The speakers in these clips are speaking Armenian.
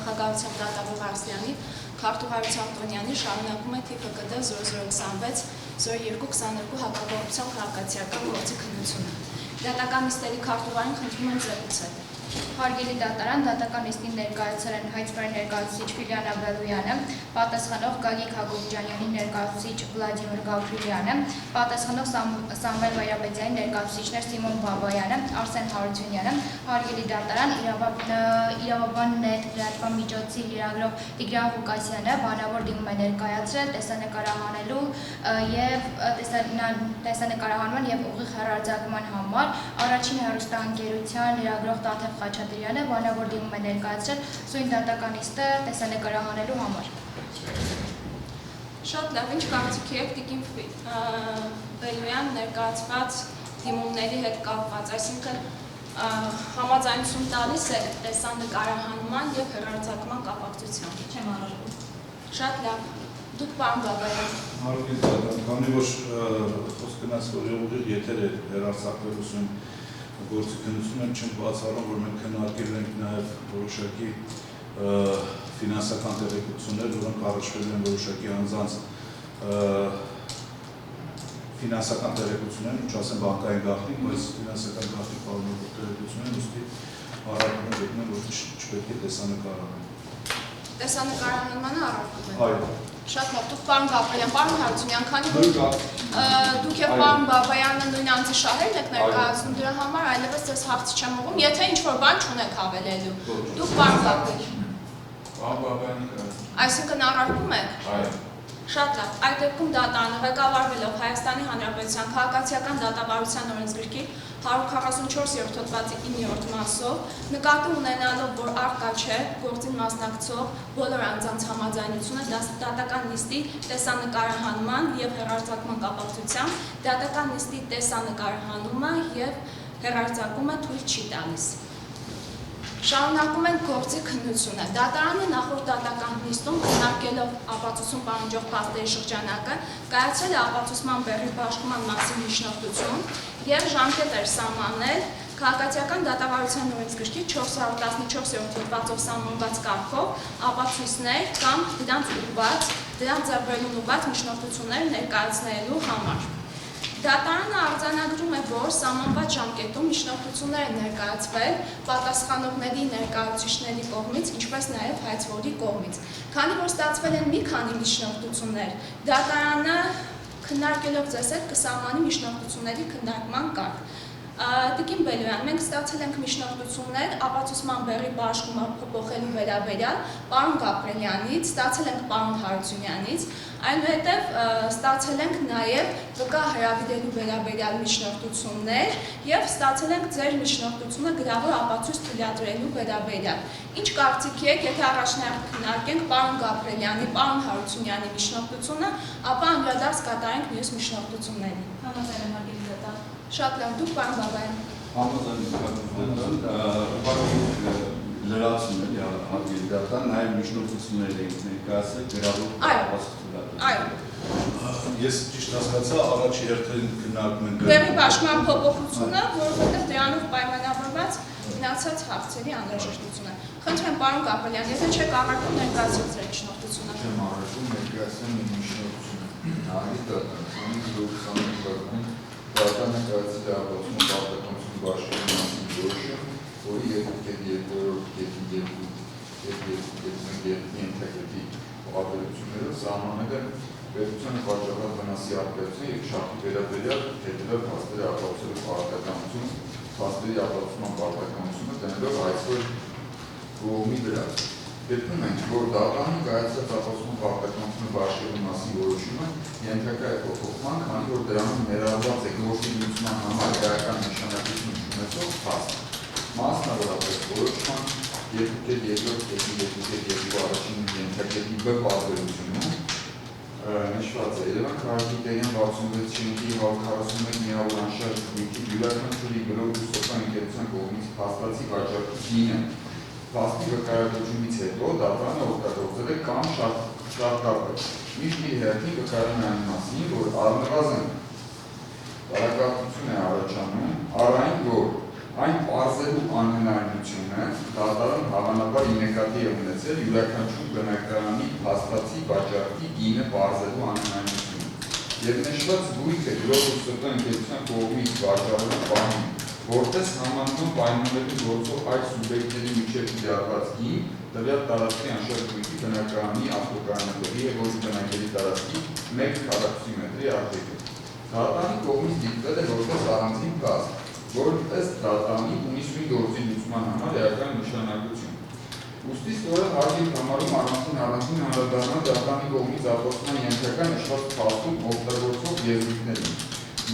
նախագահությամբ դատավոր Արսլյանի, քարտուղարությամբ Տոնյանի շարունակում է ԹՓԿԴ 0026 0222 հակապահովության քաղաքացիական գործի քննությունը։ Դատական նիստերի քարտուղարին խնդրում եմ ձեռնոցել։ Հարգելի դատարան, դատական նիստին ներկայացել են հայցբարի ներկայացուցիչ Ֆիլիանա Բելոյանը, պատասխանող Գագիկ Հակոբյանի ներկայացուցիչ Վլադիմիր Գավրիլյանը, պատասխանող Սամվել Վայրապետյանի ներկայացուցիչներ Սիմոն Բաբայանը, Արսեն Հարությունյանը, հարգելի դատարան, իրավաբան լրատվամիջոցի լրագրող Տիգրան Ղուկասյանը բանավոր դիմում է ներկայացրել տեսանկարահանելու եւ տեսանկարահանման եւ ուղիղ հեռարձակման համար առաջին հեռուստաընկերության լրագրող Տաթև Խաչատրյանը բանավոր դիմում է ներկայացրել սույն դատական նիստը տեսանկարահանելու համար։ Շատ լավ, ինչ կարծիքի եք Տիկին Բելոյան ներկայացված դիմումների հետ կապված, այսինքն համաձայնություն տալիս է տեսանկարահանման եւ հեռարձակման կապակցությամբ։ Չեմ առարկում։ Շատ լավ, դուք պարոն Բաբայան։ Հարգելի դատարան, քանի որ խոսք գնաց որ ուղիղ եթեր է հեռարձակվելու սույն գործի քննությունը, չեմ բացառում, որ մենք քննարկել ենք նաև որոշակի ֆինանսական տեղեկություններ, որոնք առնչվել են որոշակի անձանց ֆինանսական տեղեկություններ, չասեմ բանկային գաղտնիք, բայց ֆինանսական գաղտնիք պարունակող տեղեկություններ, ուստի առարկում գտնում, որ չպետք է տեսանկարահանել։ Տեսանկարահանմանը առարկում են։ Այո։ Շատ լավ, դուք պարոն Գավրիլյան, պարոն Հարությունյան, քանի որ դուք եւ պարոն Բաբայանը նույն անձի շահերն եք ներկայացնում դրա համար, այլևս ձեզ հարցի չեմ ուղղում, եթե ինչ-որ բան չունեք հավելելու։ Դուք պարոն Գավրիլյան։ Պարոն Բաբայանը։ Այսինքն առարկում եք։ Այո։ Շատ լավ, այդ դեպքում դատարանը ղեկավարվելով Հայաստանի Հանրապետության քաղաքացիական դատավարության օրենսգրքի 144-րդ հոդվածի 9-րդ մասով նկատի ունենալով, որ առկա չէ գործին մասնակցող բոլոր անձանց համաձայնությունը դատական նիստի տեսանկարահանման եւ հեռարձակման կապակցությամբ դատական նիստի տեսանկարահանումը եւ հեռարձակումը թույլ չի տալիս։ Շարունակում ենք գործի քննությունը։ Դատարանը նախորդ դատական նիստում քննարկելով ապացուցում պահանջող փաստերի շրջանակը կայացրել է ապացուցման բեռի բաշխման մասին միջնորդություն եւ ժամկետ էր սահմանել քաղաքացիական դատավարության օրենսգրքի 414-րդ հոդվածով սահմանված կարգով ապացույցներ կամ դրանց ձեռբերումն ուղղված միջնորդություններ ներկայացնելու համար։ Դատարանը արձանագրում է, որ սահմանված ժամկետում միջնորդություններ են ներկայացվել պատասխանողների ներկայացուցիչների կողմից, ինչպես նաև հայցվորի կողմից։ Քանի որ ստացվել են մի քանի միջնորդություններ, դատարանը քննարկելով ձեզ հետ կսահմանի միջնորդությունների քննարկման կարգ։ Տիկին Բելոյան, մենք ստացել ենք միջնորդություններ ապացուցման բեռի բաշխումը փոփոխելու վերաբերյալ պարոն Գաբրելյանից, ստացել ենք պարոն Հարությունյանից, այնուհետև ստացել ենք նաև վկա հրավիրելու վերաբերյալ միջնորդություններ եւ ստացել ենք ձեր միջնորդությունը գրավոր ապացույց թույլատրելու վերաբերյալ։ Ինչ կարծիքի եք, եթե առաջնահերթ քննարկենք պարոն Գաբրելյանի, պարոն Հարությունյանի միջնորդությունը, ապա անդրադարձ կատարենք մյուս միջնորդություններին։ Համաձայն եմ հարգելի դատարան։ Շատ լավ, դուք պարոն Բաբայան։ Լրացում է հարգելի դատարան, նաև միջնորդություններ են ներկայացրել գրավոր ապացույցներ։ Այո։ Ես ճիշտ հասկացա, առաջի հերթին քննարկում ենք բեռի բաշխման փոփոխությունը, որովհետև դրանով պայմանավորված մնացած հարցերի անհրաժեշտությունը։ Խնդրեմ պարոն Գաբրելյան, եթե չեք առարկում ներկայացրել ձեր միջնորդությունը։ Չեմ առարկում ներկայացնել միջնորդությունը։ Հարգելի դատարան, դատարանը կայացրել է ապացուցում պարտականություն բաշխելու մասին որոշում, որի 2.2 ենթակետի ավելությունները սահմանել է պետությանը պատճառած վնասի առկայությունը եւ շահի վերաբերյալ հետևյալ փաստերի ապացուցելու պարտականություն, փաստերի ապացուցման պարտականությունը դնելով այսօր կողմի վրա։ Դեպքում ենք, որ դատարանը կայացրած ապացուցման պարտականությունը բաշխելու մասին որոշումը ենթակա է փոփոխման, քանի որ դրանում ներառված է գործի լուծման համար էական նշանակություն ունեցող փաստ։ Մասնավորապես որոշման 2.2 առաջին ենթակետի B պարբերությունում նշված է Երևան քաղաքի Տերյան 66 շենքի 141 միավոր անշարժ գրքի յուրաքանչյուրի գրող ուսուցման ընկերության կողմից փաստացի վաճառված գինը փաստի վկայակոչումից հետո դատարանը օգտագործել է կամ շարքապը։ Միշտ իր հերթին վկայում է այն մասին, որ առնվազն տարակապություն է առաջանում առ այն, որ այն պարզելու անհնարինությունը դատարան հավանաբար նկատի է ունեցել յուրաքանչյուր բնակարանի փաստացի վաճառքի գինը պարզելու անհնարինությունը։ Եվ նշված գույքը յուրօրինակ ընկերության կողմից վաճառելու բանին, որպես համանուն պայմանների գործող այդ սուբյեկտների միջև կիրառված գին, տվյալ տարածքի անշարժ գույքի բնակարանի ավտոկայանների եւ ոչ բնակելի տարածքի 1 քառակուսի մետրի արժեքը։ Դատարանի կողմից դիտվել է որպես առանձին կազմ, որը ըստ դատարանի ունի սույն գործի լուծման համար էական նշանակություն։ Ուստի ստորև հարկի համարում առանձին անդրադառնալ դատարանի կողմից ափոստման ենթակա նշված փաստում օգտագործող եզրույթներին,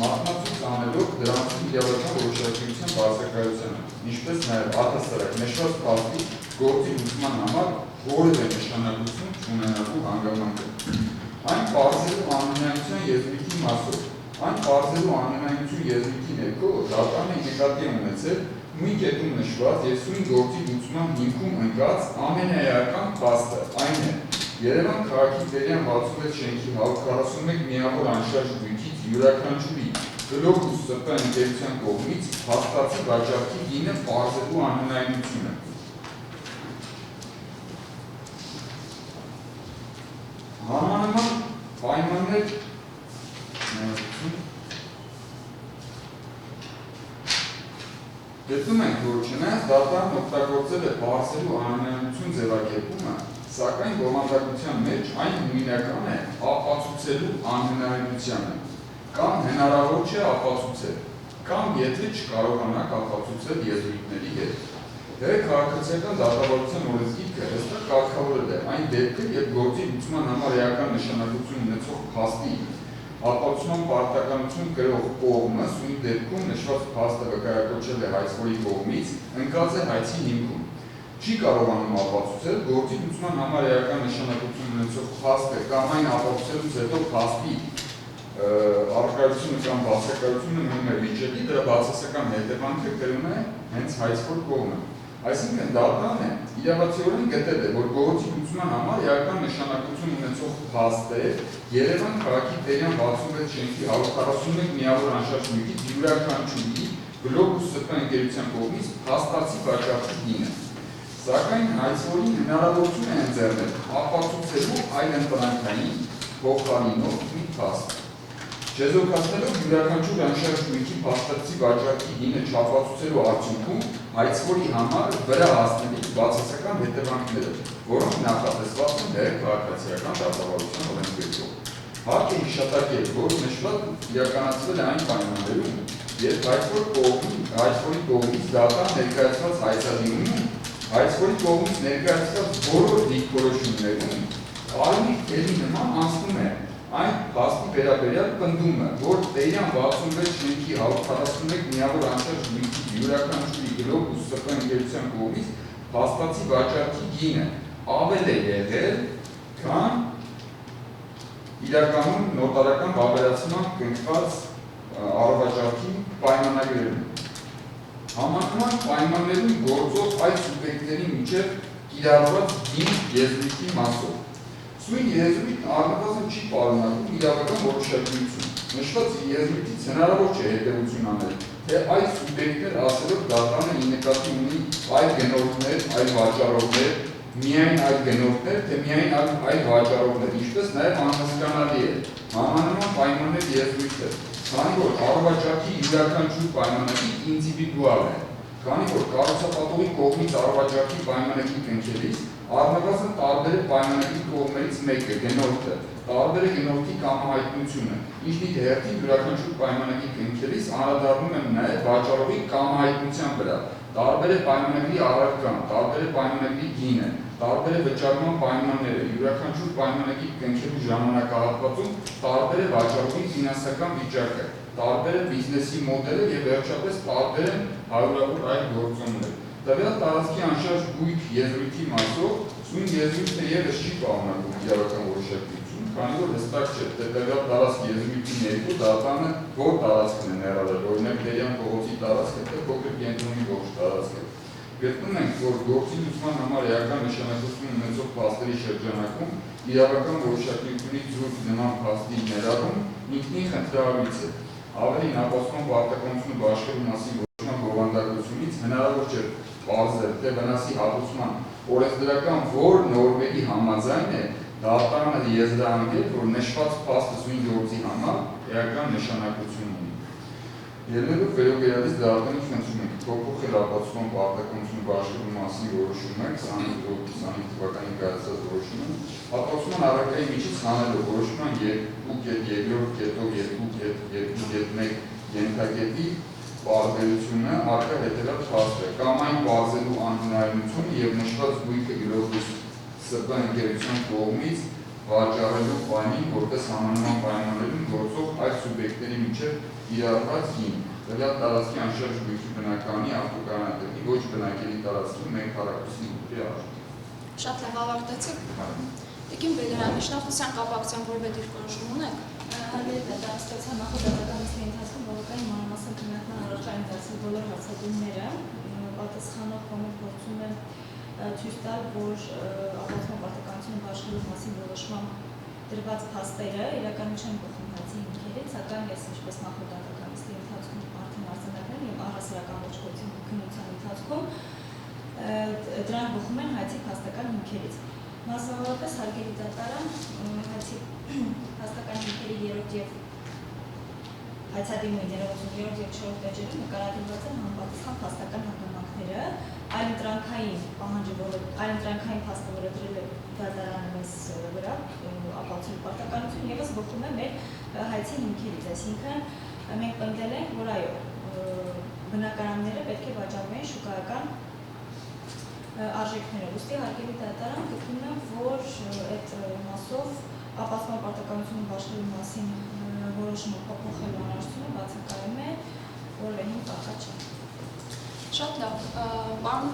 մատնացույց անելով դրանցում իրավական որոշակիության բացակայությանը, ինչպես նաև առհասարակ նշված փաստի գործի լուծման համար որևէ նշանակություն չունենալու հանգամանքը։ Այն պարզելու անհնարինության եզրույթի մասով Այն պարզելու անհնարինություն եզրույթի ներքո դատարանը նկատի ունեցել նույն կետում նշված եւ սույն գործի լուծման հիմքում ընկած ամենաէական փաստը, այն է Երևան քաղաքի Տերյան 66 շենքի 141 միավոր անշարժ գույքից յուրաքանչյուրի գլոբուս ՍՊ ընկերության կողմից փաստացի վաճառքի գինը պարզելու անհնարինությունը։ Համանման պայմաններ Գտնում ենք, որ չնայած դատարանն օգտագործել է պարզելու անհնարինություն ձևակերպումը, սակայն բովանդակության մեջ այն նույնական է ապացուցելու անհնարինությանը, կամ հնարավոր չէ ապացուցել, կամ եթե չկարողանաք ապացուցել եզրույթների հետ։ Քաղաքացիական դատավարության օրենսգիրքը հստակ կարգավորել է այն դեպքը, երբ գործի լուծման համար էական նշանակություն ունեցող փաստի ապացուցման պարտականություն կրող կողմը սույն դեպքում նշված փաստը վկայակոչել է հայցվորի կողմից, ընկած է հայցի հիմքում։ Չի կարողանում ապացուցել գործի լուծման համար էական նշանակություն ունեցող փաստը կամ այն ապացուցելուց հետո փաստի առկայությունը կամ բացակայությունը մնում է վիճելի, դրա բացասական հետևանքը կրում է հենց հայցվոր կողմը։ Այսինքն դատարանը իրավացիորեն գտել է, որ գործի լուծման համար էական նշանակություն ունեցող փաստ է Երևան քաղաքի Տերյան 66 շենքի 141 միավոր անշարժ գույքից յուրաքանչյուրի գլոբուս ՍՊ ընկերության կողմից փաստացի վաճառքի գինը։ Սակայն հայցվորին հնարավորություն է ընձեռնել ապացուցելու այլ ընտրանքային փոխարինող մի փաստ։ Չեզոքացնելով յուրաքանչյուր անշարժ գույքի փաստացի վաճառքի գինը չապացուցելու արդյունքում հայցվորի համար վրա հասնելիք բացասական հետևանքները, որոնք նախատեսված են քաղաքացիական դատավարության օրենսգրքով։ Հարկ է հիշատակել, որ նշված իրականացվել է այն պայմաններում, երբ հայցվորի կողմից դատարան ներկայացված հայցադիմում, հայցվորի կողմից ներկայացված բոլոր դիրքորոշումներում կարմիր թելի նման անցնում է այն փաստի վերաբերյալ պնդումը, որ Տերյան 66 շենքի 141 միավոր անշարժ գույքի յուրաքանչյուրի գլոբուս ՍՊ ընկերության կողմից փաստացի վաճառքի գինը ավել է եղել, քան իրականում նոտարական վավերացման կնքված առվաճառքի պայմանագրերում։ Համանման պայմաններում գործող այդ սուբյեկտների միջև կիրառված գին եզրույթի մասով։ Սույն եզրույթն առնվազն չի պարունակում իրավական որոշակիություն։ Նշված եզրույթից հնարավոր չէ հետևություն անել, թե այդ սուբյեկտներ ասելով դատարանը ի նկատի ունի այլ գնորդներ, այլ վաճառողներ, միայն այլ գնորդներ, թե միայն այլ վաճառողներ, ինչպես նաև անհասկանալի է համանման պայմաններ եզրույթը, քանի որ առվաճառքի յուրաքանչյուր պայմանագիր ինդիվիդուալ է, քանի որ կառուցապատողի կողմից առվաճառքի պայմանագիր կնքելիս առնվազն տարբեր է պայմանագիր կողմերից մեկը, գնորդը, տարբեր է գնորդի կամահայտնությունը, ինչն իր հերթին յուրաքանչյուր պայմանագիր կնքելիս անդրադառնում են նաև վաճառողի կամահայտնության վրա, տարբեր է պայմանագրի առարկան, տարբեր է պայմանագրի գինը, տարբեր է վճարման պայմանները, յուրաքանչյուր պայմանագիր կնքելու ժամանակահատվածում տարբեր է վաճառողի ֆինանսական վիճակը, տարբեր է բիզնեսի մոդելը եւ վերջապես տարբեր են հարյուրավոր այլ գործոններ։ Տվյալ տարածքի անշարժ գույք եզրույթի մասով սույն եզրույթը ևս չի պարունակում իրավական որոշակիություն, քանի որ հստակ չէ, թե տվյալ տարածքի եզրույթի ներքո դատարանը որ տարածքն է ներառել, օրինակ Տերյան փողոցի տարածքը, թե փոքր կենտրոնի ողջ տարածքը։ Գտնում ենք, որ գործի լուծման համար էական նշանակություն ունեցող փաստերի շրջանակում իրավական որոշակիությունից զուրկ նման փաստի ներառում ինքնին խնդրահարույց է։ Ավելին, ապացուցման պարտականությունը բաշխելու մասին որոշման բովանդակությունը հնարավոր չէ բարձր թե վնասի հատուցման օրենսդրական որ նորմերի համաձայն է դատարանը եզրահանգել, որ նշված փաստը սույն գործի համար էական նշանակություն ունի։ Ելնելով վերոգերադից դատարանից խնդրում ենք փոփոխել ապացուցման պարտականություն բաշխելու մասին որոշումը 25 թվականին կայացած որոշումը, ապացուցման առարկայի միջից հանելով որոշման 2.2 կետով 2.2.1 ենթակետի պարզելությունը առկա հետևյալ փաստ է, կամ այն պարզելու անհնարինությունը և նշված գույքը գրողի ՍՊ ընկերության կողմից վաճառելու պայմանին, որպես համանման պայմաններում գործող այլ սուբյեկտների միջև իրարված գին, տվյալ տարածքի անշարժ գույքի բնականի ավտոկարանատեղի ոչ բնակելի տարածքի 1 քառակուսի ուտի արժեք։ Շատ լավ ավարտեցիք։ Տիկին Բելյան, միջնորդության կապակցությամբ որևէ դիրքորոշում ունեք։ Հարգելի դատարանստացիա նախադատական նիստի ընթացքում բավականին մանրամասն քննարկման առաջային դասի բոլոր հարցադրումները պատասխանող կողմը փորձում է ցույց տալ, որ ապացուցման պարտականությունը բաշխելու մասին որոշման դրված փաստերը իրականում չեն բխում հայցի հիմքերից, սակայն ես ինչպես նախադատական նիստի ընթացքում արդեն արձանագրել եմ առհասարական ոչ գործի քննության ընթացքում դրանք բխում են հայցի փաստական հիմքերից։ Մասնավորապես հարգելի դատարան հայցի փաստական հիմքերի 3-րդ եւ հայցադիմի ներողություն 3-րդ եւ 4-րդ էջերում նկարագրված են համապատասխան փաստական հանգամանքները, այլընտրանքային պահանջը, այլընտրանքային փաստը, որը դրել է դատարանը մեզ վրա, ապացուցելու պարտականություն եւս բխում է մեր հայցի հիմքերից, այսինքն մենք պնդել ենք, որ այո, բնակարանները պետք է վաճառվեն շուկայական արժեքներով, ուստի հարգելի դատարան գտնում եմ, որ այդ մասով ապացուցման պարտականությունը բաշխելու մասին որոշումը փոփոխելու անհրաժեշտությունը բացակայում է, որևէ հիմք առկա չէ։ Շատ լավ, պարոն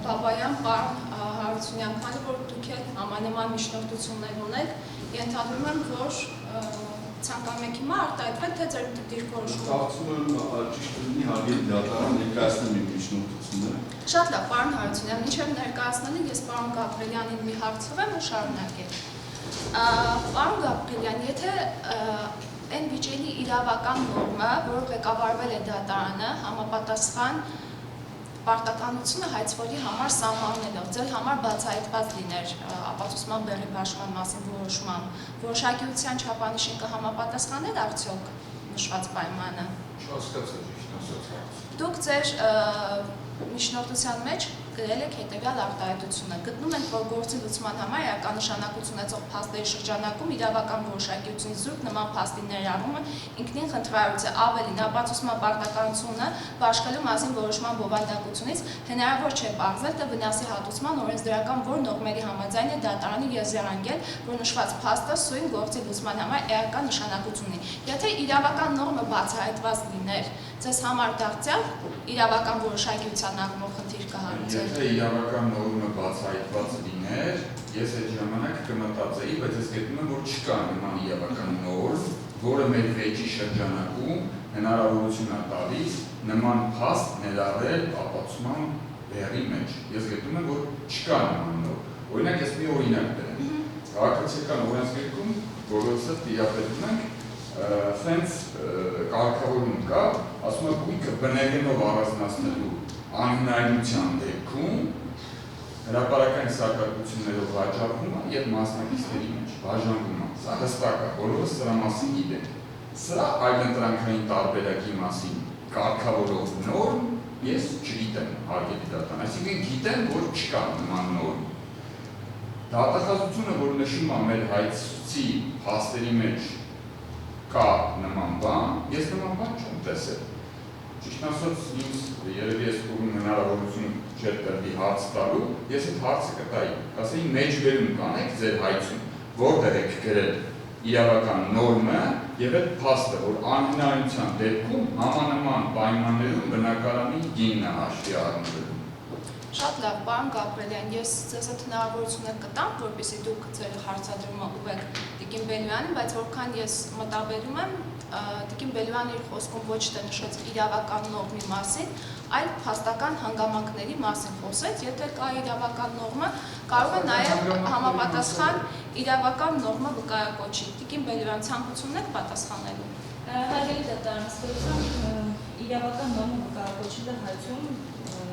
Բաբայան, պարոն Հարությունյան, քանի որ դուք էլ համանման միջնորդություններ ունեք, ենթադրում եմ, որ ցանկանում եք հիմա արտահայտվել, թե ձեր դիրքորոշումը։ Կարծում եմ ճիշտ լինի հարգելի դատարան ներկայացնեմ իմ միջնորդությունները։ Շատ լավ, պարոն Հարությունյան, մինչև ներկայացնելը ես պարոն Գաբրելյանին մի հարց տվեմ ու շարունակեմ։ Պարոն Գաբրելյան, եթե այն վիճելի իրավական նորմը, որը ղեկավարվել է դատարանը, համապատասխան պարտականությունը հայցվողի համար սահմանելով, ձեր համար բացահայտված լիներ ապացուցման բեռի բաշխման մասին որոշման, որոշակիության չափանիշին կհամապատասխաներ արդյոք նշված պայմանը։ Չհասկացա ճիշտ ասած։ Դուք ձեր միջնորդության մեջ գրել եք հետևյալ արտահայտությունը։ Գտնում ենք, որ գործի լուծման համար էական նշանակություն ունեցող փաստերի շրջանակում իրավական որոշակիությունից զուրկ նման փաստի ներառումը ինքնին խնդրարույց է, ավելին ապացուցման պարտականությունը բաշխելու մասին որոշման բովանդակությունից հնարավոր չէ պարզել, թե վնասի հատուցման օրենսդրական որ նորմերի համաձայն է դատարանը եզրահանգել, որ նշված փաստը սույն գործի լուծման համար էական նշանակություն ունի։ Եթե իրավական նորմը բացահայտված լիներ, ձեզ համար դարձյալ իրավական որոշակիության առումով խնդիր կհարուցեր։ Եթե իրավական նորմը բացահայտված լիներ, ես այդ ժամանակ կմտածեի, բայց ես գտնում եմ, որ չկա նման իրավական նորմ, որը մեր վեճի շրջանակում հնարավորություն է տալիս նման փաստ ներառել ապացուցման բեռի մեջ։ Ես գտնում եմ, որ չկա նման նորմ։ Օրինակ ես մի օրինակ բերեմ։ Քաղաքացիական օրենսգրքում բոլորս տիրապետում ենք սենց կարգավորում կա, ասում է գույքը բնեղենով առանձնացնելու անհնարինության դեպքում հրապարակային սակարկություններով վաճառվում է եւ մասնակիցների մեջ բաժանվում է։ Սա հստակ է, բոլորս սրա մասին գիտենք։ Սրա այլընտրանքային տարբերակի մասին կարգավորող նորմ ես չգիտեմ, հարգելի դատարան, այսինքն գիտեմ, որ չկա նման նորմ։ Դատախազությունը, որ նշում է մեր հայցի փաստերի մեջ կա նման բան, ես նման բան չեմ տեսել։ Ճիշտ ասած, ինձ երևի ես կողմ հնարավորություն չէր տրվի հարց տալու, ես այդ հարցը կտայի, ասեի մեջբերում կանեք ձեր հայցում, որտեղ եք գրել իրավական նորմը եւ այդ փաստը, որ անհնարինության դեպքում համանման պայմաններում բնակարանի գինն է հաշվի առնվելու։ Շատ լավ, պարոն Գաբրելյան, ես ձեզ այդ հնարավորությունը կտամ, որպեսզի դուք ձեր հարցադրումը ուղեք Տիկին Բելյանին, բայց որքան ես մտաբերում եմ, Տիկին Բելյանը իր խոսքում ոչ թե նշեց իրավական նորմի մասին, այլ փաստական հանգամանքների մասին խոսեց, եթե կա իրավական նորմը, կարող է նաև համապատասխան իրավական նորմը վկայակոչի։ Տիկին Բելյան, ցանկություն եք պատասխանելու։ Հարգելի դատարան, ըստ իրավական նորմը կարգավորել է հայցում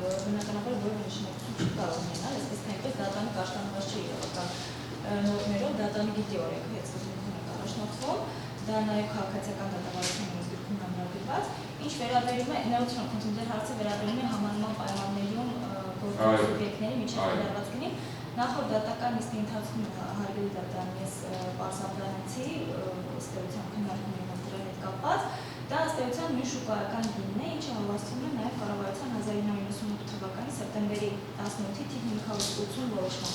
բնականաբար որևէ նշանակություն կարող ունենալ, այսպես թե այնպես դատանը կաշտանված չէ իրավական նորմերով, դատանը գիտի օրենքը հետզհետե առաջնորդվում, դա նաև քաղաքացիական դատավարության օրենսգրքում ամրագրված, ինչ վերաբերում է ներողություն խնդրում ձեր հարցը վերաբերում է համանման պայմաններում գործող սուբյեկտների միջև կիրառվածքին, նախորդ դատական նիստի ընթացքում հարգելի դատարան ես պարզաբանեցի ըստ էության քննարկումների դրա հետ կապված, դա ըստ էության մի շուկայական գինն է, ինչը հավաստում է նաև կառավարության 1998 թվականի սեպտեմբերի 17-ի թիվ 580 որոշման։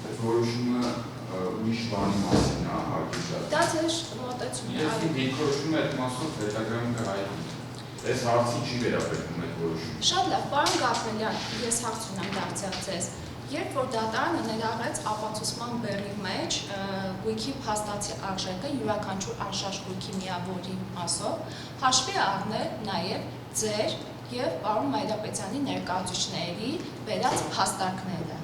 Այս որոշումը ուրիշ բանի մասին է, հարգելի Դա ձեր մոտեցումն է։ Ես դիրքորոշումը այդ մասով հետագայում կհայտնի։ Այս հարցի չի վերաբերվում այդ որոշումը։ Շատ լավ, պարոն Գաբրելյան, ես հարց ունեմ դարձյալ ձեզ։ Երբ որ դատարանը ներառեց ապացուցման բեռի մեջ գույքի փաստացի արժեքը յուրաքանչյուր անշարժ գույքի միավորի մասով, հաշվի առնել նաև ձեր եւ պարոն Մայրապետյանի ներկայացուցիչների վերած փաստարկները։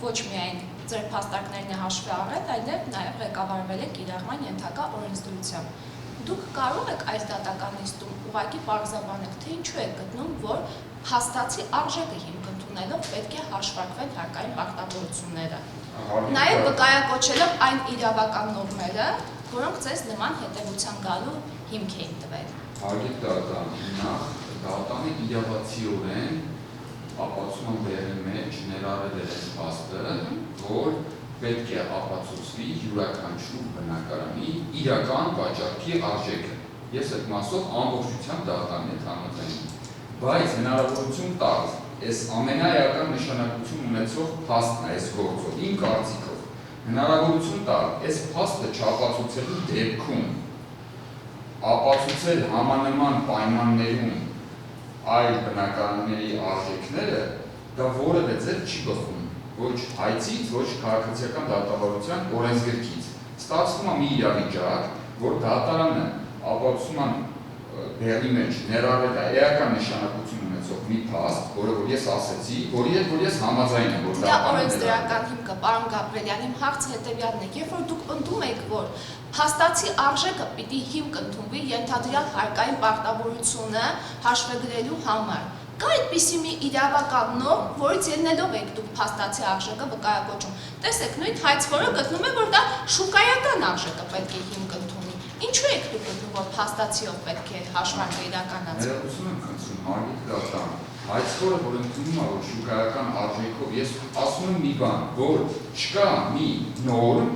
Ոչ միայն ձեր փաստարկներն է հաշվի առել, այլև նաև ղեկավարվել է կիրառման ենթակա օրենսդրությամբ։ Դուք կարող եք այս դատական նիստում ուղղակի պարզաբանել, թե ինչու եք գտնում, որ փաստացի արժեքը հիմք ընդունելով պետք է հաշվարկվեն հարկային պարտավորությունները։ Նաև վկայակոչելով այն իրավական նորմերը, որոնք ձեզ նման հետևության գալու հիմք էին տվել։ Հարգելի դատարան, նախ դատանը իրավացիորեն ապացուցման բեռի մեջ ներառել է այս փաստը, որ պետք է ապացուցվի յուրաքանչյուր բնակարանի իրական վաճառքի արժեքը։ Ես այդ մասով ամբողջությամբ դատարանի հետ համաձայն եմ։ Բայց հնարավորություն տալ, այս ամենաէական նշանակություն ունեցող փաստն է այս գործով, իմ կարծիքով, հնարավորություն տալ, այս փաստը չապացուցելու դեպքում ապացուցել համանման պայմաններում այլ բնակարանների արժեքները, դա որևէ ձև չի բխում ոչ հայցից, ոչ քաղաքացիական դատավարության օրենսգրքից։ Ստացվում է մի իրավիճակ, որ դատարանը ապացուցման բեռի մեջ ներառել է էական նշանակություն ունեցող մի փաստ, որը որ ես ասեցի, որի հետ որ ես համաձայն եմ, որ դա օրենսդրական հիմքը, պարոն Գաբրելյան, իմ հարցը հետևյալն է, երբ որ դուք ընդունում եք, որ փաստացի արժեքը պիտի հիմք ընդունվի ենթադրյալ հարկային պարտավորությունը հաշվագրելու համար, կա այդպիսի մի իրավական նորմ, որից ելնելով եք դուք փաստացի արժեքը վկայակոչում։ Տեսեք, նույն հայցվորը գտնում է, որ դա շուկայական արժեքը պետք է հիմք ընդունի։ Ինչու եք դուք գտնում, որ փաստացիով պետք է հաշվարկը իրականացվի։ Ներողություն եմ խնդրում, հարգելի դատարան, հայցվորը, որ ընդունում է, որ շուկայական արժեքով, ես ասում եմ մի բան, որ չկա մի նորմ,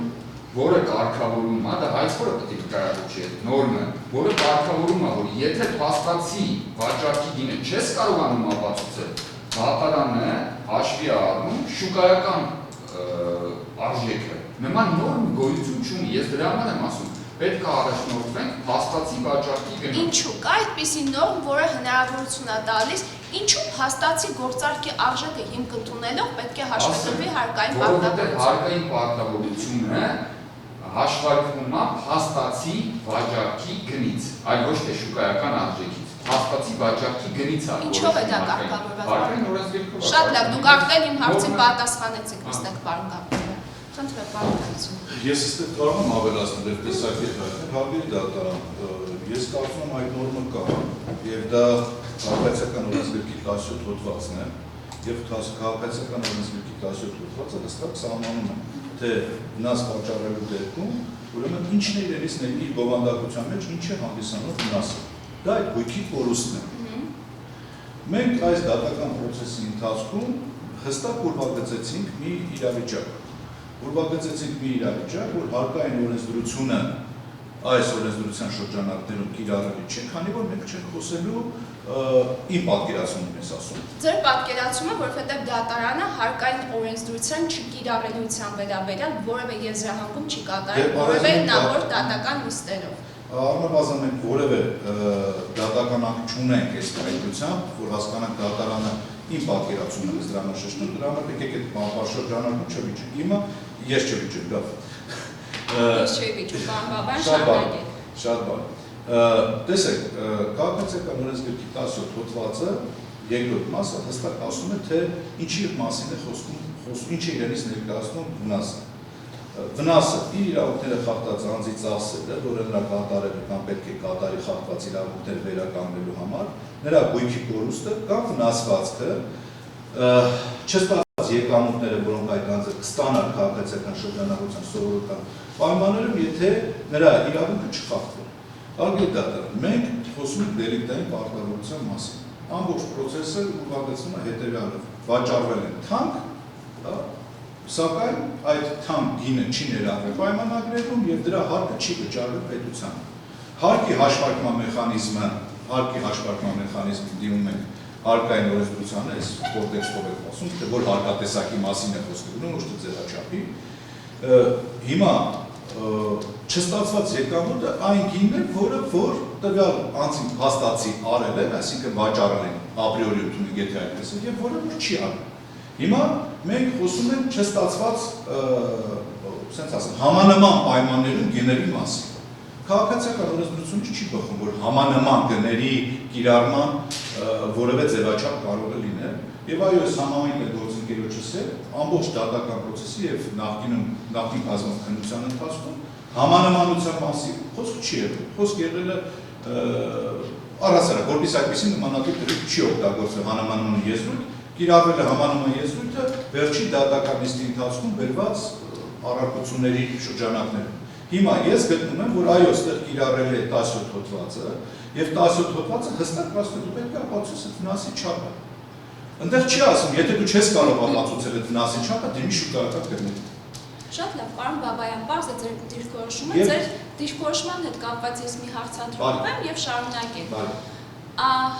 որը կարգավորում է, դա հայցվորը պետք է վկայակոչի այդ նորմը, որը կարգավորում է, որ եթե փաստացի վաճառքի գինը չես կարողանում ապացուցել, դատարանը հաշվի առնում շուկայական արժեքը։ Նման նորմ գոյություն չունի, ես դրա համար եմ ասում, պետք է առաջնորդվենք փաստացի վաճառքի գնով։ Ինչու՞ կա այդպիսի նորմ, որը հնարավորություն է տալիս, ինչու փաստացի գործարքի արժեքը հիմք ընդունելով պետք է հաշվետվի հարկային պարտավորությունը։ Հարկային պարտավորությունը հաշվարկվում է փաստացի վաճառքի գնից, այլ ոչ թե շուկայական արժեքից։ Փաստացի վաճառքի գնից է։ Ինչով է դա կարգավորված։ Հարկային օրենսգրքում։ Շատ լավ, դուք արդեն իմ հարցին պատասխանեցիք, նստեք պարոն Գաբրելյան։ Խնդրեմ, պարոն Գաբրելյան։ Ես այստեղ կարող եմ ավելացնել այդ տեսակետը, հարգելի դատարան, ես կարծում եմ այդ նորմը կա, եւ դա քաղաքացիական օրենսգրքի 17 հոդվածն է, եւ քաղաքացիական օրենսգրքի 17 հոդվածը հստակ սահմանում է, թե վնաս վաճառելու դեպքում, ուրեմն ինչն է իրենից իր բովանդակության մեջ ինչ է հանդիսանում վնասը։ Դա այդ գույքի կորուստն է։ Մենք այս դատական process-ի ընթացքում հստակ ուրվագծեցինք մի իրավիճակ, որ հարկային օրենսդրությունը այս օրենսդրության շրջանակներում կիրառելի չէ, քանի որ մենք չենք խոսելու իմ պատկերացումն ես ասում։ Ձեր պատկերացումը, որովհետև դատարանը հարկային օրենսդրության չկիրառելիության վերաբերյալ որևէ եզրահանգում չի կատարել որևէ նախորդ դատական նիստերով։ Առնվազն մենք որևէ դատականանք չունենք այս կայունությամբ, որ հասկանանք դատարանը իմ պատկերացումն ես դրան շեշտում, դրա համար պետք է այդ շրջանակում չվիճենք, հիմա ես չվիճենք, դա։ Ես չէի վիճում, պարոն Բաբայան, շարունակեք։ Շատ բան։ Տեսեք, քաղաքացիական օրենսգրքի 17 հոդվածը երկրորդ մասը հստակ ասում է, թե ինչի մասին է խոսքում, ինչ է իրենից ներկայացնում վնասը։ վնասը իր իրավունքները խախտած անձի ծախսերը, որը նրա կատարել կամ պետք է կատարի խախտված իրավունքներ վերականգնելու համար, նրա գույքի կորուստը կամ վնասվածքը, չստացված եկամուտները, որոնք այդ անձը կստանար քաղաքացիական շրջանառության սովորական պայմաններում, եթե նրա իրավունքը չխախտվի։ Արգելի դատարան, մենք խոսում ենք դելիկտային պարտավորության մասին։ Ամբողջ process-ը ուղղակցվում է հետևյալով. վաճառվել են թանկ, սակայն այդ թանկ գինը չի ներառվել պայմանագրերում եւ դրա հարկը չի վճարվել պետությանը։ Հարկի հաշվարկման մեխանիզմը դիմում ենք հարկային օրենսդրությանը, այս կոդեքսով է խոսում, թե որ հարկատեսակի մասին է խոսքը գնում, ոչ թե ձևաչափի։ Հիմա չստացված եկամուտը այն գինն է, որը որ տվյալ անձին հաստատի արել է, այսինքն վաճառել են ապրիորի ընդունում, եթե այդպես է, եւ որը որ չի արել։ Հիմա մենք խոսում ենք չստացված, ասենք ասեմ, համանման պայմաններում գների մասին։ Քաղաքացիական օրենսդրությունից չի բխում, որ համանման գների կիրառման որևէ ձևաչափ կարող է լինել։ Եվ այո, այս համայնքը գործընկերոջս է ամբողջ դատական process-ի եւ նախկին կազմակերպության ընթացքում համանմանության մասին խոսք չի եղել։ Խոսք եղել է առհասարակ, որպես այդպեսի նմանատիպ դեպք չի օգտագործվել համանման եզրույթ, կիրառվել է համանման եզրույթը վերջին դատական նիստի ընթացքում բերված առարկությունների շրջանակներում։ Հիմա ես գտնում եմ, որ այո, այստեղ կիրառել է 17 հոդվածը, եւ 17 հոդվածը հստակ ասում է, դու պետք է ապացուցես այդ վնասի չափը։ Այնտեղ չի ասում, եթե դու չես կարող ապացուցել այդ վնասի չափը, դիմի շուկայական գնի։ Շատ լավ, պարոն Բաբայան, բարձ է ձեր դիրքորոշումը, ձեր դիրքորոշման հետ կապված ես մի հարցադրում եմ եւ շարունակեմ։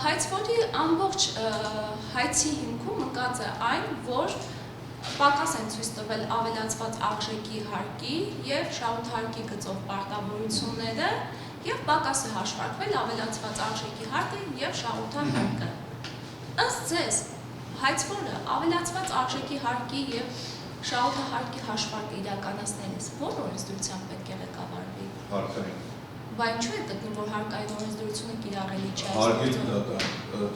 Հայցվորի ամբողջ հայցի հիմքում ընկած է այն, որ պակաս են ցույց տվել ավելացված արժեքի հարկի եւ շահութարկի գծով պարտավորությունները եւ պակաս է հաշվարկվել ավելացված արժեքի հարկը եւ շահութարկը։ Ըստ ձեզ, հայցվորը ավելացված արժեքի հարկի եւ շահութարկի հաշվարկը իրականացնելիս ո՞ր օրենսդրությամբ պետք է ղեկավարվի։ Հարկային։ Բայց ինչու է գտնում, որ հարկային օրենսդրությունը կիրառելի չէ։ Հարկի դատան,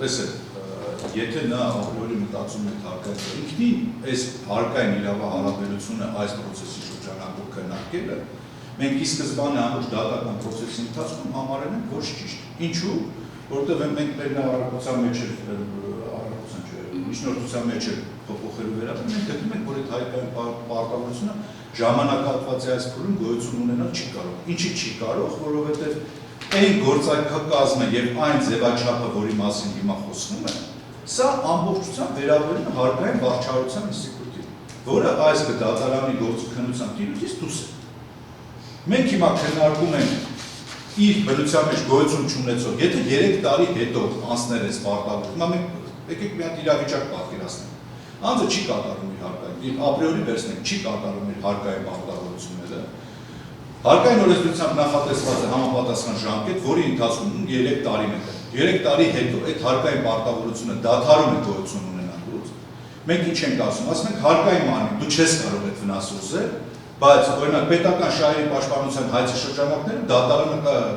տեսեք, եթե նա ապրիորի մտածում է հարկային, ինքնին այս հարկային իրավահարաբերությունը այս process-ի շրջանակում քննարկելը, մենք ի սկզբանե ամբողջ դատական process-ի ընթացքում համարել ենք ոչ ճիշտ։ Ինչու՞, որովհետև մենք մեր նահարակության մեջ միջնորդության մեջ փոփոխելու վերաբերյալ մենք գտնում ենք, որ այդ հայկական պարտավորությունը ժամանակահատվածի այս փուլում գոյություն ունենալ չի կարող։ Ինչի չի կարող, որովհետև այն գործակազմը եւ այն ձևաչափը, որի մասին հիմա խոսվում է, սա ամբողջությամբ վերաբերում է հարկային վարչարության ինստիտուտին, որը այս դատարանի գործունեության տիրույթից դուրս է։ Մենք հիմա քննարկում ենք իր բնության մեջ գոյություն չունեցող, եթե 3 տարի հետո անցնել է պարտավորություն, հիմա մենք եկեք մի հատ իրավիճակ պատկերացնենք։ Անձը չի կատարում իր հարկային, ապրիորի վերցնենք, չի կատարում իր հարկային պարտավորությունները։ Հարկային օրենսդրությամբ նախատեսված է համապատասխան ժամկետ, որի ընթացքում 3 տարին է։ 3 տարի հետո այդ հարկային պարտավորությունը դադարում է գոյություն ունենալուց։ Մենք ինչ ենք ասում ենք հարկային մարմին, դու չես կարող այդ վնասը ուզել, բայց օրինակ պետական շահերի պաշտպանության հայցի շրջանակներում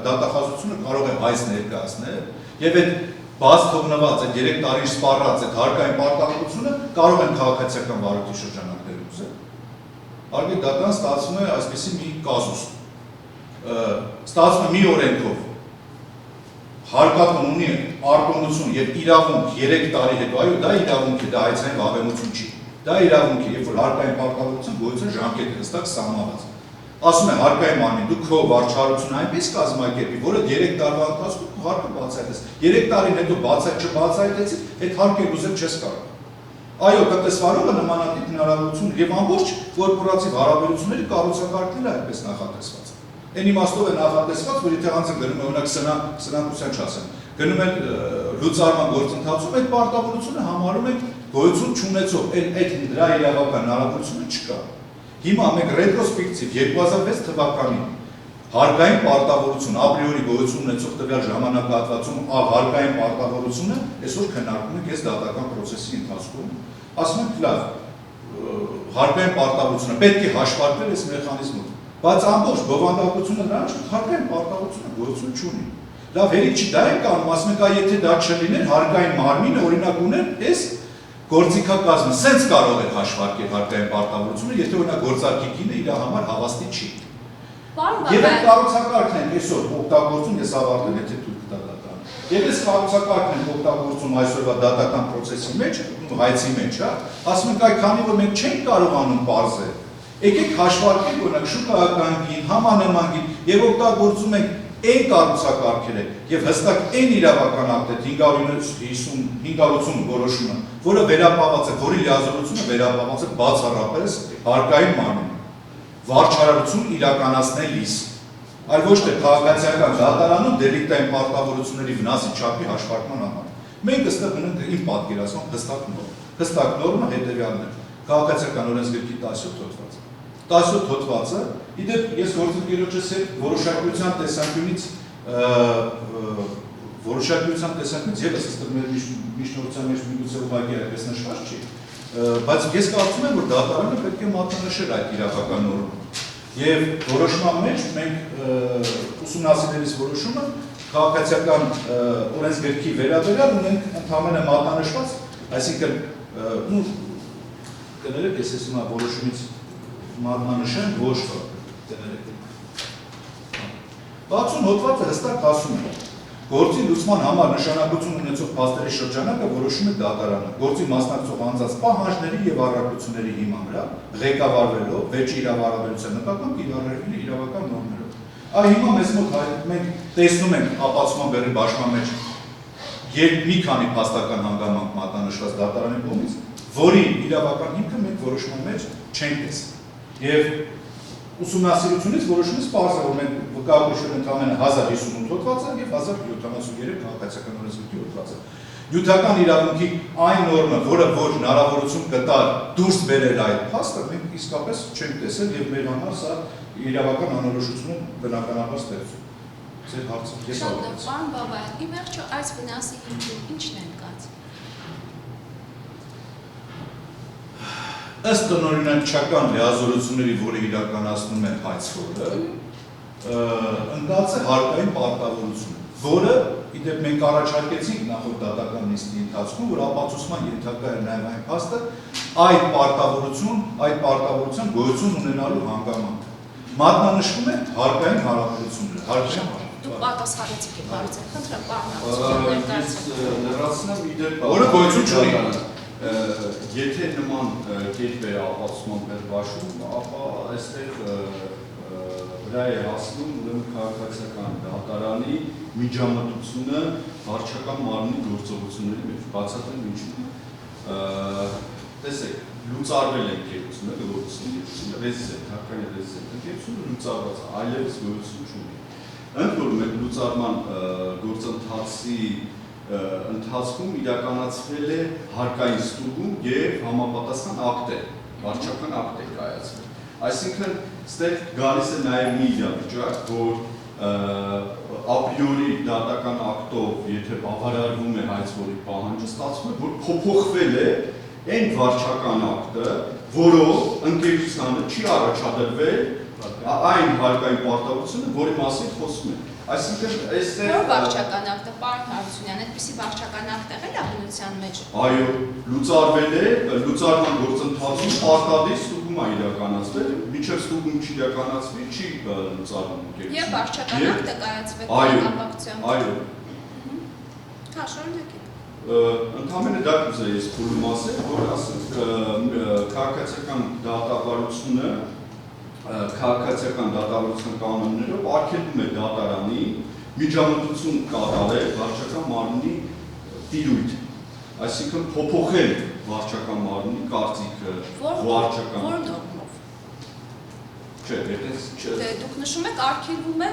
դատախազությունը կարող է հայց ներկայացնել եւ այդ բաց թողնված այդ 3 տարի սպառած այդ հարկային պարտավորությունը կարող են քաղաքացիական վարույթի շրջանակներում ուզել։ Արգելի դատարան ստացվում է այսպեսի մի կազուս։ Ստացվում է մի օրենքով հարկատուն ունի արտոնություն եւ իրավունք 3 տարի հետո, այո, դա իրավունք է, դա հայցային վավերություն չի։ Դա իրավունք է, երբ որ հարկային պարտավորության գոյության ժամկետը հստակ սահմանված։ Ասում է հարկային մարմին, դու քո վարչարությունը այնպես կազմակերպի, որը 3 տարվա ընթացքում հարկը բացահայտես։ 3 տարին հետո չբացահայտեցի, այդ հարկը ուզել չես կարող։ Այո, տնտեսվարողը նմանատիպ հնարավորություն եւ ամբողջ կորպորատիվ հարաբերությունների կառուցակարգն է այդպես նախատեսված։ Այն իմաստով է նախատեսված, որ եթե անձը գնում է օրինակ սնանկության չասեմ, գնում է լուծարման գործընթացում, այդ պարտավորությունը համարում ենք գոյություն չունեցող, այդ դրա իրավական հնարավորությունը չկա։ Հիմա մենք ռետրոսպեկտիվ 2006 թվականին հարկային պարտավորություն, ապրիորի գոյություն ունեցող տվյալ ժամանակահատվածում հարկային պարտավորությունը այսօր քննարկում ենք այս դատական process-ի ընթացքում, ասում ենք լավ, հարկային պարտավորությունը պետք է հաշվարկվել այս մեխանիզմով, բայց ամբողջ բովանդակությունը նրան չէ, հարկային պարտավորությունը գոյություն չունի։ Լավ, հերիք չի դա ենք անում, ասում ենք, եթե դա չլիներ, հարկային մարմինը օրինակ ուներ այս գործիքակազմը սենց կարող է հաշվարկել հարկային պարտավորությունը, եթե օրինակ գործարքի կինը իր համար հավաստի չի։ Եվ այդ կառուցակարգն են այսօր օգտագործում, ես ավարտել եթե թույլ կտա դատարանը։ Եվ այս կառուցակարգն են օգտագործում այսօրվա դատական process-ի մեջ, հայցի մեջ, հա, ասում ենք այ քանի որ մենք չենք կարողանում պարզել, եկեք հաշվարկենք օրինակ շուկայական գին, համանման գին եւ օգտագործում ենք այն կառուցակարգերը եւ հստակ այն իրավական ակտը 550 որոշումը, որը վերապահված է, որի լիազորությունը վերապահված է բացառապես հարկային մանրին, վարչարարություն իրականացնելիս, այլ ոչ թե քաղաքացիական դատարանում դելիկտային պարտավորությունների վնասի չափի հաշվարկման համար։ Մենք այստեղ ունենք իմ պատկերացմամբ հստակ նորմը հետեւյալն է. քաղաքացիական օրենսգրքի 17 հոդվածը։ 17 հոդվածը, իդեպ ես գործընկերոջս հետ որոշակցության տեսանկյունից ևս այստեղ մեր միջնորդության մեջ միգուցե ուղղակի այդպես նշված չի, բայց ես կարծում եմ, որ դատարանը պետք է մատնանշել այդ իրավական նորմը։ Եվ որոշման մեջ մենք ուսումնասիրելիս որոշումը քաղաքացիական օրենսգրքի վերաբերյալ ունենք ընդհանրապես մատնանշված, այսինքն կներեք, ես ես հիմա որոշումից մատնանշեմ ոչ կներեք։ 60 հոդվածը հստակ ասում է. գործի լուծման համար նշանակություն ունեցող փաստերի շրջանակը որոշում է դատարանը, գործի մասնակցող անձանց պահանջների եւ առարկությունների հիման վրա, ղեկավարվելով վեճի իրավարարության նկատմամբ կիրառելի իրավական նորմերով։ Այ հիմա մեզ մոտ մենք տեսնում ենք ապացուցման բեռի բաշխման մեջ երբ մի քանի փաստական հանգամանք մատնանշված դատարանի կողմից, որի իրավական հիմքը մենք որոշման մեջ չենք տեսել։ Եվ ուսումնասիրությունից որոշումից պարզ է, որ մենք վկայակոչվել ընդամենը 1058 հոդվածը եւ 1073 քաղաքացիական օրենսգրքի հոդվածը։ Նյութական իրավունքի այն նորմը, որը որ հնարավորություն կտար դուրս բերել այդ փաստը, մենք իսկապես չենք տեսել եւ մեր համար սա իրավական անորոշությունը բնականաբար ստեղծում։ Ձեր հարցը ես ավարտեցի։ Պարոն Բաբայան, ի վերջո այս վնասի հիմքում ի՞նչն է ընկած։ Ըստ տնօրինակչական լիազորությունների, որը իրականացնում է հայցվորը, ընկած է հարկային պարտավորությունը, որը իդեպ մենք առաջարկեցինք նախորդ դատական նիստի ընթացքում, որ ապացուցման ենթակա է նաև այն փաստը, այդ պարտավորության գոյություն ունենալու հանգամանքը։ Մատնանշվում է հարկային հարաբերությունները, Դուք պատասխանեցիք իմ հարցին, խնդրեմ, պարոն լրացնեմ իդեպ որը գոյություն չունի։ Եթե նման կերպ է ապացուցման բերբաշխում, ապա այստեղ վրա է հասնում ուրեմն քաղաքացիական դատարանի միջամտությունը վարչական մարմնի գործողությունների մեջ, բացատրեմ ինչու։ Տեսեք, լուծարվել է ընկերությունը, գլոբուսնի ռեզիդենտ, հարկային ռեզիդենտ ընկերությունը լուծարված է, այլևս գոյություն չունի։ Ընդ որում այդ լուծարման գործընթացի ընթացքում իրականացվել է հարկային ստուգում եւ համապատասխան ակտ է, վարչական ակտ է կայացվել։ Այսինքն, ստեղ գալիս է նաեւ մի իրավիճակ, որ ապրիորի դատական ակտով, եթե բավարարվում է հայցվորի պահանջը, ստացվում է, որ փոփոխվել է այն վարչական ակտը, որով ընկերությանը չի առաջադրվել այն հարկային պարտավորությունը, որի մասին խոսում է։ Այսինքն, այստեղ Որ վարչական ակտը, պարոն Հարությունյան, այդպիսի վարչական ակտ եղել է բնության մեջ։ Այո, լուծարվել է, լուծարման գործընթացում պարտադիր ստուգում է իրականացվել, մինչև ստուգում չիրականացվի, չի լուծարվում ընկերությունը։ Եվ վարչական ակտը կայացվել կապակցությամբ։ Այո։ Հա, շարունակեք։ Ընդհանրապես դա կուզեի ես փուլում ասել, որ ասենք քաղաքացիական դատավարությունը քաղաքացիական դատավարության կանոններով արգելվում է դատարանի միջամտություն կատարել վարչական մարմնի տիրույթ, այսինքն փոփոխել վարչական մարմնի կարծիքը, վարչական Որ նորմով։ Չէ, այդպես չէ։ Դե դուք նշում եք արգելվում է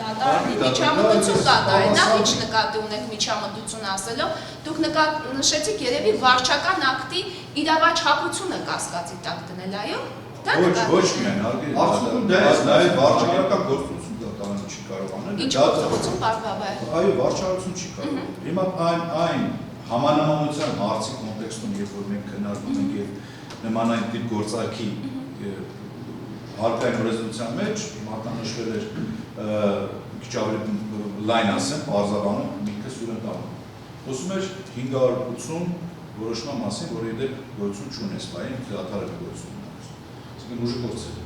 դատարանի միջամտություն կատարել, նախ ինչ նկատի ունեք միջամտություն ասելով, դուք նշեցիք երևի վարչական ակտի իրավաչափությունը կասկածի տակ դնել, այո։ Ոչ միայն, Արդյունքում դա է, նաև վարչարական գործունեություն դատարանը չի կարող անել։ Ինչ գործողություն, պարոն Բաբայան։ Այո, վարչարություն չի կարող։ Հիմա այն համանմանության հարցի կոնտեքստում, երբ որ մենք քննարկում ենք եւ նմանային տիպ գործարքի հարկային օրենսդրության մեջ մատնանշվել էր քիչ ավելի լայն ասեմ, բարձրաբանում միտքը սուրընտանում։ Խոսում էր 580 որոշման մասին, որը իդեպ գոյություն չունի սպային դատարանը գոյություն ունի։ Այսինքն ուժը գործել է։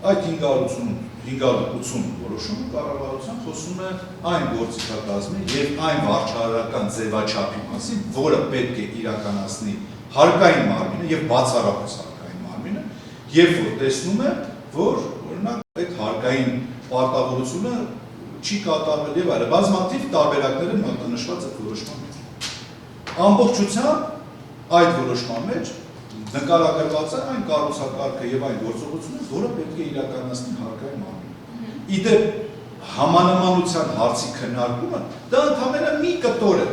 Այդ 580 որոշումը կառավարության խոսում է այն գործիքակազմի եւ այն վարչարարական ձևաչափի մասին, որը պետք է իրականացնի հարկային մարմինը եւ բացառապես հարկային մարմինը, երբ որ տեսնում է, որ օրինակ այդ հարկային պարտավորությունը չի կատարվել եւ այլն, բազմաթիվ տարբերակներ են մատնանշված այդ որոշման մեջ։ Ամբողջությամբ այդ որոշման մեջ նկարագրված է այն կառուցակարգը եւ այն գործողությունը, որը պետք է իրականացնի հարկային մարմինը։ Իդեպ համանմանության հարցի քննարկումը դա ընդհանրապես մի կտոր է։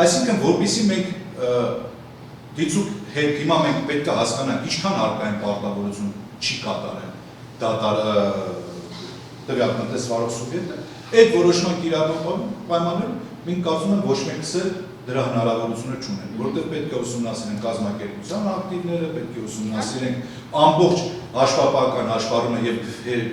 Այսինքն, որովհետեւ մենք դիցուկ հետ հիմա մենք պետք է հասկանանք ինչքան հարկային պարտավորություն չի կատարել տվյալ տնտեսվարող սուբյեկտը, այդ որոշման կիրառման պայմաններում մենք կարծում ենք ոչ մեկս էլ դրա հնարավորությունը չունեն, որովհետև պետք է ուսումնասիրենք կազմակերպության ակտիվները, պետք է ուսումնասիրենք ամբողջ հաշվապահական հաշվառումը եւ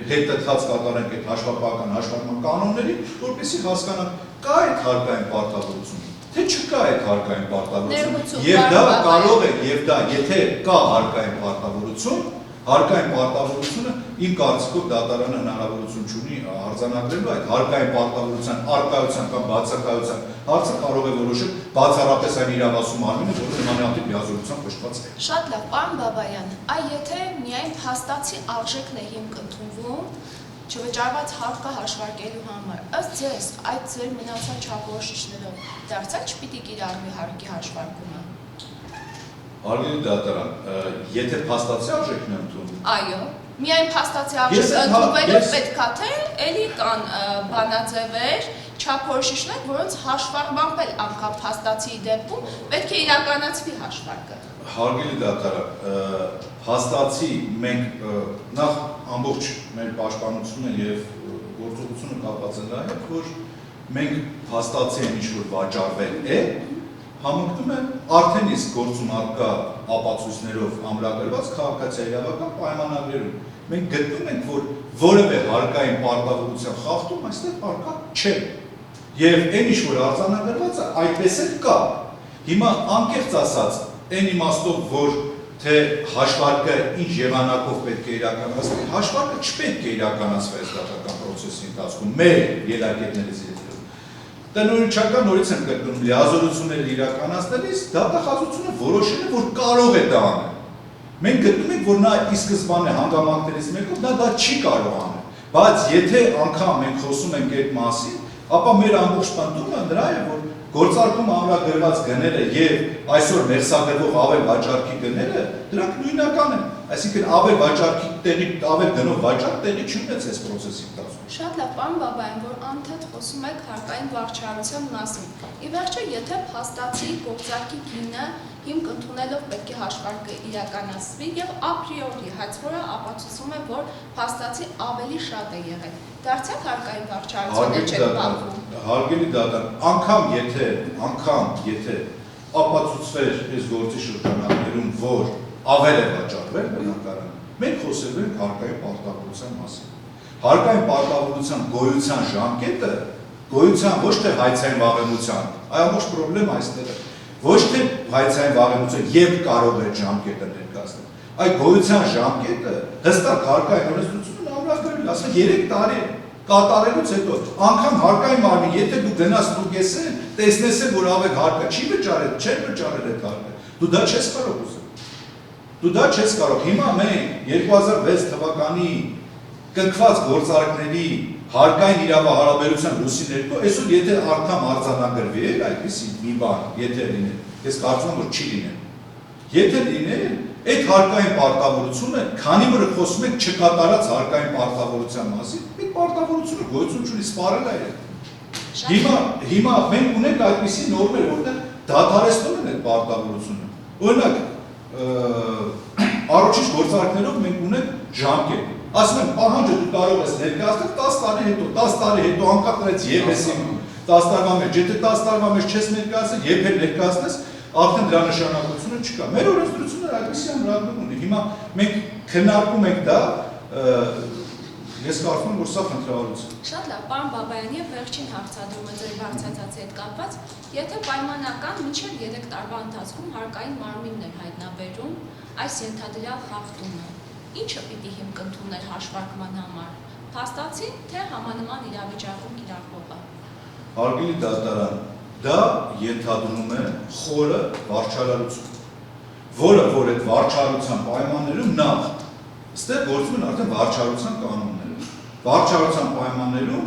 հետընթաց կատարենք այդ հաշվապահական հաշվառման կանոններին, որպեսզի հասկանանք կա այդ հարկային պարտավորությունը, թե չկա այդ հարկային պարտավորություն։ Եվ դա կարող է, եւ դա եթե կա հարկային պարտավորություն, հարկային պարտավորությունը իմ կարծիքով դատարանը հնարավորություն չունի արձանագրելու այդ հարկային պարտավորության արկայության կամ բացակայության հարցը կարող է որոշել բացառապես այն իրավասու մարմինը, որը նմանատիպ լիազորությամբ կոչված է։ Շատ լավ, պարոն Բաբայան, եթե միայն փաստացի արժեքն է հիմք ընդունվում չվճարված հարկը հաշվարկելու համար, ըստ ձեզ այդ ձեր մնացած չափորոշիչներով դարձյալ չպիտի կիրառվի հարկի հաշվարկումը։ Հարգելի դատարան, եթե փաստացի արժեքն է ընդունվում։ Այո, միայն փաստացի արժեքը ընդունվելով պետք է թե էլի կան բանաձևեր, չափորոշիչներ, որոնց հաշվառմամբ էլ անգամ փաստացի դեպքում պետք է իրականացվի հաշվարկը։ Հարգելի դատարան, փաստացի մենք նախ ամբողջ մեր պաշտպանությունը եւ գործողությունը կապված է նրա հետ, որ մենք փաստացի են ինչ-որ վաճառվել է, համընկնում է արդեն իսկ գործում առկա ապացույցներով ամրագրված քաղաքացիական պայմանագրերում։ Մենք գտնում ենք, որ որևէ հարկային պարտավորության խախտում այստեղ առկա չէ։ Եվ այն ինչ որ արձանագրված է, այդպես էլ կա։ Հիմա անկեղծ ասած, այն իմաստով, որ թե հաշվարկը ինչ եղանակով պետք է իրականացվի, հաշվարկը չպետք է իրականացվի այս դատական process-ի ընթացքում, մեր ելակետներից ելնելով։ Տնօրինչական նորից եմ կրկնում, լիազորությունները իրականացնելիս դատախազությունը որոշել է, որ կարող է դա անել։ Մենք գտնում ենք, որ նա ի սկզբանե հանգամանքներից մեկով դա չի կարող անել, բայց եթե անգամ մենք խոսում ենք այդ մասին, ապա մեր ամբողջ պնդումը նրա է, որ գործարկում ամրագրված գները եւ այսօր ներսագրվող ավել վաճառքի գները դրանք նույնական են, այսինքն ավել վաճառքի տեղի ավել գնով վաճառք տեղի չունեց այս process-ի ընթացքում։ Շատ լավ, պարոն Բաբայան, որ անդադ խոսում եք հարկային վարչարության մասին։ Ի վերջո, եթե փաստացի գործարքի գինը հիմք ընդունելով պետք է հաշվարկը իրականացվի եւ ապրիորի հայցվորը ապացուցում է, որ փաստացի ավելի շատ է եղել։ Դարձյալ հարկային վարչարությունը չէ բախվում։ Հարգելի դատարան, անգամ եթե ապացուցվեր այս գործի շրջանակներում, որ ավել է վաճառվել բնակարանը, մենք խոսելու ենք հարկային պարտավորության մասին։ Հարկային պարտավորության գոյության ժամկետը, գոյության ոչ թե հայցային վաղեմության, այլ ամբողջ խնդրեմ այստեղ է, ոչ թե հայցային վաղեմության երբ կարող է ժամկետը ներկայացնել, այլ գոյության ժամկետը հստակ հարկային օրենսդրությունն ամրագրել, ասում 3 տարի կատարելուց հետո, անգամ հարկային մարմին, եթե դու գնաս դուգեսեն, տեսնես է, որ ավեք հարկը չի վճարել, չեն վճարել այդ հարկը, դու դա չես կարող ուզել։ Դու դա չես կարող։ Հիմա մենք 2006 թվականի կնքված գործարքների հարկային իրավահարաբերության լուսին ներքո, այսօր եթե անգամ արձանագրվի էր այդպիսի մի բան, եթե լիներ, ես կարծում եմ, որ չի լինել։ Եթե լիներ, այդ հարկային պարտավորությունը, քանի որ խոսում ենք չկատարած հարկային պարտավորության մասին, այդ պարտավորությունը գոյություն չունի, սպառել է այդ։ Հիմա մենք ունենք այդպիսի նորմեր, որտեղ դադարեցնում են այդ պարտավորությունը։ Օրինակ, առաջին գործարքներով մենք ունենք ժամկետ։ Ասում եմ, պահանջը դու կարող ես ներկայացնել 10 տարի հետո անկախ դրանից երբ ես 10 տարվա մեջ, եթե 10 տարվա մեջ չես ներկայացնել, երբ էլ ներկայացնես, արդեն դրա նշանակությունը չկա։ Մեր օրենսդրությունը այդպիսի ամրագրում ունի։ Հիմա մենք քննարկում ենք դա Ես կարծում եմ, որ սա խնդրահարություն։ Շատ լավ, պարոն Բաբայան, եւ վերջին հարցադրումը ձեր բարձրացածի հետ կապված, եթե պայմանական մինչև 3 տարվա ընթացքում հարկային մարմինն էր հայտնաբերում այս ենթադրյալ խախտումը, ինչը պիտի հիմք ընդունել հաշվարկման համար, փաստացի, թե համանման իրավիճակում կիրառվողը։ Հարգելի դատարան, դա ենթադրում է խորը վարչարարություն, որը որ այդ վարչարարության պայմաններում նախ ստեղ գործում են արդեն վարչարարության կանոնները։ Վարչարարության պայմաններում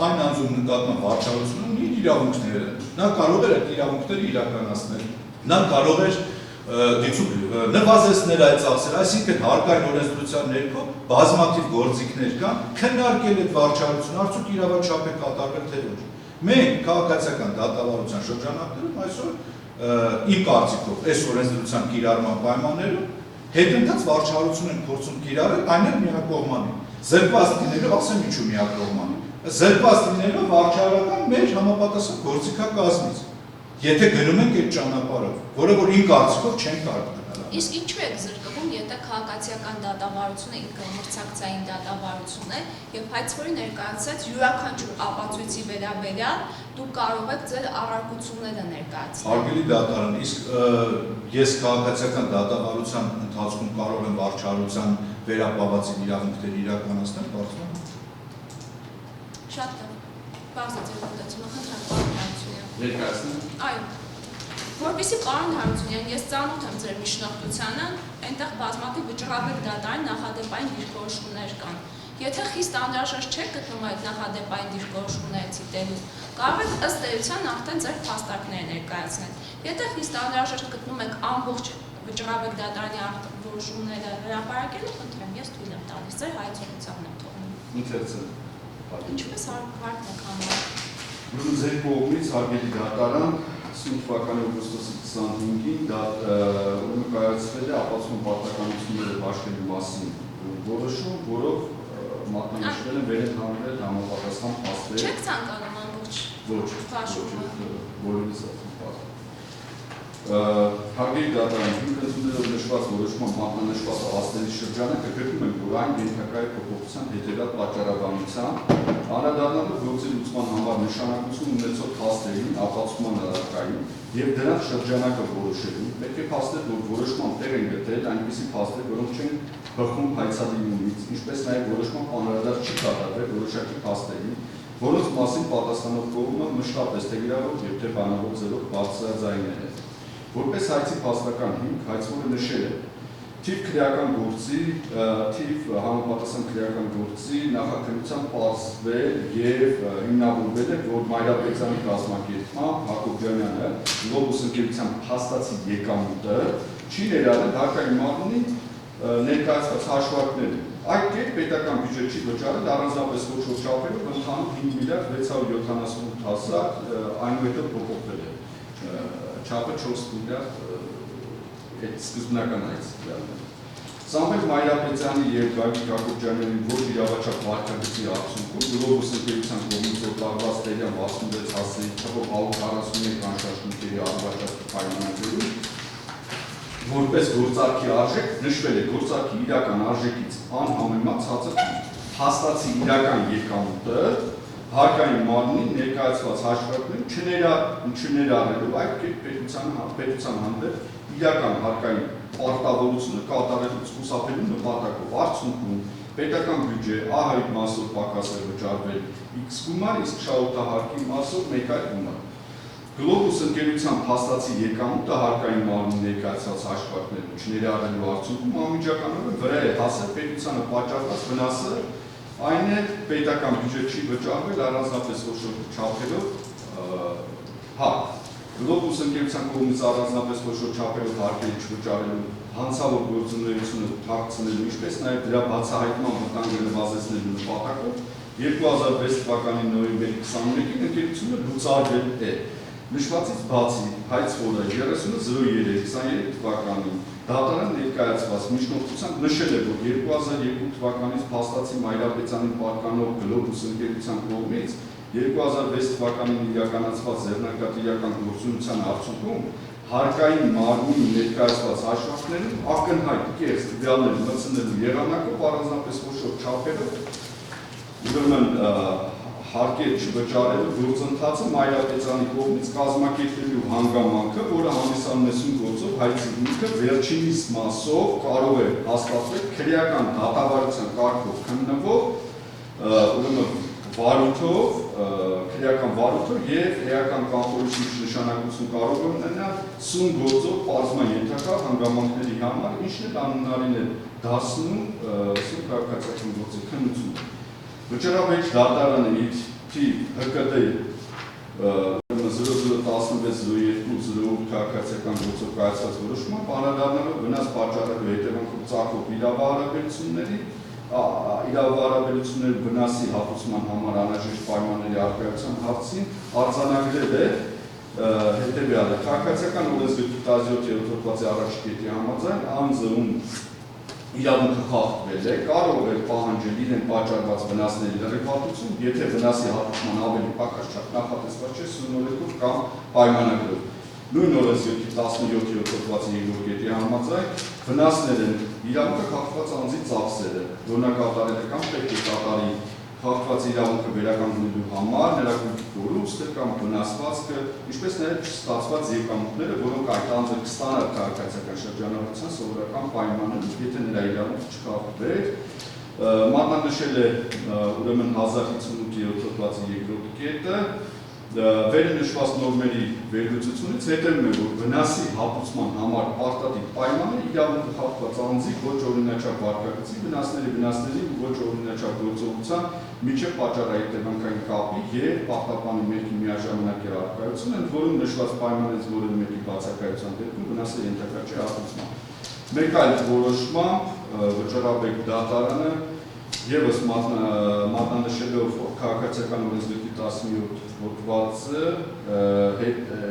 այն անձու նկատմամբ վարչարարությունը ունի իրավունքները։ Նա կարող էր այդ իրավունքները իրականացնել։ Նա կարող էր նվազեցնել այդ ծախսերը, այսինքն հարկային օրենսդրության ներքո բազմաթիվ գործիքներ կան, քննարկել այդ վարչարարությունը, արդյոք իրավաչափ է կատարվել թե ոչ։ Մենք քաղաքացիական դատավարության շրջանակներում այսօր իմ կարծիքով այս օրենսդրության կիրառման պայմաններում հետընթաց վարչարարություն են փորձում կիրառել, այն էլ միակողմանի։ Զրկված լինելով, ասեմ ինչու միակողմանի։ Զրկված լինելով վարչարարական մեր համապատասխան գործիքակազմից։ Եթե գնում ենք այդ ճանապարհով, որը որ իմ կարծիքով չեն կարող գնալ։ Իսկ ինչու եք զրկվում, եթե քաղաքացիական դատավարությունը ինքը մրցակցային դատավարություն է եւ հայցվորի ներկայացած յուրաքանչյուր ապացույցի վերաբերյալ դուք կարող եք ձեր առարկությունները ներկայացնել։ Հարգելի դատարան, իսկ ես քաղաքացիական դատավարության ընթացքում կարող եմ վարչարարության վերապահվածին իրավունքներ իրականացնել, կարծում եմ։ Շատ լավ։ Բարձր ձեր մտածումը խնդրեմ, պարոն Հարությունյան։ Ներկայացնեմ։ Այո։ Որպեսզի պարոն Հարությունյան, ես ծանոթ եմ ձեր միջնորդությանը, այնտեղ բազմաթիվ վճռաբեկ դատարան նախադեպային դիրքորոշումներ կան։ Եթե խիստ անհրաժեշտ չեք գտնում այդ նախադեպային դիրքորոշումները ցիտելու, կարող եք ըստ էության արդեն ձեր փաստարկները ներկայացնել։ Եթե խիստ անհրաժեշտ գտնում եք ամբողջ վճռաբեկ դատարանի որոշումները հրապարակելու, խնդրեմ, ես թույլ եմ տալիս, ձեր հայցողության եմ թողնում։ Ինքերցն։ Ինչպես հարկ եք համարում։ Ուրեմն ձեր կողմից հարգելի դատարան 5 թվականի օգոստոսի 25-ին դա ուրեմն կայացվել է ապացուցում պարտականությունները բաշխելու մասին որոշում, որով մատնանշվել են վեր են հանվել համապատասխան փաստեր։ Չեք ցանկանում ամբողջ Ոչ, Բաշխումը։ բոլորիս ասում։ Հարգելի դատարան, հիմք ընդունելով նշված որոշման մատնանշված փաստերի շրջանը կգրկում ենք, որ այն ենթակա է փոփոխության հետևյալ պատճառաբանության, անդրադառնալով գործի լուծման համար նշանակություն ունեցող փաստերին, ապացուցման առարկային եւ դրանց շրջանակը որոշելու, պետք է փաստել, որ որոշման տեղ են գտել այնպիսի փաստեր, որոնք չեն բխում հայցադիմումից, ինչպես նաեւ որոշման անդրադարձ չի կատարվել որոշակի փաստերին, որոնց մասին պատասխանող կողմը մշտապես թե գրավոր եւ թե բանավոր ձևով բարձրաձայնել է։ Որպես հայցի փաստական հիմք, հայցվորը նշել է թիվ քրեական գործի, թիվ համապատասխան քրեական գործի նախաքննության պարզվել եւ հիմնավորվել է, որ Մայրապետյանի կազմակերպման Հակոբյանը Գլոբուս ընկերության փաստացի եկամուտը չի ներառել հարկային մարմնի ներկայացված հաշվարկները։ Այդ կերպ պետական բյուջե չի վճարել առանձնապես ոչ որ չափերով ընդհանուր 5 միլիարդ 678 հազար, այնուհետև փոփոխվել է չափը 4 միլիարդ այդ սկզբնական այս դառնում։ Սամվել Մայրապետյանի եւ Գագիկ Հակոբյանի ոչ իրավաչափ վարկագծի արդյունքում Գլոբուս ընկերության կողմից օգտագործված տերյան 66 հասցեի թվով 141 անշարժումների առավաճառ պայմանագրերում որպես գործարքի արժեք նշվել է գործարքի իրական արժեքից անհամեմատ ցածր փաստացի իրական եկամուտը հարկային մարմնի ներկայացված հաշվարկներում չներառելով այդ կերպ պետության հանդեպ իրական հարկային պարտավորությունը կատարելուց խուսափելու նպատակով արդյունքում պետական բյուջե ահայտ մասով պակաս է վճարվել X գումար, իսկ շահութահարկի մասով մեկ այլ գումար։ Գլոբուս ընկերության փաստացի եկամուտը հարկային մարմնի ներկայացված հաշվարկներում չներառելու արդյունքում անմիջականորեն վրա է հասել պետությանը պատճառված վնասը, այն է պետական բյուջե չի վճարվել առանձնապես ոչ որ չափերով Գլոբուս ընկերության կողմից առանձնապես ոչ որ չափերով հարկերի չվճարելու հանցավոր գործունեությունը թաքցնելու, ինչպես նաև դրա բացահայտման վտանգը նվազեցնելու նպատակով 2006 թվականի նոյեմբերի 21-ին ընկերությունը լուծարվել է։ Նշվածից բացի հայցվորը 3003-23 թվականին դատարան ներկայացված միջնորդությամբ նշել է, որ 2002 թվականից փաստացի Մայրապետյանին պատկանող Գլոբուս ընկերության կողմից 2006 թվականին իրականացված ձեռնարկատիրական գործունեության արդյունքում հարկային մարմնի ներկայացված հաշվարկներում ակնհայտ կեղծ տվյալներ մտցնելու եղանակով առանձնապես ոչ որ չափերով ուրեմն հարկեր չվճարելու գործընթացը Մայրապետյանի կողմից կազմակերպելու հանգամանքը, որը հանդիսանում գործով հայցի հիմքը վերջինիս մասով կարող է հաստատվել քրեական դատավարության կարգով քննվող, ուրեմն վարույթով, քրեական վարույթով եւ էական կանխորոշիչ նշանակություն կարող է ունենալ սում գործով պարզման ենթակա հանգամանքների համար, ինչն էլ անհնարին է դարձնում սում քաղաքացիական գործի քննությունը։ Վճռաբեկ դատարանը իր թիվ ՀԿԴ 001602 քաղաքացիական գործով կայացած որոշումը անդրադառնալով վնաս պատճառելու հետևանքով ծագող իրավահարաբերությունների վնասի հատուցման համար անհրաժեշտ պայմանների առկայության հարցին արձանագրել է հետևյալը. քաղաքացիական օրենսգրքի 17-րդ հոդվածի առաջին կետի համաձայն անձը, ում իրավունքը խախտվել է, կարող է պահանջել իրեն պատճառված վնասների լրիվատություն, եթե վնասի հատուցման ավելի պակաս չափ նախատեսված չէ սնորհներով կամ պայմանագրով։ Նույն օրենսգրքի 17-րդ հոդվածի 2-րդ կետի համաձայն վնասներ են իրավունքը խախտված անձի ծախսերը, որ նա կատարել է կամ պետք է կատարի խախտված իրավունքը վերականգնելու համար, նրա կորուստը կամ վնասվածքը, ինչպես նաև չստացված եկամուտները, որոնք այդ անձը կստանա քաղաքացիական շրջանառության սովորական պայմաններով, եթե նրա իրավունքը չխախտվեր, մատնանշել է ուրեմն 1058-րդ հոդվածի 2-րդ կետը, վերը նշված նորմերի վերլուծությունից հետևում է, որ վնասի հատուցման համար պարտադիր պայմանը իրավունքը խախտված անձի ոչ օրինաչափ վարքագծի վնասների ոչ օրինաչափ գործողության միջև պատճառահետևանքային կապի եւ պարտապանի մեկի միաժամանակ առկայություն են, որում նշված պայմաններից որևէ մեկի բացակայության դեպքում վնասը ենթակա չէ հատուցման։ Մեկ այլ որոշմամբ վճռաբեկ դատարանը Եվս մատնանշելով քաղաքացիական օրենսգրքի 17 հոդվածը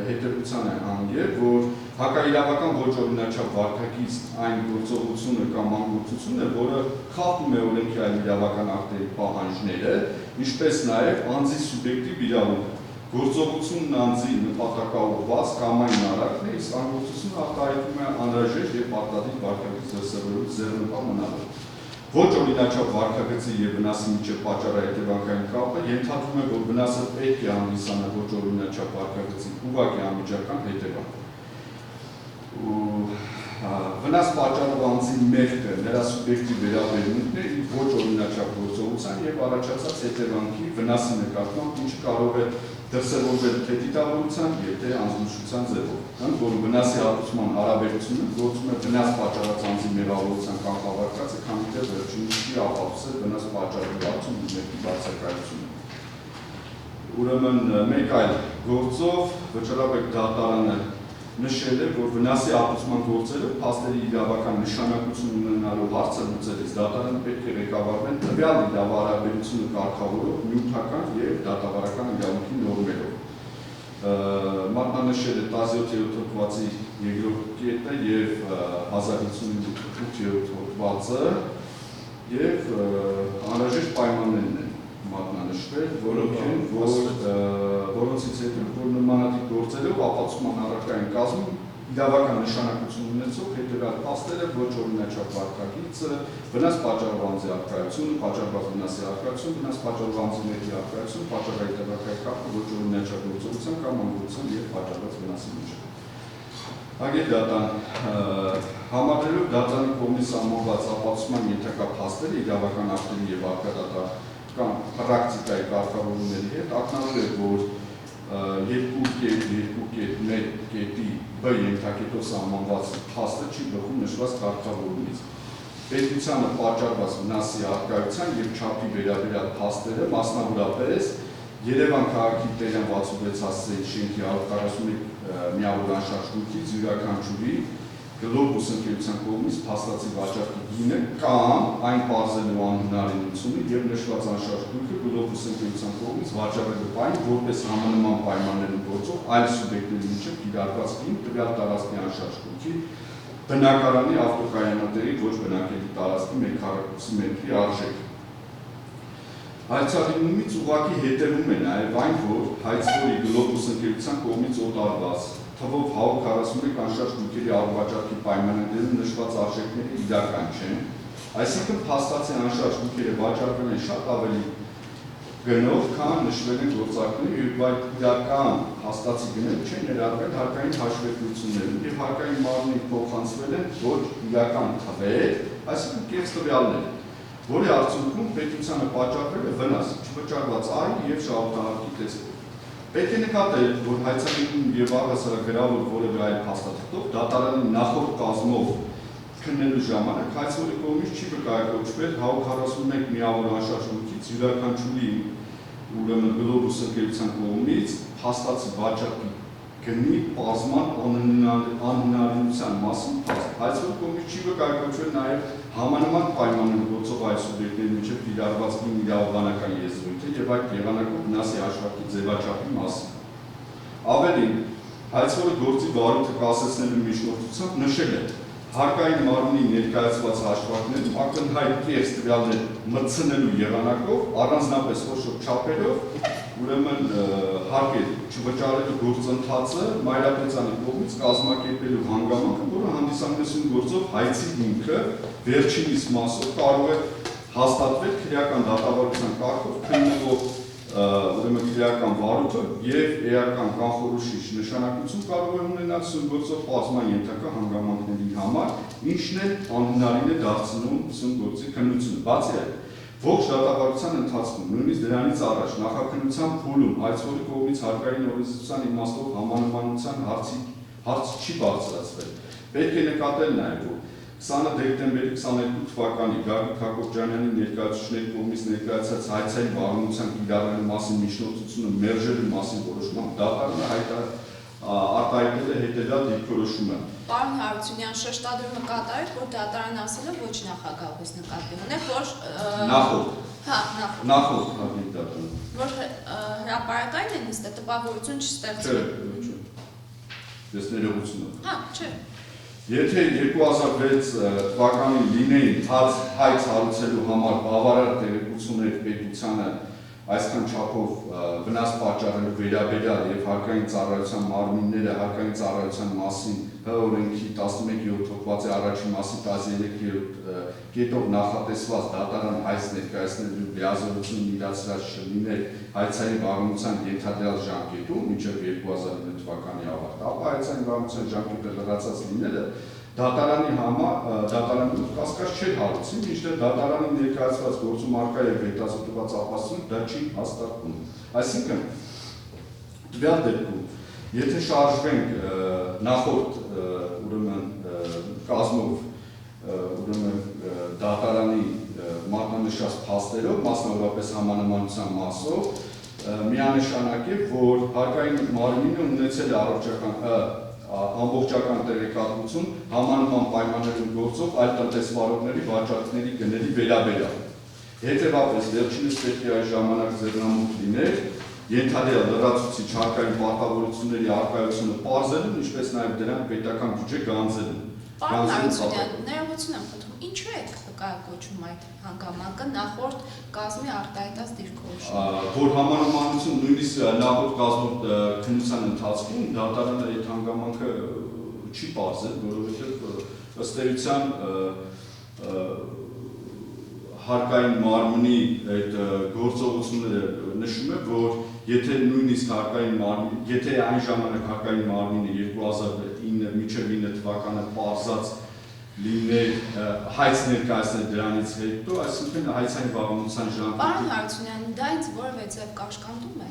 հետևության է հանգել, որ հակաիրավական ոչ օրինաչափ վարքագիծ այն գործողությունը կամ անգործությունը, որը խախտում է օրենքի այլ իրավական ակտերի պահանջները, ինչպես նաև անձի սուբյեկտիվ իրավունքը։ Գործողությունն անձի նպատակաուղղված կամային արարքն է, իսկ անգործությունը արտահայտվում է անհրաժեշտ եւ պարտադիր վարքագիծ դրսևորելու ձեռնպահ մնալով։ Ոչ օրինաչափ վարքագծի եւ վնասի միջև պատճառահետևանքային կապը ենթադրում է, որ վնասը պետք է հանդիսանա ոչ օրինաչափ վարքագծի ուղղակի անմիջական հետևանք։ Վնաս պատճառով անձի մեղքը նրա սուբյեկտիվ վերաբերմունքն է իր ոչ օրինաչափ գործողության եւ առաջացած հետևանքի վնասի նկատմամբ, ինչը կարող է դրսևորվել թե դիտավորության եւ թե անձնությունության ձևով։ Ընդ որում վնասի հատուցման հարաբերությունը գործում է վնաս պատճառած անձի մեղավորության կանխավարկածը, քանի թե վերջինս չի ապահովել վնաս պատճառելու մեկի բացակայությունը։ Ուրեմն մեկ այլ գործով վճռաբեկ դատարանը նշել է, որ վնասի հատուցման գործերը փաստերի իրավական նշանակություն ունենալու հարցը լուծելիս դատարանը պետք է ղեկավարվեն տվյալ իրավահարաբերությունը կարգավորող նյութական եւ դատավարական իրավունքի նորմերով։ Մատնանշել է 17-րդ հոդվածի 2-րդ կետը եւ 1058-րդ հոդվածը եւ անհրաժեշտ պայմաններն են մատնանշվել, որոնցից հետո որ նմանատիպ գործերով ապացուցման առարկային կազմում իրավական նշանակություն ունեցող հետևյալ փաստերը ոչ օրինաչափ վարքագիծը, վնաս պատճառով անձի առկայությունը, պատճառված վնասի առկայություն, վնաս պատճառով անձի մեկի առկայություն, պատճառահետևանքային կապը ոչ օրինաչափ գործողության կամ անգործության եւ պատճառված վնասի միջեւ։ Ագետատան համադրելով դատարանի կողմից սահմանված ապացուցման ենթակա փաստերը իրավական ակտերի եւ արկադատար կամ պրակտիկայի կարգավորումների հետ ակնառու է, որ 2.1 կետի B ենթակետով սահմանված փաստը չի բխում նշված կարգավորումից։ Պետությանը պատճառված վնասի առկայության եւ չափի վերաբերյալ փաստերը, մասնավորապես Երևան քաղաքի Տերյան 66 հասցեի շենքի 141 միավոր անշարժ գույքից յուրաքանչյուրի գլոբուս ընկերության կողմից փաստացի վաճառքի գինը կամ այն պարզելու անհնարինությունը եւ նշված անշարժ գույքը գլոբուս ընկերության կողմից վաճառելու պայն որպես համանման պայմաններում գործող այլ սուբյեկտների միջև կիրառված գին տվյալ տարածքի անշարժ գույքի բնակարանի ավտոկայանատերի ոչ բնակելի տարածքի 1 քառակուսի մետրի արժեքը։ Հայցարինումից ուղղակի հետևում է նաև այն, որ հայցվորի գլոբուս ընկերության կողմից օտարված թվով 141 անշարժ գույքերի առվաճառքի պայմաններում նշված արժեքները իրական չեն, այսինքն փաստացի անշարժ գույքերը վաճառվել են շատ ավելի գնով, քան նշվել են գործակները, եւ այդ իրական հաստացի գները չեն ներառվել հարկային հաշվետվություններում եւ հարկային մարմնի փոխանցվել են ոչ իրական թվեր, այսինքն կես տվյալներ, որի արդյունքում պետությանը պատճառվել է վնաս, չվճարված այ եւ շահութահարկի տեսքով։ Պետք է նկատել, որ հայցանիքում եւ առհասարակ գրավոր որևէ այլ փաստաթղթով դատարանի նախորդ կազմով քննելու ժամանակ հայցվորի կողմից չի վկայակոչվել 141 միավոր անշարժ հոգից յուրաքանչյուրի ուրեմն գլոբուս ընկերության կողմից փաստացի վաճառքի գնի պարզման անհնարինության մասին փաստ։ Հայցվորի կողմից չի վկայակոչվել նաեւ համանման պայմաններով գործող այլ սուբյեկտների միջև կիրառված իրավաբանական եզրույթը եւ այդ եղանակով վնասի հաշվարկի ձևաչափի մասին։ Ավելին, հայցվորը գործի վարույթը կասեցնելու միջնորդությամբ նշել է հարկային մարմնի ներկայացված հաշվարկներում ակնհայտ կեղծ տվյալներ մտցնելու եղանակով առանձնապես խոշոր չափերով ուրեմն հարկ է չվճարելու գործընթացը Մայրապետյանի կողմից կազմակերպելու հանգամանքը, որը հանդիսանում գործով հայցի հիմքը վերջինիս մասով կարող է հաստատվել քրեական դատավարության կարգով քննվող ուրեմն քրեական վարույթը եւ էական կանխորոշիչ նշանակություն կարող է ունենալ սնգործող պարզման ենթակա հանգամանքների համար, ինչն է անհնարին է դարձնում սնգործի քննությունը։ Բացի այդ, ողջ դատավարության ընթացքում, նույնիսկ դրանից առաջ նախաքննության փուլում հայցվորի կողմից հարկային օրենսդրության իմաստով համանմանության հարց չի բարձրացվել։ Պետք է նկատել նաեւ, որ 20 դեկտեմբերի 22 թվականի Գագիկ Հակոբյանյանի ներկայացուցիչների կողմից ներկայացած հայցային վարմունության կիրառելու մասին միջնորդությունը մերժելու մասին որոշումը դատարանը արտահայտել է հետևյալ դիրքորոշումը։ Պարոն Հարությունյան, շեշտադրումը կատարեք, որ դատարանը ասել է ոչ նախագահից նկատի ունեք, որ նախորդ դատարանը որ հրապարակային է նստել, տպավորություն չստեղծել։ Ես ներողություն եմ։ Հա, չէ։ Եթե 2006 թվականին լինեին հայց հարուցելու համար բավարար տեղեկություններ պետությանը այսքան չափով վնաս պատճառելու վերաբերյալ եւ հարկային ծառայության մարմինները հարկային ծառայության մասին օրենքի 11-րդ հոդվածի առաջին մասի 13-րդ կետով նախատեսված դատարան հայց ներկայացնելու լիազորությունն իրացրած չլիներ հայցային վարմունության ենթադրյալ ժամկետում մինչև 2009 թվականի ավարտ, ապա հայցային վարմունության ժամկետը լրացած լինելը դատարանի դատարանում կասկած չէր հարուցին, մինչդեռ դատարանի ներկայացված գործում առկա եւ հետազոտված ապաստություն դա չի հաստատվում։ Այսինքն տվյալ դեպքում եթե շարժվենք նախորդ ուրեմն կազմով ուրեմն դատարանի մատնանշած փաստերով, մասնավորապես համանմանության մասով, միանշանակ է, որ հարկային մարմինը ունեցել է ամբողջական տեղեկատվություն համանման պայմաններում գործող այլ տնտեսվարողների վաճառքների գների վերաբերյալ։ Հետևաբար վերջինս պետք է այս ժամանակ ձեռնամուխ լիներ ենթադրյալ լրացուցիչ հարկային պարտավորությունների առկայությունը պարզելուն, ինչպես նաև դրանք պետական բյուջե գանձելուն։ Պարոն Հարությունյան, ներողություն եմ խնդրում, ինչու եք վկայակոչում այդ հանգամանքը նախորդ կազմի արտահայտած դիրքորոշումը։ Որ համանմանություն նույնիսկ նախորդ կազմով քննության ընթացքում դատարանը այդ հանգամանքը չի պարզել, որովհետև ըստ էության հարկային մարմնի այդ գործողությունները նշում է, որ եթե նույնիսկ հարկային մարմին, եթե այն ժամանակ հարկային մարմինը 2009 մինչև 9 թվականը պարզած լիներ հայց ներկայացնել դրանից հետո, այսինքն հայցային վարմունության ժամկետը։ Պարոն Հարությունյան, դա ինձ որևէ ձև կաշկանդում է։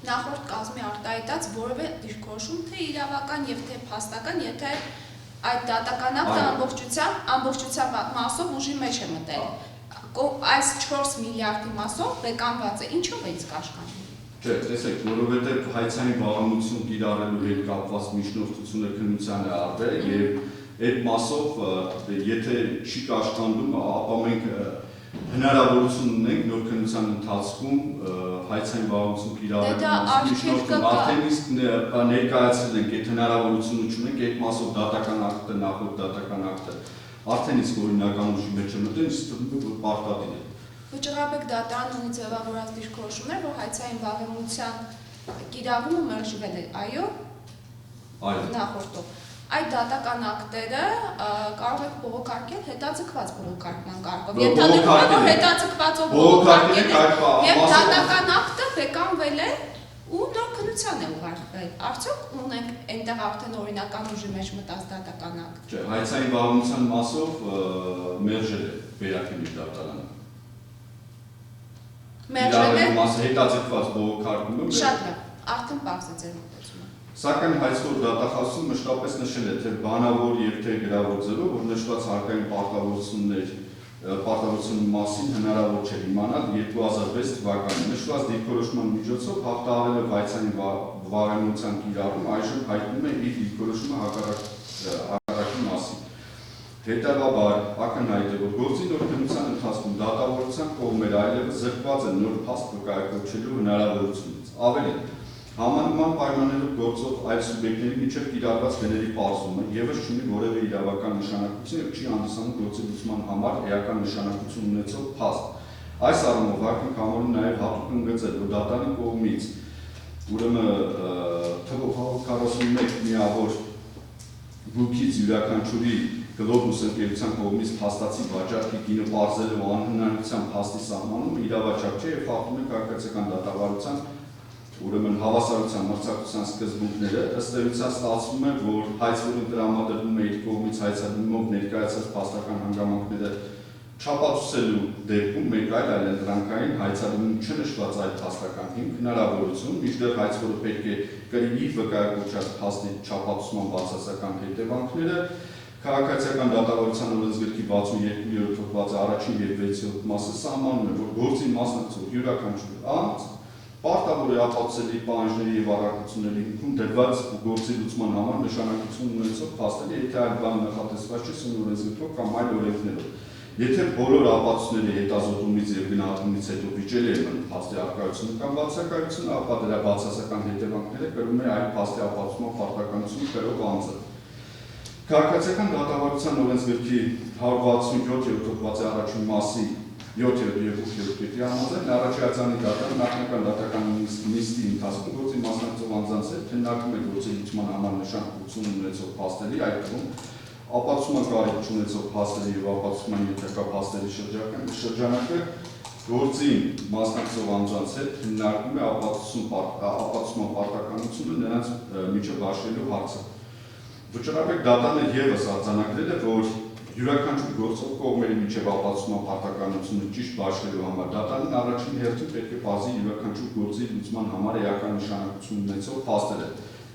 Նախորդ կազմի արտահայտած որևէ դիրքորոշում, թե իրավական եւ թե փաստական, եթե այդ դատական ակտը ամբողջությամբ մասով ուժի մեջ է մտել։ Այս 4 միլիարդի մասով բեկանված է, ինչով է ինձ կաշկանդում։ Չէ, տեսեք, որովհետև հայցային վարմունություն կիրառելու հետ կապված միջնորդությունը քննության է արվել եւ այդ մասով եթե չի կաշկանդում, ապա մենք հնարավորություն ունենք նոր քննության ընթացքում հայցային վարմունություն կիրառելու միջնորդում արդեն իսկ ներկայացրել ենք այդ հնարավորությունը չունենք այդ մասով դատական ակտը, նախորդ դատական ակտը արդեն իսկ օրինական ուժի մեջ է մտել, իսկ թվում է որ պարտադիր է։ Վճռաբեկ դատարան ունի ձևավորած դիրքորոշումներ, որ հայցային վարմունության կիրառումը մերժվել է, այո։ Նախորդով։ Այդ դատական ակտերը կարող եք բողոքարկել հետաձգված բողոքարկման կարգով։ Ենթադրվում է, որ հետաձգվածով բողոքարկել եւ դատական դատական ակտը բեկանվել է ու նոր քննության է ուղարկվել։ Արդյոք ունենք այնտեղ արդեն օրինական ուժի մեջ մտած դատական ակտ։ Չէ, հայցային վարմունքության մասով մերժել է Վերաքննի դատարանը։ Մերժել է մասը հետաձգված բողոքարկումը։ Շատ լավ, արդեն պարզ է ձեր մտածումը։ Սակայն հայցքոր դատախազում մշտապես նշել է թե բանավոր եւ թե գրավոր ձևով, որ նշված հարկային պարտավորությունների մասին հնարավոր չէ իմանալ 2006 թվականին նշված դիրքորոշման միջոցով հաղթահարելով հայցային վարեմության կիրառում այժմ հայտնում է իր դիրքորոշումը հակառակի մասին։ Հետևաբար ակնհայտ է, որ գործի նոր քննության ընթացքում դատավորության կողմերը այլևս զրկված են նոր փաստ վկայակոչելու հնարավորությունից։ Ավելին, Համանման պայմաններով գործող այլ սուբյեկտների միջև կիրառված գների պարզումը ևս չունի որևէ իրավական նշանակություն եւ չի հանդիսանում գործի լուծման համար էական նշանակություն ունեցող փաստ։ Այս առումով ակնք համարում նաեւ հատուկ ընդգծել, որ դատարանի կողմից ուրեմն թվով 41 միավոր գույքից յուրաքանչյուրի գլոբուս ընկերության կողմից փաստացի վաճառքի գինը պարզելու անհնարինության փաստի սահմանումը իրավաճառ չէ եւ խախտում է քաղաքացիական դատավարության ուրեմն հավասարության մրցակցության սկզբունքները ըստ էության ստացվում է, որ հայցվորին տրամադրվում է իր կողմից հայցադիմով ներկայացած փաստական հանգամանքները չապացուցելու դեպքում մեկ այլ այլընտրանքային հայցադիմում չնշված այդ փաստական հիմք հնարավորություն, մինչդեռ հայցվորը պետք է կրի իր վկայակոչած փաստի չապացուցման բացասական հետևանքները քաղաքացիական դատավարության օրենսգրքի 62-րդ հոդվածի առաջին եւ 6-րդ մասը սահմանում է, որ գործի մասնակցող յուրաքանչյուր անձ պարտավոր է ապացուցել իր պահանջների եւ առարկությունների հիմքում դրված գործի լուծման համար նշանակություն ունեցող փաստերի, եթե այլ բան նախատեսված չէ սնունդ օրենսգրքով կամ այլ օրենքներով։ Եթե բոլոր ապացույցների հետազոտումից եւ գնահատումից հետո վիճելի է մնում փաստի առկայությունը կամ բացակայությունը, ապա դրա բացասական հետևանքները կրում է այլ փաստի ապացուցման պարտականությունը կրող անձը։ Քաղաքացիական դատավարության օրենսգրքի 167-րդ հոդվածի առաջին մասի 7-րդ եւ 8-րդ կետի համաձայն առաջացանի դատարանը նախնական դատական նիստի ընթացքում գործի մասնակցող անձանց հետ քննարկում է գործի լուծման համար նշանակություն ունեցող փաստերի, այդ թվում ապացուցման կարիք ունեցող փաստերի եւ ապացուցման ենթակա փաստերի շրջանակը գործին մասնակցող անձանց հետ քննարկում է ապացուցման պարտականությունը նրանց միջև հաշվելու հարցը։ Վճռաբեկ դատանը եւս արձանագրել է, որ յուրաքանչյուր գործող կողմերի միջև ապացուցման պարտականությունը ճիշտ բաշխելու համար դատարանն առաջին հերթին պետք է բազի յուրաքանչյուր գործի լուծման համար էական նշանակություն ունեցող փաստերը,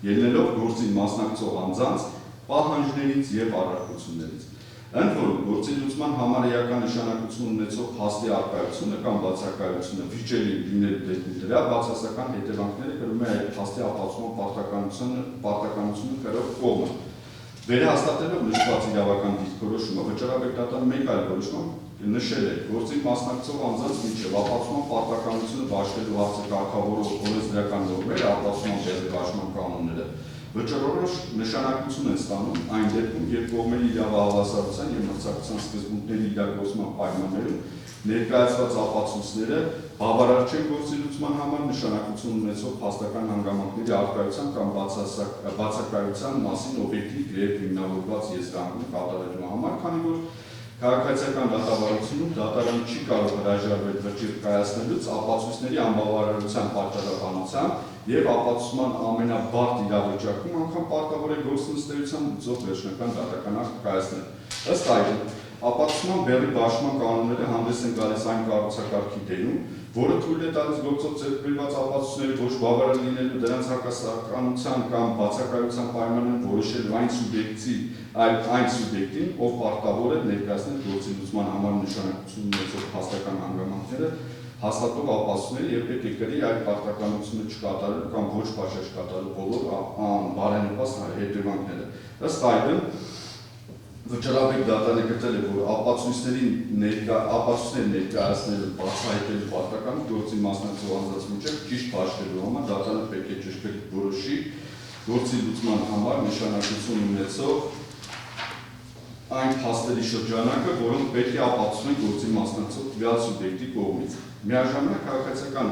ելնելով գործին մասնակցող անձանց պահանջներից եւ առարկություններից։ Ընդ որում գործի լուծման համար էական նշանակություն ունեցող փաստի առկայությունը կամ բացակայությունը վիճելի լինելու դեպքում դրա բացասական հետևանքները կրում է այդ փաստի ապացուցման պարտականությունը կրող կողմը։ Վերահաստատելով նշված իրավական դիրքորոշումը վճռաբեկ դատարանը մեկ այլ որոշմամբ նշել է գործի մասնակցող անձանց միջև ապացուցման պարտականությունը բաշխելու հարցը կարգավորող օրենսդրական նորմերը, ապացուցման բերդաշտման կանոնները վճռորոշ նշանակություն են ստանում այն դեպքում, երբ կողմերի իրավահավասարության եւ մրցակցության սկզբունքների իրագործման պայմաններում ներկայացված ապացույցները բավարար չեն գործի լուծման համար նշանակություն ունեցող փաստական հանգամանքների առկայության կամ բացակայության մասին օբյեկտիվ եւ հիմնավորված եզրանկում կատարելու համար, քանի որ քաղաքացիական դատավարությունում դատարանը չի կարող հրաժարվել վճիռ կայացնելուց ապացույցների անբավարարության պատճառաբանությամբ եւ ապացուցման ամենաբարդ իրավիճակում անգամ պարտավոր է գործնեստերության լուծող վերջնական դատական ակտ կայացնել։ Ըստ այդմ, ապացուցման բեռի բաշխման կանոնները հանդես են գալիս այն կառուցակարգի դերում, որը թույլ է տալիս գործով ձեռքբերված ապացույցների ոչ բավարար լինելու դրանց հակասականության կամ բացակայության պայմաններում որոշելու այն սուբյեկտին, ով պարտավոր է ներկայացնել գործի լուծման համար նշանակություն ունեցող փաստական հանգամանքները հաստատող ապացույցները եւ պետք է կրի այդ պարտականությունը չկատարելու կամ ոչ բաժաշ կատարելու բոլոր բարենպաստ հետևանքները։ Ըստ այդմ վճռաբեկ դատարանը գտել է, որ ապացույցների ներկայացնելու բացահայտելու պարտական գործի մասնակցող անձանց միջև ճիշտ բաշխելու համար դատարանը պետք է ճշգրիտ որոշի գործի լուծման համար նշանակություն ունեցող այն փաստերի շրջանակը, որոնք պետք է ապացուցվեն գործի մասնակցող տվյալ սուբյեկտի կողմից։ Միաժամանակ քաղաքացիական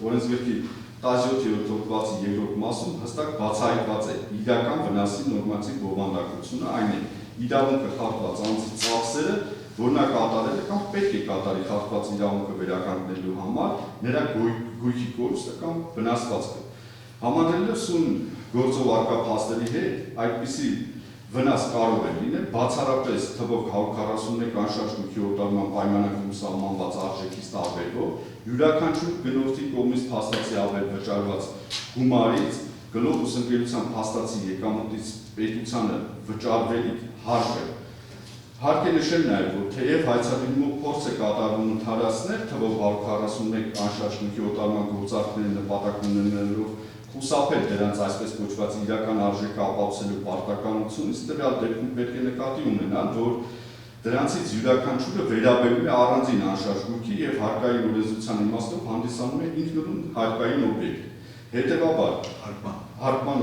օրենսգրքի 17-րդ հոդվածի երկրորդ մասում հստակ բացահայտված է իրական վնասի նորմատիվ բովանդակությունը, այն է իրավունքը խախտված անձի ծախսերը, որ նա կատարել է կամ պետք է կատարի խախտված իրավունքը վերականգնելու համար, նրա գույքի կորուստը կամ վնասվածքը։ Համաձայնելով սույն գործով առկա փաստերի հետ, այդպիսի վնաս կարող է լինել բացառապես թվով 141 անշարժ գույքի օտարման պայմանագրում սահմանված արժեքից տարբերվող, յուրաքանչյուր գնորդի կողմից փաստացի ավել վճարված գումարից, գլոբուս ընկերության փաստացի եկամուտից պետությանը վճարվելիք հարկը։ Հարկ է նշել նաև, որ թեև հայցադիմով փորձ է կատարվում ընդհանրացնել թվով 141 անշարժ գույքի օտարման գործարքների նպատակ ունենալով խուսափել դրանց այսպես կոչված իրական արժեքը ապահովելու պարտականությունից, տվյալ դեպքում պետք է նկատի ունենալ, որ դրանցից յուրաքանչյուրը վերաբերում է առանձին անշարժ գույքի եւ հարկային օրենսդրության իմաստով հանդիսանում է ինքնուրույն հարկային օբյեկտ։ Հետևաբար հարկման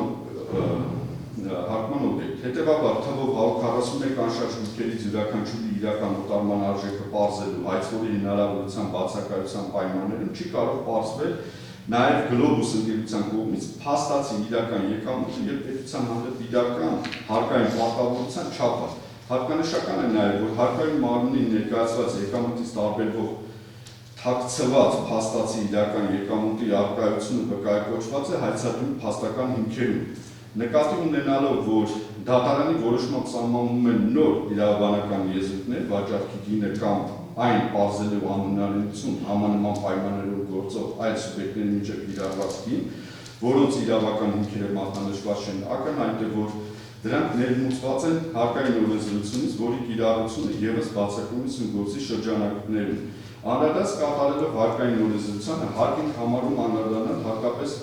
օբյեկտ։ Հետևաբար թվով 141 անշարժ գույքերից յուրաքանչյուրի իրական օտարման արժեքը պարզելու այցվորի հնարավորության բացակայության պայմաններում չի կարող պարզվել նաև գլոբուս ընկերության կողմից փաստացի իրական եկամուտը եւ պետության հանդեպ իրական հարկային պարտավորության չափը։ Հատկանշական է նաև, որ հարկային մարմնի ներկայացված եկամուտից տարբերվող թաքցված փաստացի իրական եկամուտի առկայությունը վկայակոչված է հայցադիմի փաստական հիմքերում։ Նկատի ունենալով, որ դատարանի որոշմամբ սահմանվում են նոր իրավաբանական եզրույթներ, վաճառքի գինը կամ այն պարզելու անհնարինություն համանման պայմաններով գործող այլ սուբյեկտների միջև կիրառված գին, որոնց իրավական հիմքերը մատնանշված չեն, ակնհայտ է, որ դրանք ներմուծված են հարկային օրենսդրությունից, որի կիրառությունը ևս բացակայում է սույն գործի շրջանակներում։ Անդրադարձ կատարելով հարկային օրենսդրությանը, հարկ ենք համարում անդրադառնալ հատկապես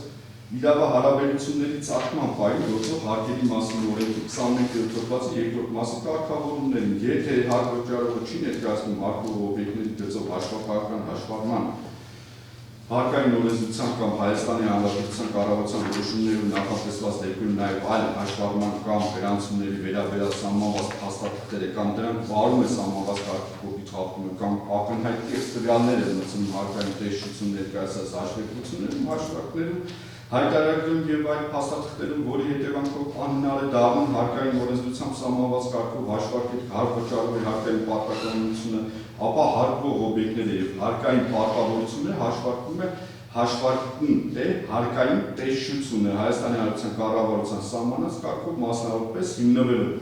իրավահարաբերությունների ծագման պահին գործող հարկերի մասին օրենքի 21-րդ հոդվածի երկրորդ մասի կարգավորումներին, եթե հարկ վճարողը չի ներկայացնում հարկող օբյեկտների գծով հաշվապահական հաշվառման հարկային օրենսդրության կամ Հայաստանի Հանրապետության կառավարության որոշումներով նախատեսված դեպքում նաև այլ հաշվառման կամ գրանցումների վերաբերյալ սահմանված փաստաթղթերը կամ դրանք վարում է սահմանված կարգի խախտումը կամ ակնհայտ տվյալներ է մտցնում հարկային տեսչություն ներկայացած հաշվետվություններում, հաշվարկներում, հայտարարում եւ այլ փաստաթղթերում, որի հետևանքով անհնար է դառնում հարկային օրենսդրությամբ սահմանված կարգով հաշվարկել հարկ վճարողի հարկային պարտականությունը, ապա հարկվող օբյեկտները եւ հարկային պարտավորությունները հաշվարկվում է հարկային տեսչությունը Հայաստանի Հանրապետության կառավարության սահմանած կարգով մասնավորապես հիմնվելով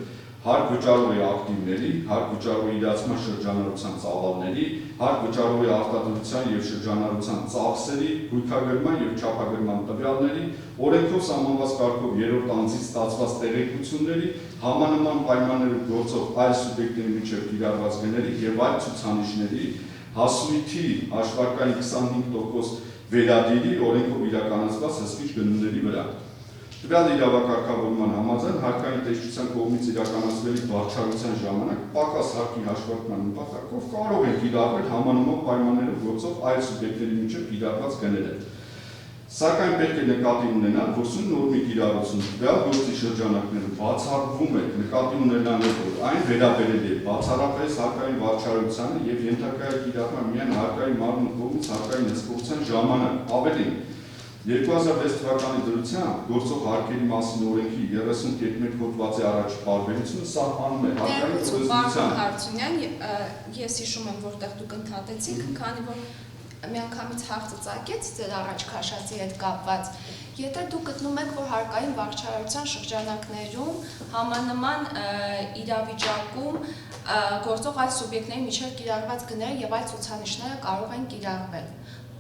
հարկ վճարողի ակտիվների, հարկ վճարողի իրացման շրջանառության ծավալների, հարկ վճարողի արտադրության եւ շրջանառության ծախսերի, գույքագրման եւ չափագրման տվյալների, օրենքով սահմանված կարգով երրորդ անձից ստացված տեղեկությունների, համանման պայմաններով գործող այլ սուբյեկտների միջև կիրառված գների եւ այլ ցուցանիշների, հասույթի հաշվարկային 25% վերադիրի օրենքով իրականացված հսկիչ գնումների վրա։ Տվյալ իրավակարգավորման համաձայն հարկային տեսչության կողմից իրականացվելիք վարչարության ժամանակ պակաս հարկի հաշվարկման նպատակով կարող են կիրառվել համանման պայմաններով գործող այլ սուբյեկտների միջև կիրառված գները։ Սակայն պետք է նկատի ունենալ, որ սույն նորմի կիրառությունը տվյալ գործի շրջանակներում բացառվում է նկատի ունենալով, որ այն վերաբերել է բացառապես հարկային վարչարությանը եւ ենթակա է կիրառման միայն հարկային մարմնի կողմից հարկային հսկողության ժամանակ։ Ավելին 2006 թվականի դրությամբ գործող հարկերի մասին օրենքի 30.1 հոդվածի առաջ պարբերությունը սահմանում է հարկային օրենսդրության։ Ես հիշում եմ, որտեղ դուք ընդհատեցիք, քանի որ միանգամից հարցը ծագեց ձեր առաջ քաշածի հետ կապված։ Եթե դուք գտնում եք, որ հարկային վարչարության շրջանակներում համանման իրավիճակում գործող այլ սուբյեկտների միջև կիրառված գները եւ այլ ցուցանիշները կարող են կիրառվել,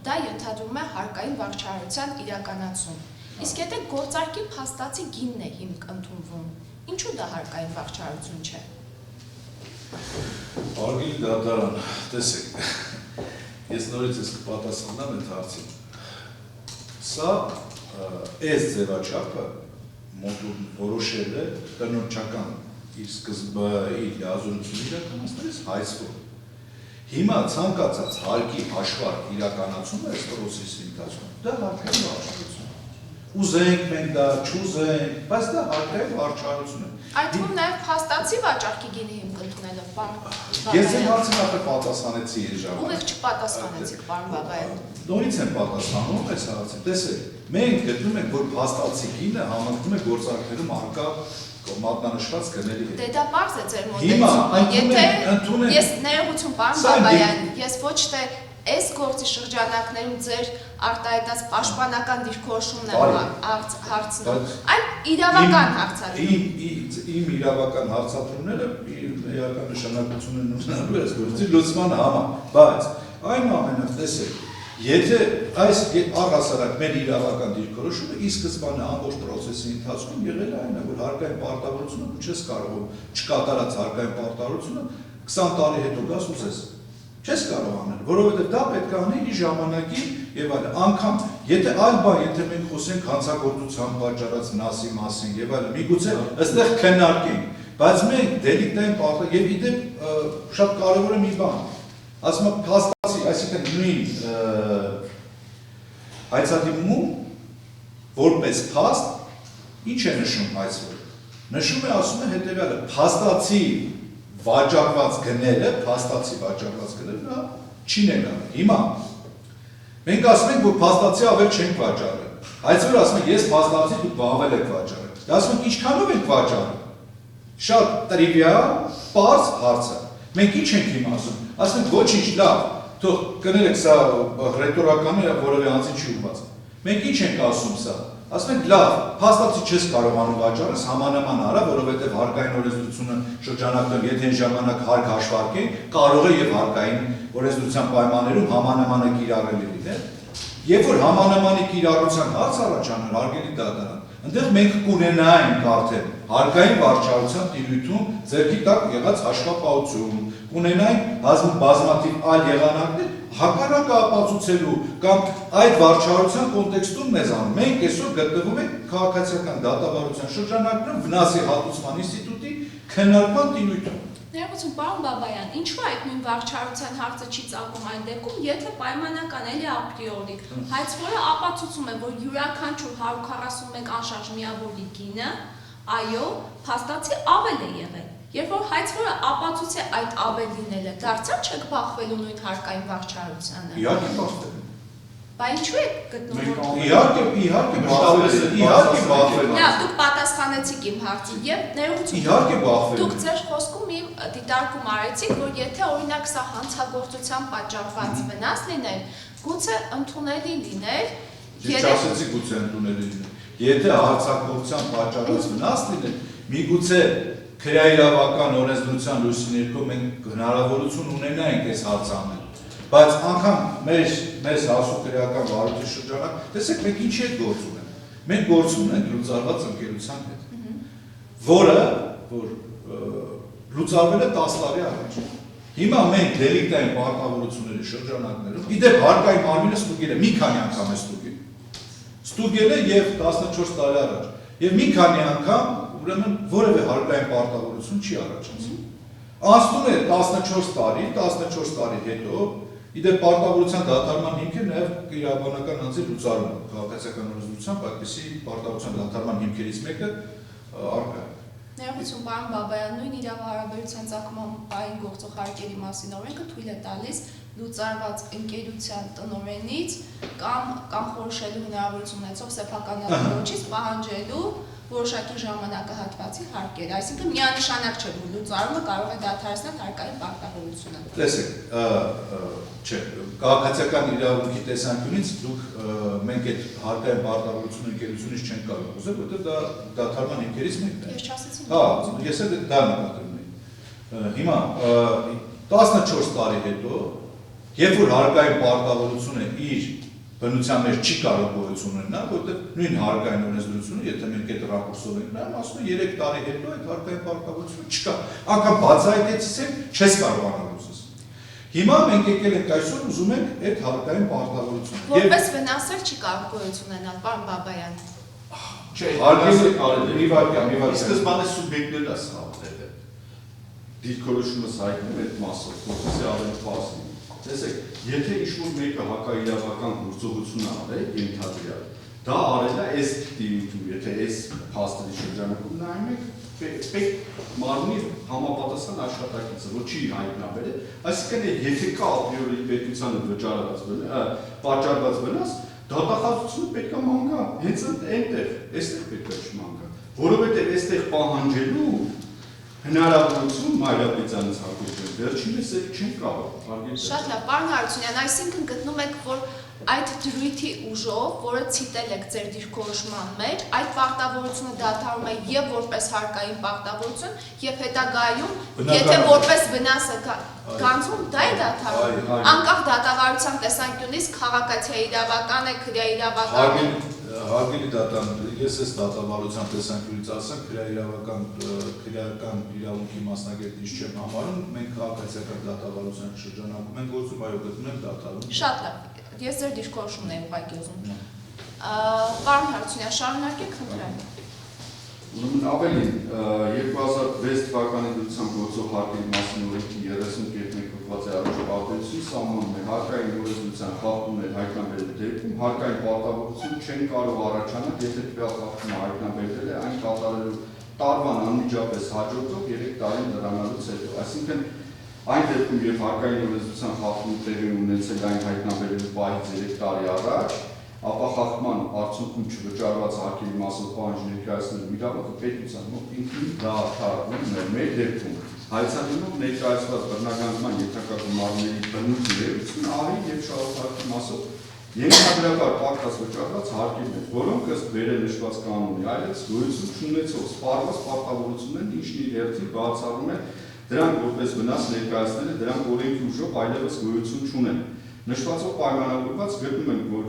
դա ենթադրում է հարկային վարչարության իրականացում։ Իսկ եթե գործարքի փաստացի գինն է հիմք ընդունվում, ինչու դա հարկային վարչարություն չէ։ Արգիլ դատարան, տեսեք, ես նորից ես կպատասխանեմ այդ հարցին։ Սա այս ձևաչափը որոշել է տնօրինական իր սկզբի լիազորությունը իրականացնելիս հայցվող։ Հիմա ցանկացած հարկի հաշվարկ իրականացումը այս պրոցեսի ընթացքում դա հարկային վարչարություն։ ուզենք մենք դա, չուզենք, բայց դա հարկային վարչարություն է։ Այդ թվում նաև փաստացի վաճառքի գինի հիմք ընդունելով, պարոն Ես ձեր հարցին ապա պատասխանեցի այս ժամանակ։ Ուղիղ չպատասխանեցիք, պարոն Բաբայան։ Նորից եմ պատասխանում այս հարցին։ Տեսեք, մենք գտնում ենք, որ փաստացի գինը համընկնում է գործարքներում արկա մատնանշված գների հետ։ Դե դա պարզ է ձեր Հիմա մոտեցումը։ Եթե ես ներողություն, պարոն Բաբայան, ես ոչ թե այս գործի շրջանակներում ձեր արտահայտած պաշտպանական դիրքորոշումն եմ հարցնում, այլ իրավական հարցադրում։ Իմ իրավական հարցադրումները իրական նշանակություն են ունենալու այս գործի լուծման համար, բայց այնուամենայնիվ տեսեք, եթե այս առհասարակ մեր իրավական դիրքորոշումը ի սկզբանե ամբողջ process-ի ընթացքում եղել է այն, որ հարկային պարտավորությունը դու չես կարող չկատարած հարկային պարտավորությունը 20 տարի հետո գաս ուզես չես կարող անել, որովհետև դա պետք է անի իր ժամանակի եւ այլն, անգամ եթե այլ բան, եթե մենք խոսենք հանցագործության պատճառած վնասի մասին եւ այլն, միգուցե այստեղ քննարկենք, բայց մենք դելիկտային պարտավոր եւ իդեպ շատ կարեւոր է մի բան, ասում եմ փաստացի, այսինքն նույն հայցադիմում որպես փաստ ինչ է նշում այսօր։ Նշում է, ասում է հետեւյալը, փաստացի վաճառված գները նա չի ներառել։ Հիմա մենք ասում ենք, որ փաստացի ավել չենք վաճառել։ Այսօր ասում ենք, ես փաստացի դուք բավել եք վաճառել։ Դա ասում ենք, ինչքանով ենք վաճառել։ Շատ տրիվիալ, պարզ հարց է։ Մենք ինչ ենք հիմա ասում։ Ասում ենք, ոչինչ, լավ, թող կներեք սա ռետորական է, որևէ անձի չի ուղղված։ Մենք ինչ ենք ասում սա։ Ասում ենք, լավ, փաստացի չես կարողանում վաճառես, համանման արա, որովհետև հարկային օրենսդրությունը շրջանակներում, եթե այն ժամանակ հարկ հաշվարկենք, կարող է եւ հարկային օրենսդրության պայմաններում համանմանը կիրառելի լինել։ Երբ որ համանմանի կիրառության հարց առաջանար, հարգելի դատարան, այնտեղ մենք կունենայինք արդեն հարկային վարչարության տիրույթում ձեռքի տակ եղած հաշվապահություն, կունենայինք բազմաթիվ այլ եղանակներ հակառակը ապացուցելու կամ այդ վարչարության կոնտեքստում մեզ անում։ Մենք այսօր գտնվում ենք քաղաքացիական դատավարության շրջանակներում վնասի հատուցման ինստիտուտի քննարկման տիրույթում։ Ներողություն, պարոն Բաբայան, ինչու այդ նույն վարչարության հարցը չի ծագում այն դեպքում, եթե պայմանական էլի ապրիորի հայցվորը ապացուցում է, որ յուրաքանչյուր 141 անշարժ միավորի գինը, այո, փաստացի ավել է եղել։ Երբ որ հայցվորը ապացուցի այդ ավել լինելը, դարձյալ չեք բախվելու նույն հարկային վարչարությանը։ Իհարկե բախվել ենք։ Բա ինչու եք գտնվում։ Իհարկե բախվել ենք։ Լավ, դուք պատասխանեցիք իմ հարցին եւ ներողություն։ Իհարկե բախվել ենք։ Դուք ձեր խոսքում իմ դիտարկում արեցիք, որ եթե օրինակ սա հանցագործության պատճառված վնաս լիներ, գուցե ընդունելի լիներ։ Ես ասեցի գուցե ընդունելի լիներ։ Եթե հանցագործության պատճառված վնաս լիներ, միգուցե քրեայրավական օրենսդրության լույսի ներքո մենք հնարավորություն ունենայինք այս հարցը անել։ Բայց անգամ մեր հասարակական վարույթի շրջանակ, տեսեք, մենք ինչի հետ գործ ունենք։ Մենք գործ ունենք լուծարված ընկերության հետ, որը լուծարվել է 10 տարի առաջ։ Հիմա մենք դելիկտային պարտավորությունների շրջանակներում, իդեպ հարկային մարմինը ստուգել է, մի քանի անգամ է ստուգել է եւ 14 տարի առաջ։ Եվ մի քանի անգամ ուրեմն որևէ հարկային պարտավորություն չի առաջացել։ Անցնում է 14 տարի հետո իդեպ պարտավորության դատարանման հիմքեր նաև իրավաբանական անձի լուծարումը, քաղաքացիական օրենսդրությամբ այդպիսի պարտավորության դատարանման հիմքերից մեկը առկա է։ Ներողություն, պարոն Բաբայան, նույն իրավահարաբերության ծագման պահին գործող հարկերի մասին օրենքը թույլ է տալիս լուծարված ընկերության տնօրենից կամ խորհրդելու հնարավորություն ունեցող սեփական անդորրոջից պահանջելու որոշակի ժամանակահատվածի հարկեր, այսինքն միանշանակ չէ, որ լուծարումը կարող է դադարեցնել հարկային պարտավորությունը։ Տեսեք, չէ, քաղաքացիական իրավունքի տեսանկյունից դուք մենք այդ հարկային պարտավորությունը ընկերությունից չենք կարող ուզել, որտեղ դա դադարման հիմքերից մեկն է։ Ես չասեցի։ Հա, ես էլ դա նկատում եմ։ Հիմա 14 տարի հետո, երբ որ հարկային պարտավորությունը իր բնության մեջ չի կարող գոյություն ունենալ, որտեղ նույն հարկային օրենսդրությունը, եթե մենք այդ ռակուրսով ենք նայում, ասում է 3 տարի հետո այդ հարկային պարտավորությունը չկա։ Անգամ բացահայտեցից եմ, չես կարողանալ ուզես։ Հիմա մենք եկել ենք այսօր ուզում ենք այդ հարկային պարտավորությունը։ Որպես վնասել չի կարող գոյություն ունենալ, պարոն Բաբայան։ Չէ, հարկերը կարելի է սկզբանե սուբյեկտներն է սահմանել։ Դիրքորոշումս հայտնել այդ մասով, որպեսզի ավելի պարզ լինի։ Տեսեք, եթե ինչ-որ մեկը հակաիրավական գործողություն արել, ենթադրյալ, Դա արել է այս դիրքում, եթե այս փաստերի շրջանակում նայում եք, պետք մարմնի համապատասխան աշխատակիցը, որ չի հայտնաբերել, այսինքն եթե կա ապրիորի պետությանը պատճառված վնաս, դատախազությունը պետք է ման գա, հենց այնտեղ, այստեղ պետք է չման գա, որովհետև այստեղ պահանջելու հնարավորություն Մայրապետյանից հակոչել, վերջինս էլ չեն կարող։ Շատ լավ, պարոն Հարությունյան, այսինքն գտնում եք, որ այդ դրույթի ուժով, որը ցիտել եք ձեր դիրքորոշման մեջ, այդ պարտավորությունը դադարում է եւ որպես հարկային պարտավորություն, եւ հետագայում, եթե որպես վնաս է գանձում, դա է դադարում։ Անկախ դատավարության տեսանկյունից քաղաքացիայի իրավական է, քրեաիրավական է։ Հարգելի դատան, ես այս դատավարության տեսանկյունից ասեմ, քրեական իրավունքի մասնագետից չեմ համարում, մենք քաղաքացիական դատավարության շրջանակում ենք գործում, այո, գտնում ենք դատարանում։ Շատ լավ, ես ձեր դիրքորոշումն եմ ուղղակի ուզում։ Պարոն Հարությունյան, շարունակեք, խնդրեմ։ Ուրեմն ավելին, 2006 թվականի դրությամբ գործող հարկերի մասին օրենքի 30 կետն կոչված է առաջապատվություն սահմանում է հարկային օրենսդրության խախտումներ հայտնաբերել դեպքում հարկային պարտավորություն չեն կարող առաջանալ, եթե տվյալ խախտումը հայտնաբերվել է այն կատարելու տարվան անմիջապես հաջորդող 3 տարի լրանալուց հետո, այսինքն այն դեպքում, երբ հարկային օրենսդրության խախտումը տեղի ունեցել այն հայտնաբերելու պահից 3 տարի առաջ, ապա խախտման արդյունքում չվճարված հարկերի մասով պահանջ ներկայացնելու իրավունքը պետության մոտ ինքնին դադարում է մեր դեպքում հայցանումով ներկայացված բռնագանձման ենթակա գումարների բնույթի վերություն արի եւ շահութարքի մասով ենթադրաբար պարտված վճարված հարկերներ, որոնք ըստ վերը նշված կանոնի այլևս գոյություն չունեցող սպառված պարտավորություններն ինչն իր հերթին բացառում է դրանք որպես վնաս ներկայացնելը դրանք օրենքի ուժով այլևս գոյություն չունեն։ Նշվածով պայմանավորված գտնում ենք, որ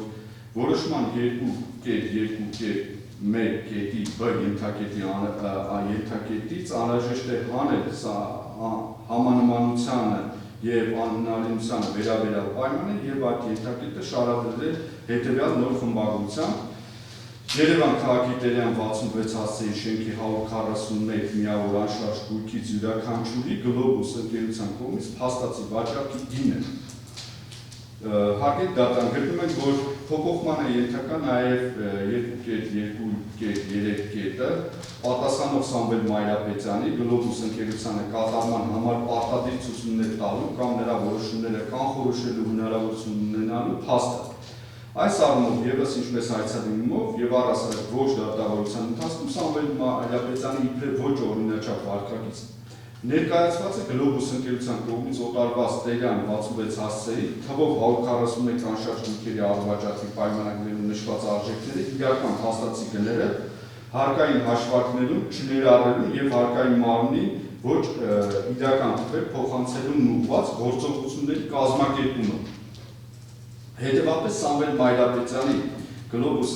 որոշման 2.2.1 կետի B ենթակետից անհրաժեշտ է հանել համանմանությանը եւ անհնարինությանը վերաբերյալ պայմաններ եւ այդ ենթակետը շարադրել հետեւյալ նոր խմբագրությամբ Երևան քաղաքի Տերյան 66 հասցեի շենքի 141 միավոր անշարժ գույքից յուրաքանչյուրի գլոբուս ընկերության կողմից փաստացի վաճառքի գինը Հարկի դատան գտնում ենք, որ փոփոխման է ենթակա նաև 2.2.3 կետը պատասխանող Սամվել Մայրապետյանի գլոբուս ընկերությանը կատարման համար պարտադիր ցուցումներ տալու կամ նրա որոշումները կանխորոշելու հնարավորություն ունենալու փաստը։ Այս առումով ևս ինչպես հայցադիմումով եւ առասարակ ոչ դատավարության ընթացքում Սամվել Մայրապետյանի իբրև ոչ օրինաչափ վարկագիծ Ներկայացված է գլոբուս ընկերության կողմից օտարված Տերյան 66 հասցեի թվով 141 անշարժ գույքերի առվաճառքի պայմանագրերում նշված արժեքների իրական փաստացի գները հարկային հաշվարկներում չներառելու եւ հարկային մարմնի ոչ իրական թվեր փոխանցելուն ուղղված գործողությունների կազմակերպումը։ Հետևաբար Սամվել Մայրապետյանի գլոբուս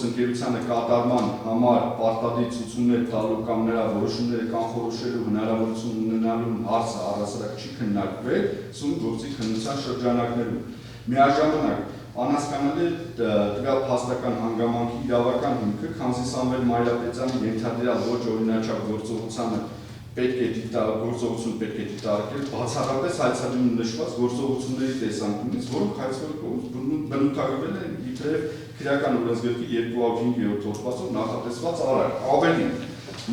ընկերությանը կատարման համար պարտադիր ցուցումներ տալու կամ նրա որոշումները կանխորոշելու հնարավորություն ունենալու հարցը առասարակ չի քննարկվել սում գործի քննության շրջանակներում։ Միաժամանակ անհասկանալի է տվյալ փաստական հանգամանքի իրավական հիմքը, քանզի Սամվել Մայրապետյանի ենթադրյալ ոչ օրինաչափ գործողությունը պետք է դիտարկել բացառապես հայցադիմում նշված գործողությունների տեսանկյունից, որոնք հայցվելու կողմից բնութագրվել են իբրև քրեական օրենսգրքի 205-րդ հոդվածով նախատեսված արարք։ Ավելին,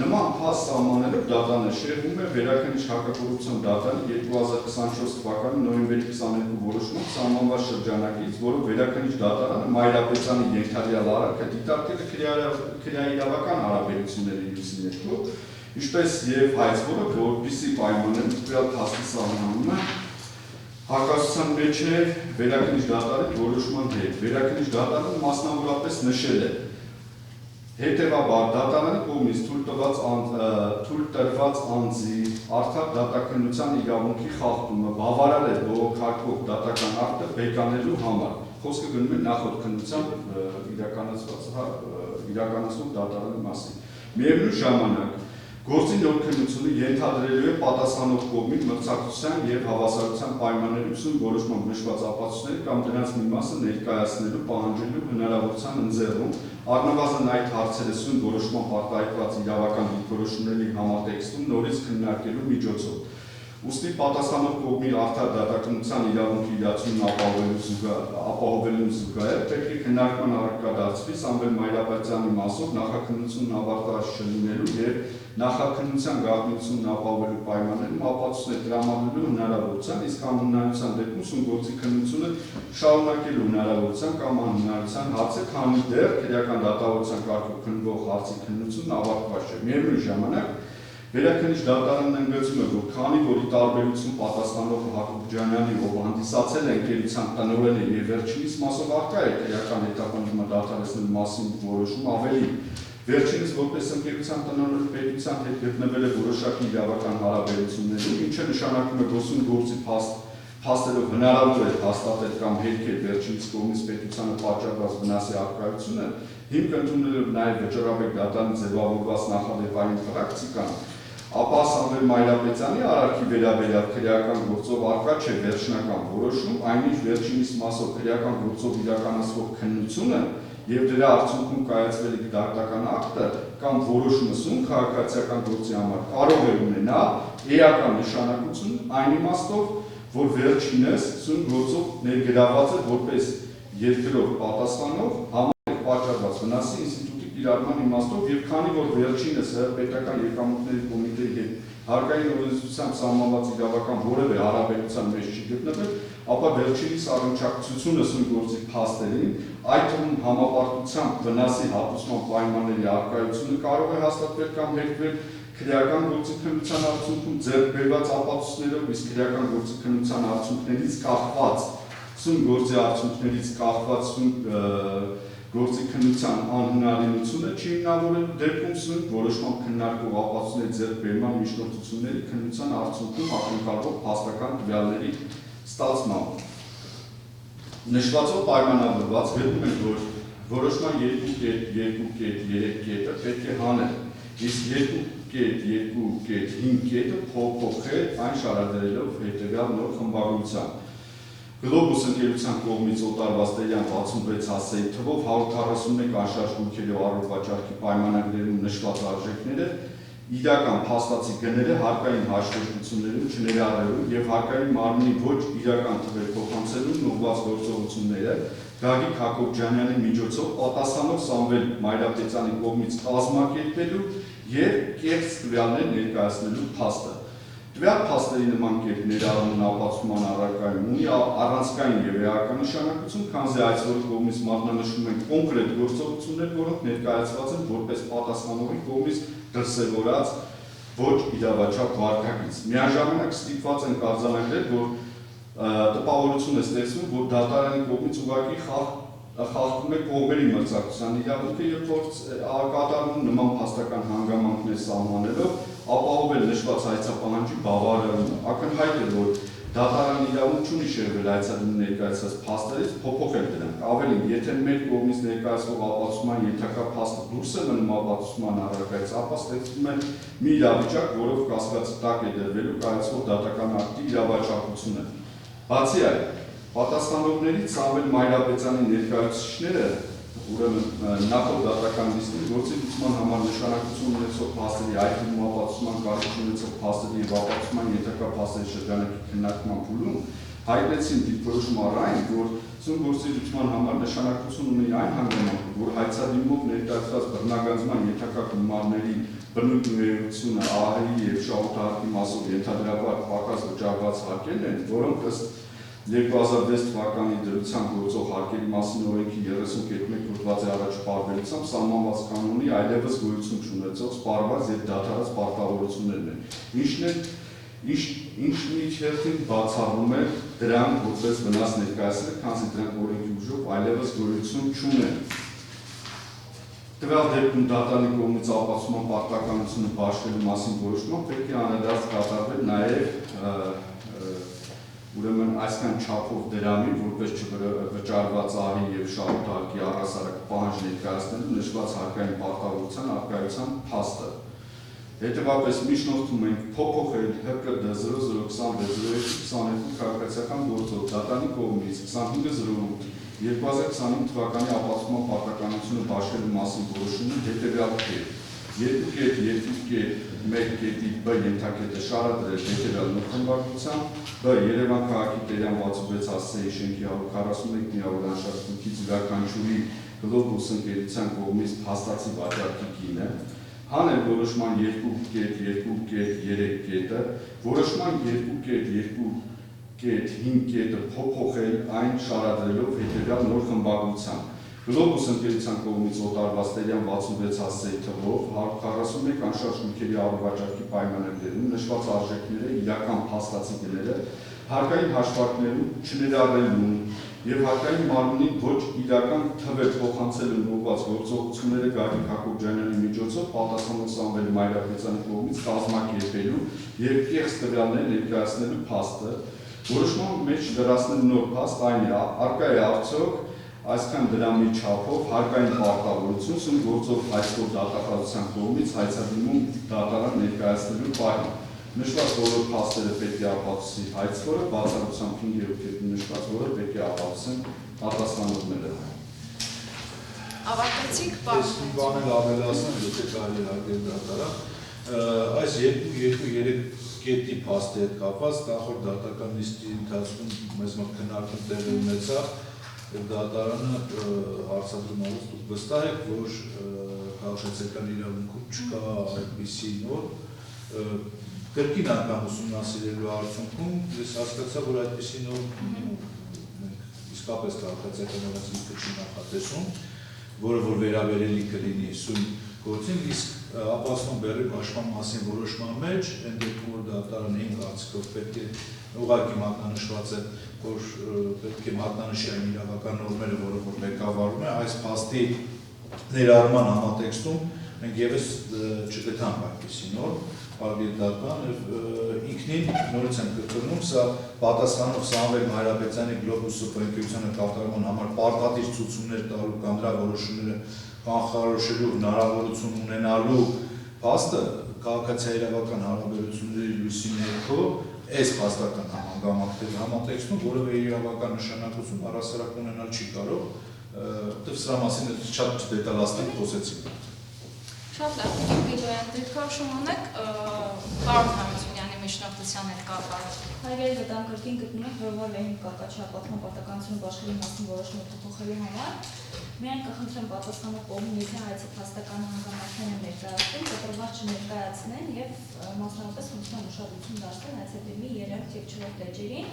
նման փաստ սահմանելով դատանը շեղվում է վերաքննիչ հակակոռուպցիոն դատանի 2024 թվականի նոյեմբերի 22 որոշումով սահմանված շրջանակից, որով վերաքննիչ դատարանը Մայրապետյանի ենթադրյալ արարքը դիտարկել է քրեաիրավական հարաբերությունների լույսի ներքո Ինչպես եւ հայցվորը, որպիսի պայմաններում տվյալ փաստի սահմանումը հակասության մեջ է վերաքննիչ դատարանի որոշման հետ։ Վերաքննիչ դատարանը մասնավորապես նշել է հետևաբար դատարանի կողմից թույլ տրված անձի արդար դատաքննության իրավունքի խախտումը բավարար է բողոքարկող դատական ակտը բեկանելու համար։ Խոսքը գնում է նախորդ քննությամբ իրականացնող դատարանի մասին։ Միևնույն ժամանակ Գործի նոր քննությունը ենթադրելու է պատասխանող կողմին մրցակցության եւ հավասարության պայմաններում սույն որոշմամբ նշված ապացույցները կամ դրանց մի մասը ներկայացնելու պահանջելու հնարավորության ընձեռում առնվազն այդ հարցերը սույն որոշմամբ արտահայտված իրավական դիրքորոշումների համատեքստում նորից քննարկելու միջոցով։ Ուստի պատասխանող կողմի արդար դատականության իրավունքի իրացումն ապահովելու զուգահեռ պետք է քննարկման առարկա դարձվի Սամվել Մայրապետյանի մասով նախաքննությունն ավարտած չլինելու և նախաքննության գաղտնիությունն ապահովելու պայմաններում ապացույցներ տրամադրելու հնարավորության, իսկ անհնարության դեպքում սուգործի քննությունը շարունակելու հնարավորության կամ անհնարության հարցը, քանի դեռ քրեական դատավարության կարգով քննվող հարցի քննությունն ավարտված չէ։ Միևնույն ժամանակ Վերաքննիչ դատարանն ընդգծում է, որ քանի որ ի տարբերություն պատասխանող Հակոբ Ջանյանի, ով հանդիսացել է ընկերության տնօրենը և վերջինիս մասով առկա է քրեական հետապնդումը դադարեցնելու մասին որոշում, ավելի վերջինս որպես ընկերության տնօրեն պետության հետ գտնվել է որոշակի իրավական հարաբերություններում, ինչը նշանակում է, որ սուգործի փաստերով հնարավոր է հաստատել կամ հերքել վերջինիս կողմից պետությանը պատճառված վնասի առկայությունը, հիմք ընդունելով նաև վճռաբեկ դատարանի ձևավորված նախադեպային պրակտիկան, ապա Սամվել Մայրապետյանի արարքի վերաբերյալ քրեական գործով առկա չէ վերջնական որոշում, այնինչ վերջինիս մասով քրեական գործով իրականացվող քննությունը և դրա արդյունքում կայացվելիք դատական ակտը կամ որոշումը սուն քաղաքացիական գործի համար կարող է ունենալ էական նշանակություն այն իմաստով, որ վերջինս սուն գործով ներգրավված է որպես երկրով պատասխանող համարեք պատճառված վնասի ինստիտուտի կիրառման իմաստով և քանի որ վերջինս պետական եկամուտների կոմիտեի հետ հարկային օրենսդրությամբ սահմանված իրավական որևէ հարաբերության մեջ չի գտնվել, ապա վերջինիս առնչակցությունը սույն գործի փաստերին, այդ թվում համապարտությամբ վնասի հատուցման պայմանների առկայությունը կարող է հաստատվել կամ հերքվել քրեական գործի քննության արդյունքում ձեռք բերված ապացույցներով, իսկ քրեական գործի քննության արդյունքներից կախված սույն գործի արդյունքներից կախված գործի քննության անհնարինությունը չի հիմնավորելու դեպքում սույն որոշմամբ քննարկող ապացույցների ձեռքբերման միջնորդությունների քննության արդյունքում ակնկալվող փաստական տվյալների ստացմամբ։ Նշվածով պայմանավորված գտնում ենք, որ որոշման 2.2.3 կետը պետք է հանել, իսկ 2.2.5 կետը փոխել այն շարադրելով հետևյալ նոր խմբագրությամբ։ Գլոբուս ընկերության կողմից օտարված տերյան 66 հասցեի թվով 141 անշարժ գույքերով առողջարքի պայմանագրերում նշված արժեքները իրական փաստացի գները հարկային հաշվետվություններում չներառելու և հարկային մարմնի ոչ իրական թվեր փոխանցելուն ուղղված գործողությունները Գագիկ Հակոբյանի միջոցով պատասխանող Սամվել Մայրապետյանի կողմից կազմակերպելու և կեղծ տվյալներ ներկայացնելու փաստը։ Տվյալ փաստերի նման կերպ ներառումն ապացուցման առարկայում ունի առանցքային և էական նշանակություն, քանզի այսօր կողմից մատնանշում են կոնկրետ գործողություններ, որոնք ներկայացված են որպես պատասխանողի կողմից դրսևորած ոչ իրավաչափ վարքագիծ։ Միաժամանակ ստիպված են արձանագրել, որ տպավորություն է ստեղծվում, որ դատարանի կողմից ուղղակի խախտվում է կողմերի մրցակցության իրավունքը և փորձ կատարվում նման փաստական հանգամանքներ սահմանելով ապահովել նշված հայցապահանջի բավարարումը։ Ակնհայտ է, որ դատարան իրավունք չունի շեղվել հայցադիմի ներկայացած փաստերից, փոփոխել դրանք։ Ավելին, եթե մեր կողմից ներկայացվող ապացուցման ենթակա փաստը դուրս է մնում ապացուցման առարկայից, ապա ստեղծվում է մի իրավիճակ, որով կասկածի տակ է դրվելու կայացվող դատական ակտի իրավաչափությունը։ Բացի այդ, պատասխանողներից Սամվել Մայրապետյանի ներկայացուցիչները ուրեմն նախորդ դատական նիստին գործի լուծման համար նշանակություն ունեցող փաստերի, այդ թվում ապացուցման կարիք ունեցող փաստերի և ապացուցման ենթակա փաստերի շրջանակի քննարկման փուլում հայտնեցին դիրքորոշում առ այն, որ սույն գործի լուծման համար նշանակություն ունի այն հանգամանքը, որ հայցադիմով ներկայացված բռնագանձման ենթակա գումարների բնույթ ու էությունը ԱՀ-ի և շահութահարկի մասով ենթադրաբար պակաս վճարված հարկերն են, որոնք ըստ 2006 թվականի դրությամբ գործող հարկերի մասին օրենքի 30.1 հոդվածի առաջ պարբերությամբ սահմանված կանոնի այլևս գոյություն չունեցող սպառված և դադարած պարտավորություններն են, ինչն իր հերթին բացառում է դրանք որպես վնաս ներկայացնել, քանզի դրանք օրենքի ուժով այլևս գոյություն չունեն։ Տվյալ դեպքում դատարանի կողմից ապացուցման պարտականությունը բաշխելու մասին որոշման պետք է անդրադարձ կատարվել նաև ուրեմն այսքան չափով դրամի, որպես չվճարված ԱՀ-ի և շահութահարկի առհասարակ պահանջ ներկայացնելու նշված հարկային պարտավորության առկայության փաստը։ Հետևաբար միջնորդում ենք փոփոխել ՀԿԴ 0026-02 քաղաքացիական գործով դատարանի կողմից 25/08/2025 թվականի ապացուցման պարտականությունը բաշխելու մասին որոշումը հետևյալ կերպ 2.2.3 մեկ կետի B ենթակետը շարադրել հետևյալ նոր խմբագրությամբ, B Երևան քաղաքի Տերյան 66 հասցեի շենքի 141 միավոր անշարժությունից յուրաքանչյուրի գլոբուս ընկերության կողմից փաստացի վաճառքի գինը, հանել որոշման 2.2.3 կետը, որոշման 2.2.5 կետը փոփոխել այն շարադրելով հետևյալ նոր խմբագրությամբ, Գլոբուս ընկերության կողմից օտարված Տերյան 66 հասցեի թվով 141 անշարժ նյութերի առողջարքի պայմանագրերում նշված արժեքները իրական փաստացի գները հարկային հաշվարկներում չներառելուն եւ հարկային մարմնի ոչ իրական թվեր փոխանցելուն ուղղված գործողությունները Գագիկ Հակոբյանյանի միջոցով պատասխանող Սամվել Մայրապետյանի կողմից կազմակերպելու եւ կեղծ տվյալներ ներկայացնելու փաստը որոշման մեջ լրացնելու նոր փաստ այն է արկա է արդյոք այսքան դրամի չափով հարկային պարտավորություն սուն գործող հայցքով դատախազության կողմից հայցադիմում դատարան ներկայացնելու պահին։ Նշված բոլոր փաստերը պետք է ապացուցի հայցքորը, բացառությամբ 5-րդ կետում նշված, որը պետք է ապացուցեն պատասխանողները։ Ավարտեցիք, Ես մի բան էլ ավելացնեմ, եթե կարելի հարգել դատարան, այս 2-3 կետի փաստի հետ կապված նախորդ դատական նիստի ընթացքում մեզ մոտ քննարկում տեղի ունեցավ եւ դատարանը հարցադրում արեց դուք վստահ եք, որ քաղաքացիական իրավունքում չկա այդպիսի նոր կրկին անգամ ուսումնասիրելու արդյունքում ես հասկացա, որ այդպիսի նոր իսկապես քաղաքացիական իրավունքը չի նախատեսում, որը որ վերաբերելի կլինի սույն գործին, իսկ ապացման բեռի պաշտպան մասին որոշման մեջ այն դեպքում որ դատարանը 5 կարծիքով պետք է ուղղակի մատնանշված է, որ պետք է մատնանշի այն իրավական նորմերը, որը որ ղեկավարում է, այս փաստի ներառման համատեքստում մենք եւս չգտանք այդպիսի նոր, Արգել դատարան եւ ինքնին նորից եմ կրկնում, սա պատասխանող Սամվել Մայրապետյանի գլոբուս սուպերընկերությանը կատարման համար պարտադիր ցուցումներ տալու կամ դրա որոշումները կանխորոշելու հնարավորություն ունենալու փաստը քաղաքացիական հարաբերությունների լույսի ներքո այս փաստական հանգամանքների համատեքստում որևէ իրավական նշանակություն առասարակ ունենալ չի կարող, դեռ սրա մասին շատ դետալացնենք խոսեցինք։ Շատ լավ, դուք վիդեոյան դիրքորոշում ունեք պարոն Հարությունյանի միջնորդության հետ կապված։ Հարգելի դատարան կրկին գտնում ենք, որ որևէ կակաչապատման պարտականությունը բաշխելի մասին որոշումը փոփոխելու համար միայն կխնդրեմ պատասխանող կողմին, եթե հայցի փաստական հանգամանքները ներկայացնեն, կտրված չներկայացնեն եւ մասնավորապես խնդրում ուշադրություն դարձնել հայցադեպի 3 եւ 4 էջերին,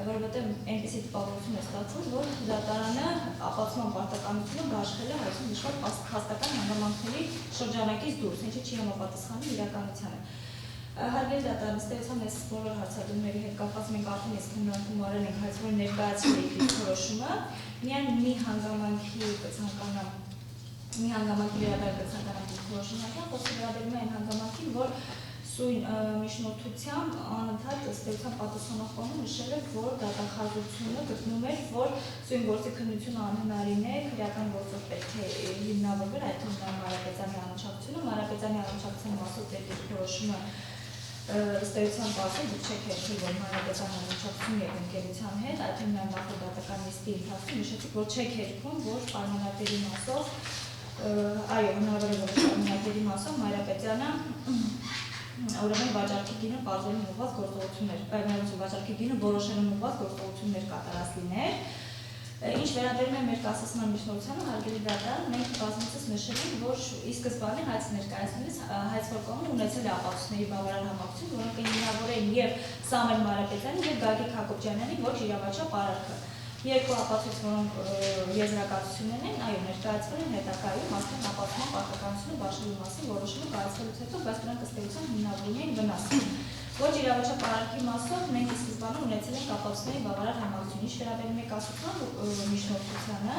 որովհետեւ այնպեսի տպավորություն է ստացվում, որ դատարանը ապացման պարտականությունը բաշխել է հայցում նշված փաստական հանգամանքների շրջանակից դուրս, ինչը չի համապատասխանում իրականությանը։ Հարգելի դատարան, ըստ էության այս բոլոր հարցադրումների հետ կապված մենք արդեն իսկ քննարկում արել ենք հայցվոր ներկայացրել դիրքորոշումը, միայն մի հանգամանքի կցանկանամ, մի հանգամանքի վերաբերյալ կցանկանամ դիրքորոշումը, խոսքը վերաբերում է այն հանգամանքին, որ սույն միջնորդությամբ անընդհատ ըստ էության պատասխանող կողմը նշել է, որ դատախազությունը գտնում էր, որ սույն գործի քննությունը անհնարին է, քրեական գործով պետք է հիմնավորվել, այդ թվում Մարապետյանի անուշակցությունը, Մարապետյանի անուշակցության մասով դիրքորոշումը ըստ էության բացի դուք չեք հիշել, որ Մարապետյանի անուշակցություն եք ընկերության հետ, այդ թվում նախորդ դատական նիստի ընթացքում նշեցիք, որ չեք հերքում, որ պայմանագրերի մասով, այո, հնարավոր է որ պայմանագրերի մասով Մարապետյանը ուրեմն վաճառքի գինը բարձրին ուղղված գործողություններ, պայմանավորված վաճառքի գինը որոշելուն ուղղված գործողություններ կատարած լիներ։ Ինչ վերաբերում է մեր կասեցման միջնորդությանը, հարգելի դատարան, մենք բազմիցս նշել ենք, որ ի սկզբանե հայց ներկայացնելիս հայցվոր կողմը ունեցել է ապացույցների բավարար համակցություն, որոնք ինքնավորեն եւ Սամվել Մայրապետյանի եւ Գագիկ Հակոբյանյանի ոչ իրավաչափ արարքը։ Երկու ապացույց, որոնք եզրակացություններ են, այո, ներկայացվել են հետագայում ասեն ապացման պարտականությունը բաշխելու մասին որոշումը կայացվելուց հետո, բայց դրանք ըստ էության հիմնավորում էին վնաս։ Ոչ իրավաչափ արարքի մասով մենք ի սկզբանե ունեցել ենք ապացույցների բավարար համակցություն, ինչ վերաբերում է կասեցման միջնորդությանը,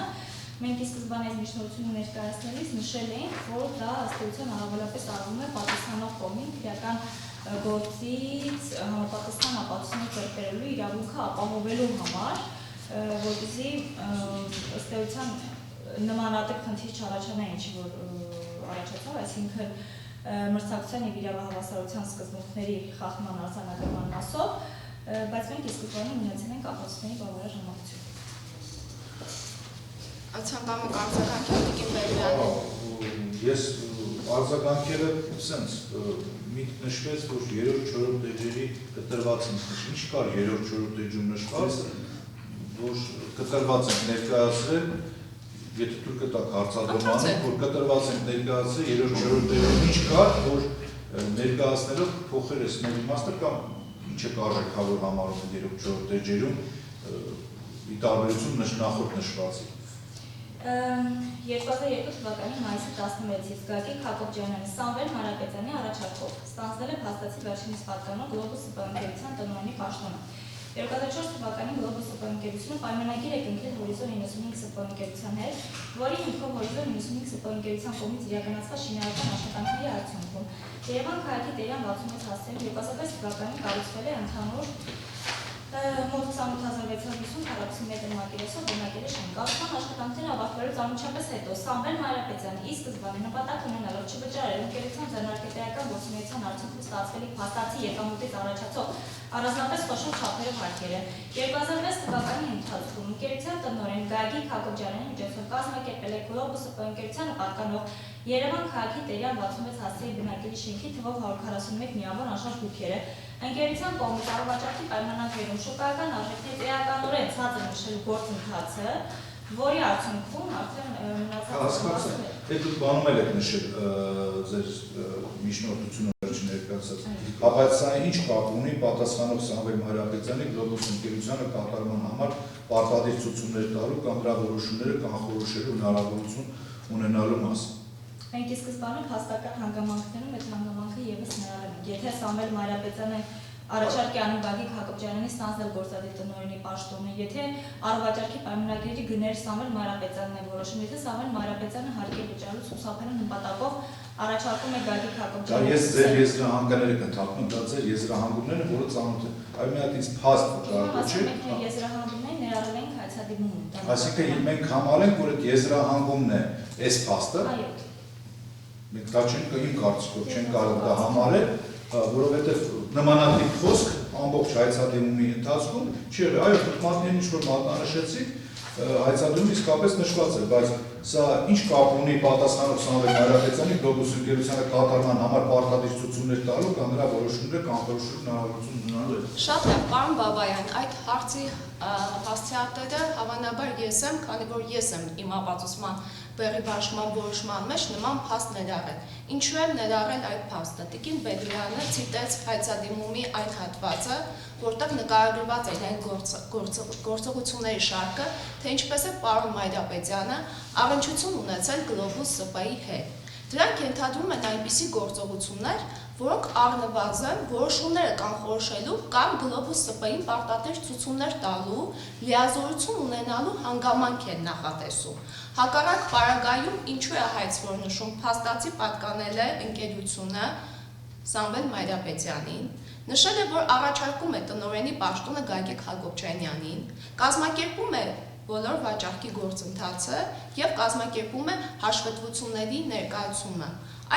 մենք ի սկզբանե այս միջնորդությունը ներկայացնելիս նշել ենք, որ դա ըստ էության առավելապես արվում է պատասխանող կողմին քրեական գործից համապատասխան ապացույցներ ձեռք բերելու իրավունքը ապահովելու համար, որպեսզի ըստ էության նմանատիպ խնդիր չառաջանա, ինչի որ առաջացավ, այսինքն մրցակցության եւ իրավահավասարության սկզբունքների խախտման արձանագրման մասով, բայց մենք ի սկզբանե ունեցել ենք ապացույցների բավարար համակցություն։ Ցանկանում եք արձագանքել Տիկին Բերյանը։ Ես արձագանքելը սենց միտք նշվեց, որ 3-4 էջերի կտրված են, ինչ կար 3-4 էջում նշված, որ կտրված են ներկայացրել, եթե դուր կտակ հարցադրմանը, որ կտրված են ներկայացրել 3-4 էջում, ինչ կար, որ ներկայացնելով փոխել ես մեր իմաստը կամ ինչ է կարժեքավոր համարում 3-4 էջերում ի տարբերություն նախորդ նշվածի։ 2002 թվականի մայիսի 16-ից Գագիկ Հակոբյանի Սամվել Մանրապետյանի առաջարկով ստանձնել է փաստացի վերջինիս պատկանող Գլոբուս ՍՊԸ տնօրենի պաշտոնը։ 2004 թվականին Գլոբուս ՍՊԸ պայմանագիր է կնքել Հորիզոն 95 ՍՊԸ հետ, որի հիմքով Հորիզոն 95 ՍՊԸ կողմից իրականացված շինարարական աշխատանքների արդյունքում Երևան քաղաքի Տերյան 66 հասցեում 2006 թվականին կառուցվել է ընդհանուր մոտ 28650 քառակուսի մետր մակերեսով բնակելի շենք։ Կառուցման աշխատանքները ավարտվելուց անմիջապես հետո Սամվել Մանրապետյանը ի սկզբանե նպատակ ունենալով չվճարել ընկերության ձեռնարկատիրական գործունեության արդյունքում ստացվելիք փաստացի եկամուտից առաջացող առանձնապես խոշոր չափերով հարկերը 2006 թվականի ընթացքում ընկերության տնօրեն Գագիկ Հակոբյանի միջոցով կազմակերպել է Գլոբուս ՍՊԸ պատկանող Երևան քաղաքի Տերյան 66 հասցեի բնակելի շենքի թվով 141 միավոր անշարժ բուքերը ընկերության կողմից առողջապահի պայմանագրերում շուկայական արժեքների տեղականորեն ցածր նշելու գործընթացը, որի արդյունքում արդեն մնացած դուք բանում եք նշել ձեր միջնորդությունը վերջին ներկայացած, բայց սա ինչ կապ ունի պատասխանող Սամվել Մանրապետյանի Գլոբուս ընկերությանը կատարման համար պարտադիր ցուցումներ տալու կամ դրա որոշումները կանխորոշելու հնարավորություն ունենալու մասին։ Մենք ի սկզբանե փաստական հանգամանքներում այդ հանգամանքը ևս ներառել ենք։ Եթե Սամվել Մանրապետյանը առաջարկի անում Գագիկ Հակոբյանին ստանձնել գործադիր տնօրենի պաշտոնը, եթե առողջարքի պայմանագրերի գներ Սամվել Մանրապետյանն է որոշում, եթե Սամվել Մանրապետյանը հարկեր վճարելու ցուցաբերելու նպատակով առաջարկում է Գագիկ Հակոբյանին։ Դա ես ձեր եզրահանգները կընդհատում, դա ձեր եզրահանգումները, որը ծանոթ են։ Այո, մի հատ ինձ փաստ վճարել չէ։ Մենք եզրահանգումները ներառել ենք հայցադիմում։ Այսինքն մենք համարենք, որ այդ եզրահանգումն է այս փաստը։ Այո։ Մենք դա չենք իմ կարծիքով չենք կարող դա համարել, որովհետև նմանատիպ խոսք ամբողջ հայցադիմումի ընթացքում չի եղել։ Այո, դուք մատնին ինչ-որ մատնանշեցիք, հայցադիմում իսկապես նշված է, բայց սա ինչ կապ ունի պատասխանող Սամվել Մանրապետյանի Գլոբուս ընկերությանը կատարման համար պարտադիր ցուցումներ տալու կամ նրա որոշումները կանխորոշելու հնարավորություն ունենալու։ Շատ լավ, պարոն Բաբայան, այդ հարցի հասցեատերը հավանաբար ես եմ, քանի որ ես եմ իմ ապացուցման բերի բաշխման որոշման մեջ նման փաստ ներառել։ Ինչու եմ ներառել այդ փաստը։ Տիկին Բեդրյանը ցիտեց հայցադիմումի այն հատվածը, որտեղ նկարագրված էր այն գործողությունների շարքը, թե ինչպես է պարոն Մանրապետյանը առնչություն ունեցել Գլոբուս ՍՊԸ-ի հետ։ Դրանք ենթադրում են այնպիսի գործողություններ, որոնք առնվազն որոշումները կանխորոշելու կամ Գլոբուս ՍՊԸ-ին պարտադիր ցուցումներ տալու լիազորություն ունենալու հանգամանք են նախատեսում։ Հակառակ պարագայում ինչու է հայց որ նշում փաստացի պատկանել է ընկերությունը Սամվել Մանրապետյանին, նշել է, որ առաջարկում է տնօրենի պաշտոնը Գագիկ Հակոբյանյանին, կազմակերպում է բոլոր վաճառքի գործընթացը եւ կազմակերպում է հաշվետվությունների ներկայացումը։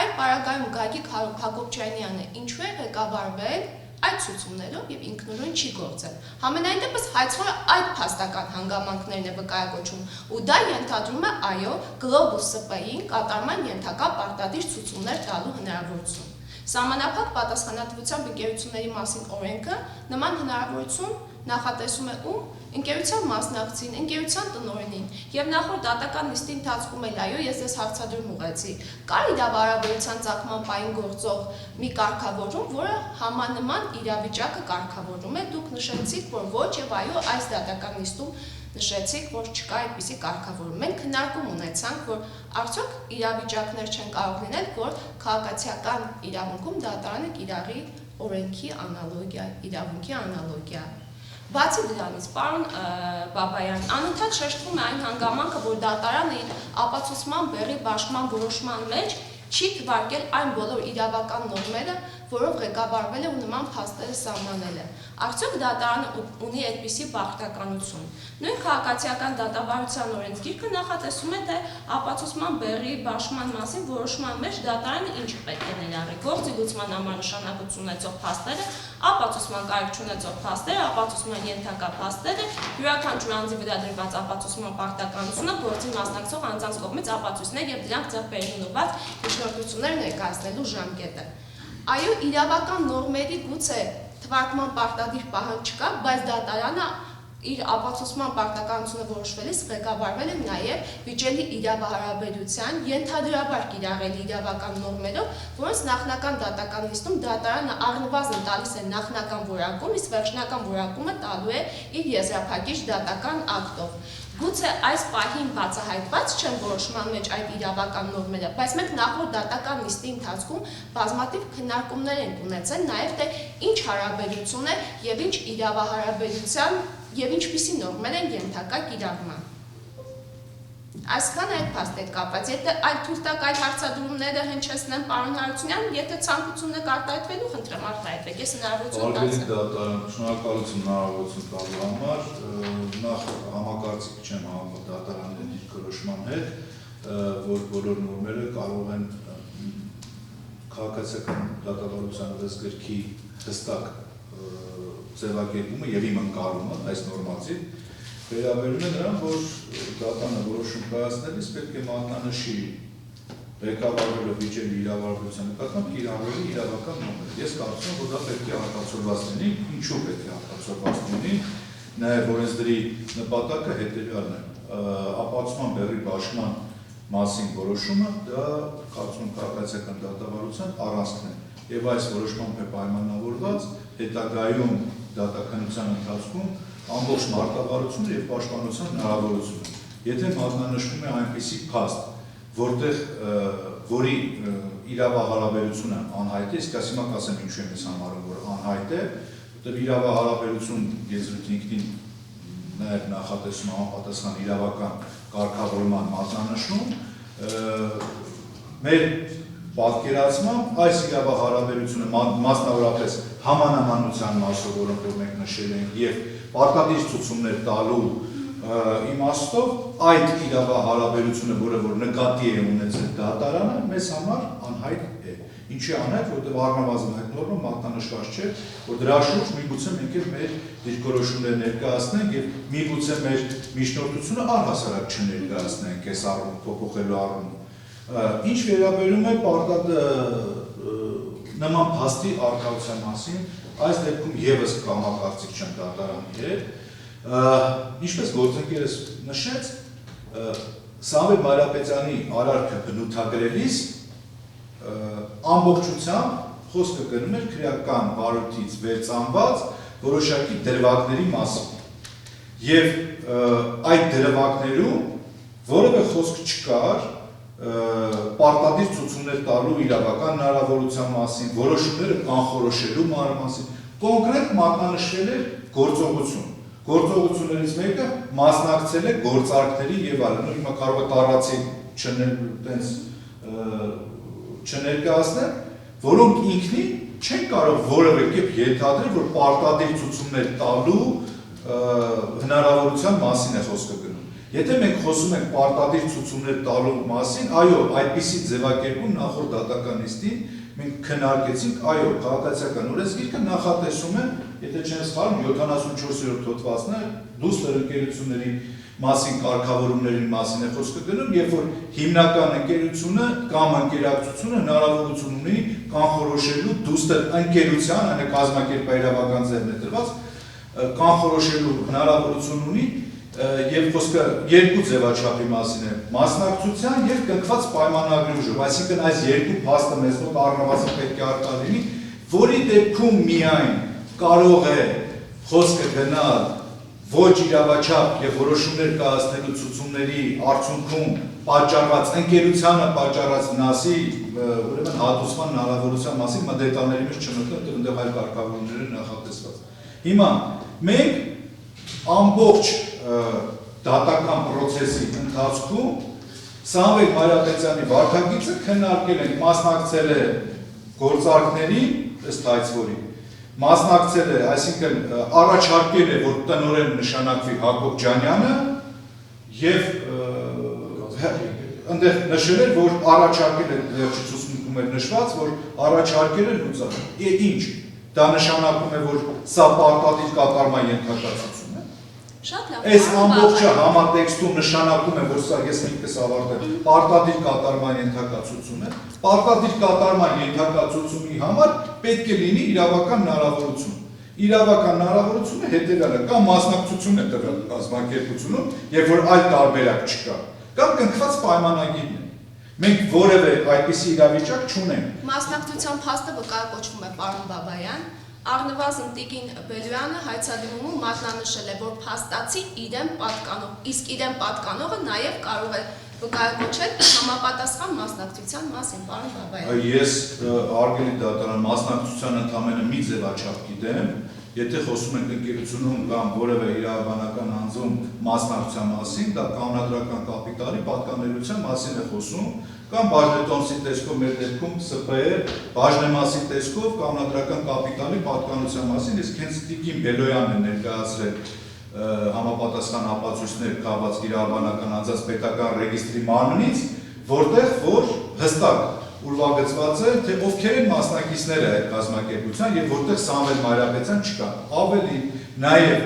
Այդ պարագայում Գագիկ Հակոբյանը ինչու է ղեկավարվել այդ ցուցումներով եւ ինքնուրույն չի գործել։ Համենայն դեպս հայցվորը այդ փաստական հանգամանքներն է վկայակոչում ու դա ենթադրում է այո Գլոբուս ՍՊԸ-ին կատարման ենթակա պարտադիր ցուցումներ տալու հնարավորություն։ Սահմանափակ պատասխանատվությամբ ընկերությունների մասին օրենքը նման հնարավորություն նախատեսում է ում ընկերության մասնակցին, ընկերության տնօրենին եւ նախորդ դատական նիստի ընթացքում էլ այո ես ես հարցադրում ուղեցի կար իրավարաբերության ցակման պահին գործող մի կարգավորում, որը համանման իրավիճակը կարգավորում է, դուք նշեցիք, որ ոչ եւ այո այս դատական նիստում նշեցիք, որ չկա այդպիսի կարգավորում։ Մենք քննարկում ունեցանք, որ արդյոք իրավիճակներ չեն կարող լինել, որ քաղաքացիական իրավունքում դատարանը կիրառի օրենքի անալոգիա, իրավունքի անալոգիա։ Բացի դրանից, պարոն Բաբայան, անընդհատ շեշտվում է այն հանգամանքը, որ դատարանը իր ապացուցման բեռի բաշխման որոշման մեջ չի թվարկել այն բոլոր իրավական նորմերը, որով ղեկավարվել է ու նման փաստերը սահմանել է։ Արդյոք դատարանը ունի այդպիսի պարտականություն։ Նույն քաղաքացիական դատավարության օրենսգիրքը նախատեսում է, թե ապացուցման բեռի բաշխման մասին որոշման մեջ դատարանը ինչ պետք է ներառի։ Գործի լուծման համար նշանակություն ունեցող փաստերը, ապացուցման կարիք չունեցող փաստերը, ապացուցման ենթակա փաստերը, յուրաքանչյուր անձի վրա դրված ապացուցման պարտականությունը, գործի մասնակցող անձանց կողմից ապացույցներ եւ դրանք ձեռբերումված միջնորդություններ ներկայացնելու ժամկետը։ Այո, իրավական նորմերի գուցե թվարկման պարտադիր պահանջ չկա, բայց դատարանը իր ապացուցման պարտականությունը որոշվելիս ղեկավարվել է նաև վիճելի իրավահարաբերության ենթադրաբար կիրառելի իրավական նորմերով, որոնց նախնական դատական նիստում դատարանը առնվազն տալիս է նախնական որակում, իսկ վերջնական որակումը տալու է իր եզրափակիչ դատական ակտով։ Գուցե այս պահին բացահայտված չեն որոշման մեջ այդ իրավական նորմերը, բայց մենք նախորդ դատական նիստի ընթացքում բազմաթիվ քննարկումներ ենք ունեցել նաև թե ինչ հարաբերություն է եւ ինչ իրավահարաբերության եւ ինչպիսի նորմեր են ենթակա կիրառման։ Այսքան այդ փաստեր կապված, եթե այլ թույլ տակ այդ հարցադրումները հնչեցնեն պարոն Հարությունյան, եթե ցանկություն եք արտահայտվելու, խնդրեմ արտահայտվեք, ես հնարավորություն Արգելի դատարան, շնորհակալություն հնարավորություն տալու համար, նախ համակարծիք չեմ համարում դատարանի դիրքորոշման հետ, որ բոլոր նորմերը կարող են քաղաքացիական դատավարության վերսգրքի հստակ ձևակերպումը եւ իմ ընկալումը այս նորմատիվ վերաբերում է նրան, որ դատանը որոշում կայացնելիս պետք է մատնանշի ղեկավարվելով վիճելի իրավարության նկատմամբ կիրառվելու իրավական նորմեր։ Ես կարծում եմ, որ դա պետք է արտացոլված լինի, ինչու պետք է արտացոլված լինի, նաեւ օրենսդրի նպատակը հետեւյալն է, ապացուցման բեռի բաշխման մասին որոշումը դա կարծում եմ քաղաքացիական դատավարության առանցքն է եւ այս որոշմամբ է պայմանավորված հետագայում դատականության ընթացքում ամբողջ մարտավարությունը եւ պաշտպանության հնարավորությունը։ Եթե մատնանշվում է այնպիսի փաստ, որի իրավահարաբերությունը անհայտ է, իսկ այս հիմա կասեմ ինչու եմ ես համարում, որ անհայտ է, որտեղ իրավահարաբերություն եզրույթն ինքնին նաեւ նախատեսում համապատասխան իրավական կարգավորման մատնանշում, մեր պատկերացմամբ այս իրավահարաբերությունը մասնավորապես համանմանության մասով, որոնք մենք նշել ենք, եւ պարտադիր ցուցումներ տալու իմաստով այդ իրավահարաբերությունը, որը որ նկատի է ունեցել դատարանը, մեզ համար անհայտ է։ Ինչի անհայտ, որտեղ առնվազն այդ նորմը մատնանշված չէ, որ դրա շուրջ միգուցե մենք էլ մեր դիրքորոշումներ ներկայացնենք եւ միգուցե մեր միջնորդությունը առհասարակ չներկայացնենք այս առումով փոփոխելու առումով։ Ինչ վերաբերում է նման փաստի առկայության մասին, այս դեպքում եւս կամակարծիք չեմ դատարանի հետ, ինչպես գործընկերս նշեց, Սամվել Մարիապետյանի արարքը բնութագրելիս ամբողջությամբ խոսքը գնում էր քրեական բարույթից վերծանված որոշակի դրվագների մասին։ Եվ այդ դրվագներում որևէ խոսք չկար պարտադիր ցուցումներ տալու իրավական հնարավորության մասին, որոշումները կանխորոշելու մասին, կոնկրետ մատնանշվել էր գործողություն։ Գործողություններից մեկը մասնակցել է գործարքների եւ այլն։ Հիմա կարող է տառացի չներկայացնել, որոնք ինքնին չեն կարող որևէ կերպ ենթադրել, որ պարտադիր ցուցումներ տալու հնարավորության մասին է խոսքը գնում։ Եթե մենք խոսում ենք պարտադիր ցուցումներ տալու մասին, այո, այդպիսի ձևակերպում նախորդ դատական նիստին մենք քննարկեցինք, այո, քաղաքացիական օրենսգիրքը նախատեսում է, եթե չեմ սխալվում, 74-րդ հոդվածն է, դուստր ընկերությունների մասին կարգավորումների մասին է խոսքը գնում, երբ որ հիմնական ընկերությունը կամ ընկերակցությունը հնարավորություն ունի կանխորոշելու դուստր ընկերության, այն կազմակերպայրավական ձևն է տրված, կանխորոշելու հնարավորություն ունի եւ խոսքը երկու ձևաչափի մասին է, մասնակցության եւ կնքված պայմանագրի ուժով, այսինքն այս երկու փաստը մեզ մոտ առնվազն պետք է արկա լինի, որի դեպքում միայն կարող է խոսքը գնալ ոչ իրավաչափ եւ որոշումներ կայացնելու ցուցումների արդյունքում պատճառված ընկերությանը պատճառած վնասի, ուրեմն հատուցման հնարավորության մասին մա դետալների մեջ չմտնեմ, այնտեղ այլ կարգավորումներ են նախատեսված։ Հիմա մենք ամբողջ դատական պրոցեսի ընթացքում Սամվել Մարիապետյանի վարքագիծը քննարկել ենք, մասնակցել է գործարքների ըստ հայցվորի, մասնակցել է, այսինքն առաջարկել է, որ տնօրեն նշանակվի Հակոբ Ջանյանը եւ այնտեղ նշել էր, որ առաջարկել է վերջի ցուցմունքում էր նշված, որ առաջարկել է Լուծարմանը։ Ինչ, դա նշանակում է, որ սա պարտադիր կատարման ենթակացություն է։ Շատ լավ։ Այս ամբողջը համատեքստում նշանակում է, որ սա ես ինքս ավարտել, պարտադիր կատարման ենթակացություն է։ Պարտադիր կատարման ենթակացությունի համար պետք է լինի իրավական հնարավորություն։ Իրավական հնարավորությունը հետևյալը, կամ մասնակցություն է տվել կազմակերպությունում, երբ որ այլ տարբերակ չկա, կամ կնքված պայմանագիրն է։ Մենք որևէ այդպիսի իրավիճակ չունենք։ Մասնակցության փաստը վկայակոչվում է պարոն Բաբայան, առնվազն Տիկին Բելոյանը հայցադիմումում մատնանշել է, որ փաստացի իրեն պատկանող, իսկ իրեն պատկանողը նաև կարող է վկայակոչել համապատասխան մասնակցության մասին, պարոն Բաբայան։ Ես արգելի դատարան մասնակցության ընդամենը մի ձևաչափ գիտեմ, եթե խոսում ենք ընկերությունում կամ որևէ իրավաբանական անձում մասնակցության մասին, դա կանոնադրական կապիտալի պատկանելիության մասին է խոսում, կամ բաժնետոմսի տեսքով մեր դեպքում ՍՊ բաժնեմասի տեսքով կանոնադրական կապիտալի պատկանության մասին, իսկ հենց Տիկին Բելոյանն է ներկայացրել համապատասխան ապացույցներ քաղված իրավաբանական անձանց պետական ռեգիստրի մարմնից, որտեղ որ հստակ ուրվագծված է, թե ովքեր են մասնակիցները այդ կազմակերպության եւ որտեղ Սամվել Մարիապետյան չկա։ Ավելի նաեւ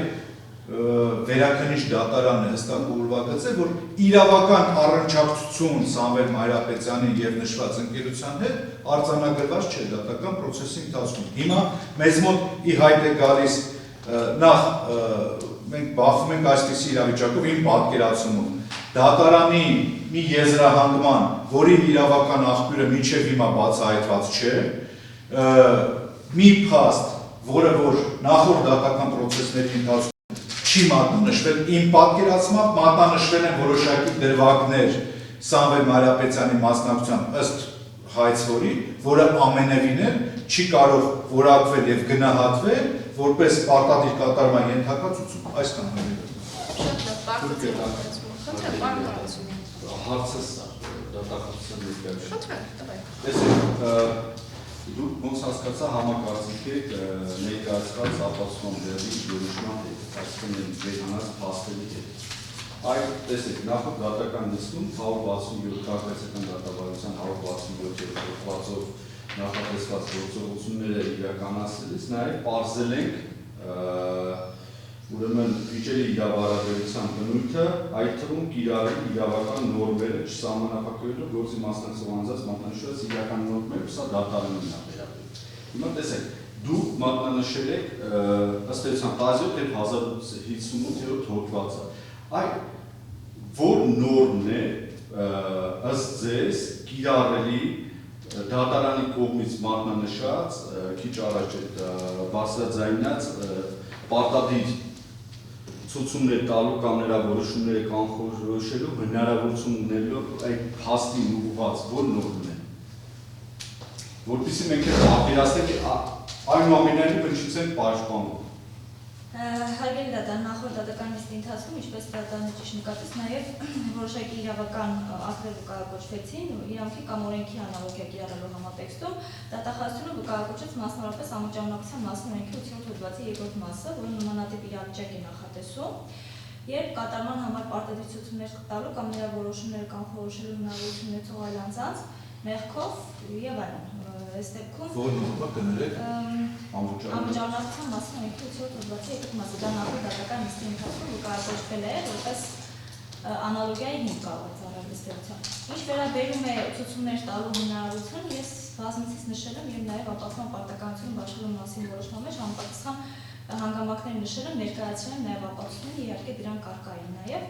վերաքննիչ դատարանը հստակ ուրվագծել, որ իրավական առնչակցություն Սամվել Մարիապետյանի եւ նշված ընկերության հետ արձանագրված չէ դատական process-ի ընթացքում։ Հիմա մեզ մոտ ի հայտ է գալիս նախ մենք բախվում ենք այսպիսի իրավիճակով իմ պատկերացումով դատարանի մի եզրահանգման, որի իրավական աղբյուրը մինչև հիմա բացահայտված չէ, մի փաստ, որը որ նախորդ դատական process-ների ընթացքում չի մատնանշվել, իմ պատկերացմամբ մատնանշվել են որոշակի դրվագներ Սամվել Մարիապետյանի մասնակցությամբ ըստ հայցվորի, որը ամենևին չի կարող որակվել եւ գնահատվել որպես պարտադիր կատարման ենթակացություն, այսքան հավելել։ Շատ լավ, բարձր խնդրեմ, պարոն Հարությունյան։ Հարցս դատախազության ներկայացում։ Խնդրեմ, տվեք։ Տեսեք, դուք ոնց հասկացա համակարծիք եք ներկայացված ապացուցման դերի որոշման հետ, այսինքն վերանալ փաստերի հետ։ Այդ տեսեք, նախորդ դատական նիստում 167 քաղաքացիական դատավարության 167 հոդվածով նախատեսված գործողությունները իրականացնելիս նաև պարզել ենք ուրեմն վիճելի իրավարարության բնույթը, այդ թվում կիրառել իրավական նորմերը չսահմանափակվելու գործի մասնակցող անձանց մատնանշված իրական նորմերը, սա դատարանն է վերաբերում։ Հիմա տեսեք, դուք մատնանշել եք ըստ էության 17 եւ 1058-րդ հոդվածը։ Այդ որ նորմն է ըստ ձեզ կիրառելի դատարանի կողմից մատնանշած քիչ առաջ բարձրաձայնած պարտադիր ցուցումներ տալու կամ նրա որոշումները կանխորոշելու հնարավորություն ունելով այդ փաստին ուղղված որ նորմն է, որպեսզի մենք պատկերացնենք այնուամենայնիվ ինչից են պաշտպանվում։ Հարգելի դատարան, նախորդ դատական նիստի ընթացքում, ինչպես դատարանը ճիշտ նկատեց, նաև որոշակի իրավական ակտեր վկայակոչվեցին, իրանքի կամ օրենքի անալոգիա կիրառելու համատեքստում, դատախազությունը վկայակոչեց մասնավորապես անվճարունակության մասին օրենքի 8-րդ հոդվածի 2-րդ մասը, որը նմանատիպ իրավիճակ է նախատեսում, երբ կատարման համար պարտադիր ցուցումներ տալու կամ նրա որոշումները կանխորոշելու հնարավորություն ունեցող այլ անձանց մեղքով եւ այլն։ Այս դեպքում Որ նորմը կներեք անվճարունակության մասին օրենքի 8-րդ հոդվածի 2-րդ մասը դա նախորդ դատական նիստի ընթացքում վկայակոչվել է որպես անալոգիայի հիմք կառավարած առավելության։ Ինչ վերաբերում է ցուցումներ տալու հնարավորություն, ես բազմիցս նշել եմ եւ նաեւ ապացման պարտականություն բաշխելու մասին որոշման մեջ համապատասխան հանգամանքներ նշել եմ, ներկայացրել եմ նաեւ ապացույցները, իհարկե դրանք առկա են նաեւ։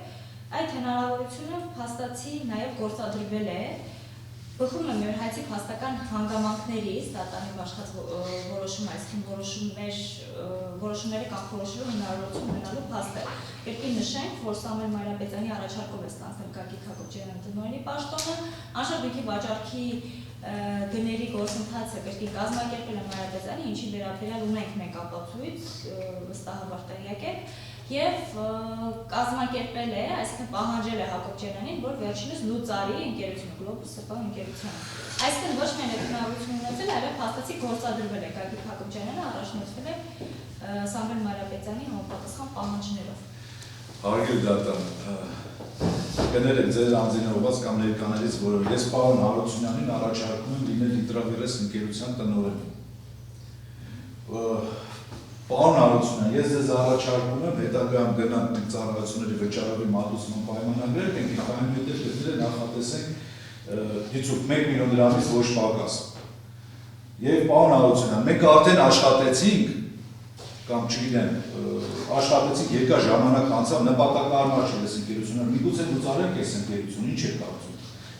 Այդ հնարավորությունը փաստացի նաեւ գործադրվել է բխում է մեր հայցի փաստական հանգամանքներից դատարանի աշխած որոշում, այսինքն որոշումների կանխորոշելու հնարավորություն ունենալու փաստ է։ Կրկին նշենք, որ Սամվել Մարիապետյանի առաջարկով է ստանձնել Գագիկ Հակոբյանի տնօրենի պաշտոնը, անշարժույթի վաճառքի գների գործընթացը կրկին կազմակերպել է Մարիապետյանի, ինչի վերաբերյալ ունենք մենք ապացույց, վստահաբար տեղյակ եք, եւ կազմակերպել է, այսինքն պահանջել է Հակոբ Ջանյանին, որ վերջինս լուծարի ընկերությունը, Globus SPA ընկերությունը։ Այսինքն ոչ միայն այդ հնարավորությունը ունեցել, այլև հաստատի գործադրվել է Գագիկ Հակոբ Ջանյանը, առաջնորդվել է Սամվել Մանրապետյանի համապատասխան պահանջներով։ Հարգելի դատան, կներեք ձեր անձինավորված կամ ներկաներից, որ ես պարոն Հարությունյանին առաջարկում եմ լինել Ինտրավերես ընկերության տնօրեն։ Պարոն Հարությունյան, ես ձեզ առաջարկում եմ հետագայում գնանք մենք ծառայությունների վճարովի մատուցման պայմանագրեր, մենք այնուհետև նախատեսենք դիցուկ 1 միլիոն դրամից ոչ պակաս։ Եվ պարոն Հարությունյան, մենք արդեն աշխատեցինք կամ չգիտեմ, աշխատեցինք երկար ժամանակ անցավ նպատակահարմար չէ այս ընկերությունը, միգուցե լուծարենք այս ընկերությունը, ինչ եք կարծում։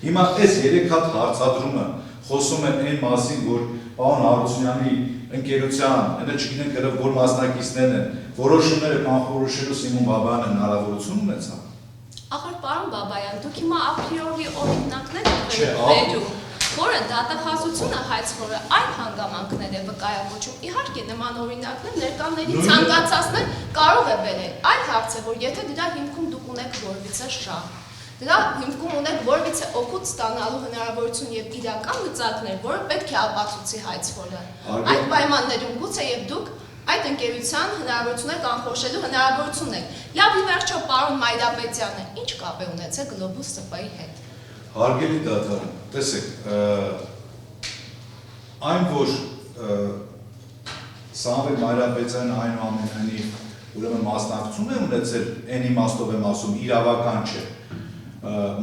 Հիմա այս 3 հատ հարցադրումը խոսում են այն մասին, որ պարոն Հարությունյանի ընկերության, այնը չգիտենք գրով որ մասնակիցներն են, որոշումները կանխորոշելու Սիմոն Բաբայանը հնարավորություն ունեցավ։ Ախր պարոն Բաբայան, դուք հիմա ապրիորի օրինակներ եք վերում, որը դատախազությունը հայցվորը այն հանգամանքներ է վկայակոչում։ Իհարկե նման օրինակներ ներկաների ցանկացածներ կարող է բերել։ Այլ հարց է, որ եթե դրա հիմքում դուք ունեք որևիցե շահ, դրա հիմքում ունեք որևիցե օգուտ ստանալու հնարավորություն եւ իրական լծակներ, որը պետք է ապացուցի հայցվորը։ Այդ պայմաններում գուցե եւ դուք այդ ընկերության հնարավորությունները կանխորոշելու հնարավորություն եք։ Լավ, ի վերջո պարոն Մայրապետյանը ինչ կապ է ունեցել Globus SPA-ի հետ։ Հարգելի դատան, տեսեք, այն որ Սամվել Մայրապետյանը այնուամենայնիվ ուրեմն մասնակցություն է ունեցել, այն իմաստով եմ ասում, իրավական չէ,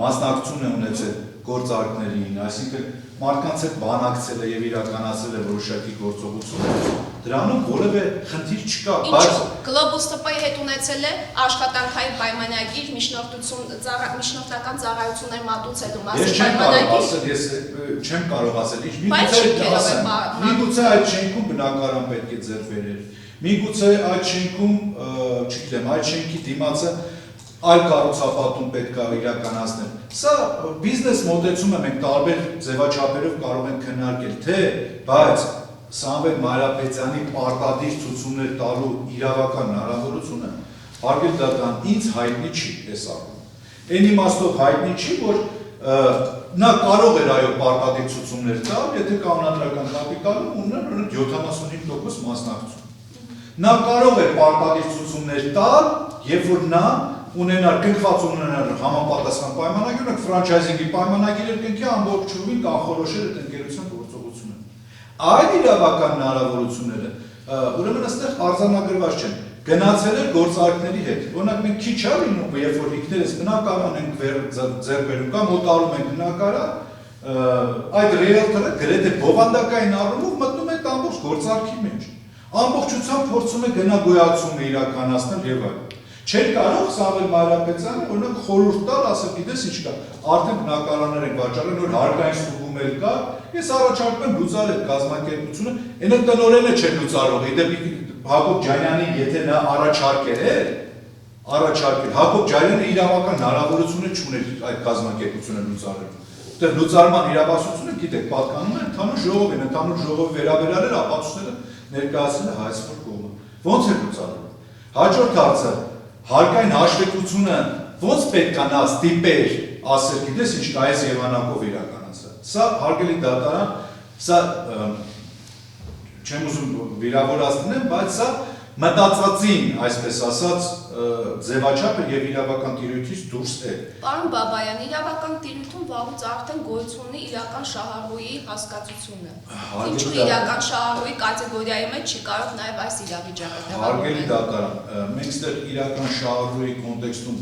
մասնակցություն է ունեցել գործարքներին, այսինքն մարդկանց հետ բանակցել է եւ իրականացրել է որոշակի գործողություններ, դրանում որևէ խնդիր չկա, բայց Globus SPA-ի հետ ունեցել է աշխատանքային պայմանագիր, միջնորդական ծառայություններ մատուցելու մասին պայմանագիր։ Ես չեմ կարող ասել, միգուցե այդ շենքում բնակարան պետք է ձեռք բերել, միգուցե այդ շենքում, չգիտեմ, այդ շենքի դիմացը այլ կառուցապատում պետք է իրականացնել։ Սա բիզնես մոտեցումը մենք տարբեր ձևաչափերով կարող ենք քննարկել, թե բայց Սամվել Մայրապետյանի պարտադիր ցուցումներ տալու իրավական հնարավորությունը հարգելի դատան ինձ հայտնի չի այս առումով։ Այն իմաստով հայտնի չի, որ նա կարող էր այո պարտադիր ցուցումներ տալ, եթե կանոնադրական կապիտալում ուներ 75% մասնակցություն։ Նա կարող էր պարտադիր ցուցումներ տալ, երբ որ նա ունենար կնքված ունենար համապատասխան պայմանագիր, ունենք ֆրանչայզինգի պայմանագիրը կնքի ամբողջովին կանխորոշել այդ ընկերության գործողությունը։ Այդ իրավական հնարավորությունները ուրեմն այստեղ արձանագրված չեն։ Գնացել էր գործարքների հետ։ Օրինակ մենք քիչ է լինում, երբ որ ինքներս բնակարան ենք ձեռք բերում կամ մոտարում ենք բնակարան, այդ ռիելտորը գրեթե բովանդակային առումով մտնում է ամբողջ գործարքի մեջ։ Ամբողջությամբ փորձում է գնագոյացումը իրականացնել եւ այլն։ Չէր կարող Սամվել Մայրապետյանը օրինակ խորհուրդ տալ, ասել, գիտես ինչ կա, արդեն բնակարաններ են վաճառել, որ հարկային ստուգում էլ կա, ես առաջարկում եմ լուծարել այդ կազմակերպությունը, այնը տնօրենը չէ լուծարող, իդեպ Հակոբ Ջանյանին, եթե նա առաջարկել, Հակոբ Ջանյանը իրավական հնարավորություն չուներ այդ կազմակերպությունը լուծարելու։ Դեռ լուծարման իրավասությունը, գիտեք, պատկանում է ընդհանուր ժողովին, ընդհանուր ժողովի վերաբերյալ ապացույցները ներկայացնել է հայցվոր կողմը։ Ոնց է լուծարելու։ Հաջորդ հարցը հարկային հաշվետվությունը ոնց պետք է նա ստիպեր ասել, գիտես ինչ կա այս եղանակով իրականացնել։ Սա հարգելի դատարան, սա չեմ ուզում վիրավորացնել, բայց սա մտածածին, այսպես ասած, ձևաչափը եւ իրավական տիրույթից դուրս է։ Պարոն Բաբայան, իրավական տիրույթում վաղուց արդեն գոյություն ունի իրական շահառուի հասկացությունը։ Ինչու իրական շահառուի կատեգորիայի մեջ չի կարող նաեւ այս իրավիճակը տեղավորվել։ Հարգելի դատարան, մենք ստեղ իրական շահառուի կոնտեքստում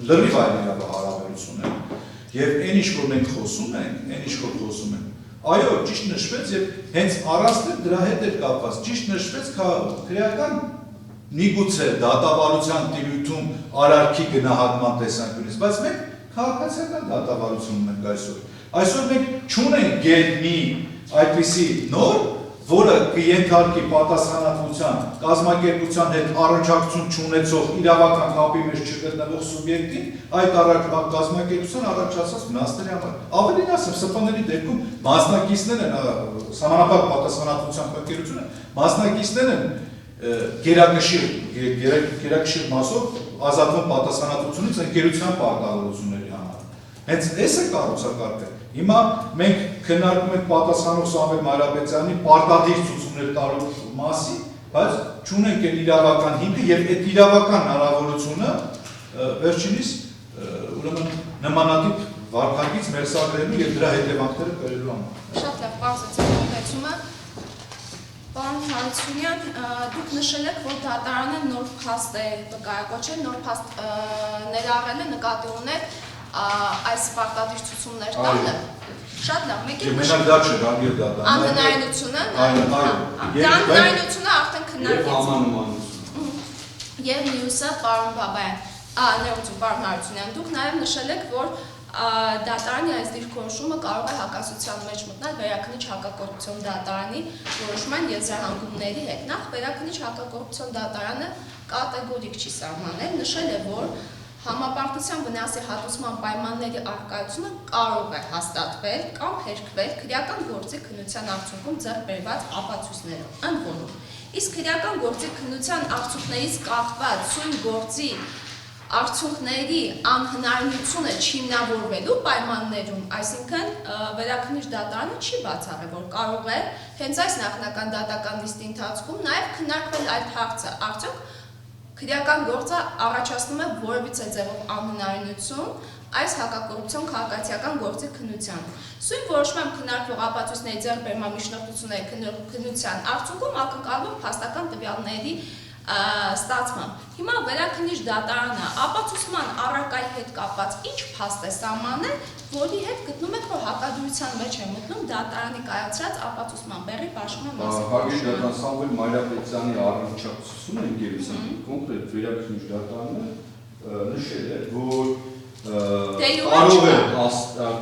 լրիվ այլ հարաբերություն է։ Եվ այն ինչ որ մենք խոսում ենք, այո, ճիշտ նշվեց եւ հենց առանց դրա հետ էր կապված, ճիշտ նշվեց քրեական միգուցե դատավարության տիրույթում արարքի գնահատման տեսանկյունից, բայց մենք քաղաքացիական դատավարություն ունենք այսօր։ Այսօր մենք չունենք գերմի այդպիսի նոր, որը կենթարկի պատասխանատվության կազմակերպության հետ առնչակցություն չունեցող իրավական կապի մեջ չգտնվող սուբյեկտին այդ կազմակերպության առաջացած վնասների համար։ Ավելին ասեմ, ՍՊԸ-ների դեպքում մասնակիցներ են, սահմանափակ պատասխանատվության ընկերությունը, մասնակիցներ են գերակշիռ գերակշիռ մասով ազատվում պատասխանատվությունից ընկերության պարտավորությունների համար։ Հենց այս է կառուցակարգը։ Հիմա մենք քննարկում ենք պատասխանող Սամվել Մանրապետյանի պարտադիր ցուցումներ տալու մասին, բայց չունենք այն իրավական հիմքը եւ այդ իրավական հնարավորությունը վերջինիս ուրեմն նմանատիպ վարքագիծ մերսագրելու եւ դրա հետևանքները կրելու համար։ Շատ լավ, բարձրացիք մոտեցումը։ Պարոն Հարությունյան, դուք նշել եք, որ դատարանը նոր փաստ է վկայակոչել, նոր փաստ ներառել է, նկատի ունեք այս պարտադիր ցուցումներ տալը։ Շատ լավ, մեկ էլ Մենակ դա չէ, Գարգել դատարանը։ Անհնարինությունը, անհնարինությունը արդեն քննարկեցինք։ Եվ մյուսը, պարոն Բաբայան, ներողություն, պարոն Հարությունյան, դուք նաև նշել եք, որ դատարանի այս դիրքորոշումը կարող է հակասության մեջ մտնել վերաքննիչ հակակոռուպցիոն դատարանի որոշման եզրահանգումների հետ։ Նախ վերաքննիչ հակակոռուպցիոն դատարանը կատեգորիկ չի սահմանել, նշել է, որ համապարտության վնասի հատուցման պայմանների առկայությունը կարող է հաստատվել կամ հերքվել քրեական գործի քննության արդյունքում ձեռք բերված ապացույցներով։ Ընդ որում, իսկ քրեական գործի քննության արդյունքներից կախված սույն գործի արդյունքների անհնարինությունը չիմնավորվելու պայմաններում, այսինքն վերաքննիչ դատարանը չի բացառել, որ կարող է հենց այս նախնական դատական նիստի ընթացքում նաև քննարկվել այդ հարցը, արդյոք քրեական գործը առաջացնում է որևիցե ձևով անհնարինություն այս հակակոռուպցիոն քաղաքացիական գործի քննության։ Սույն որոշմամբ քննարկվող ապացույցների ձեռքբերման միջնորդությունների քննության արդյունքում ակնկալվող փաստական տվյալների ստացման։ Հիմա վերաքննիչ դատարանը ապացուցման առարկայի հետ կապված ինչ փաստ է սահմանել, որի հետ գտնում եք, որ հակադրության մեջ է մտնում դատարանի կայացրած ապացուցման բեռի պաշտման մասին։ Հարգելի դատարան Սամվել Մանրապետյանի առնչակցությունը ընկերության կոնկրետ վերաքննիչ դատարանը նշել է, որ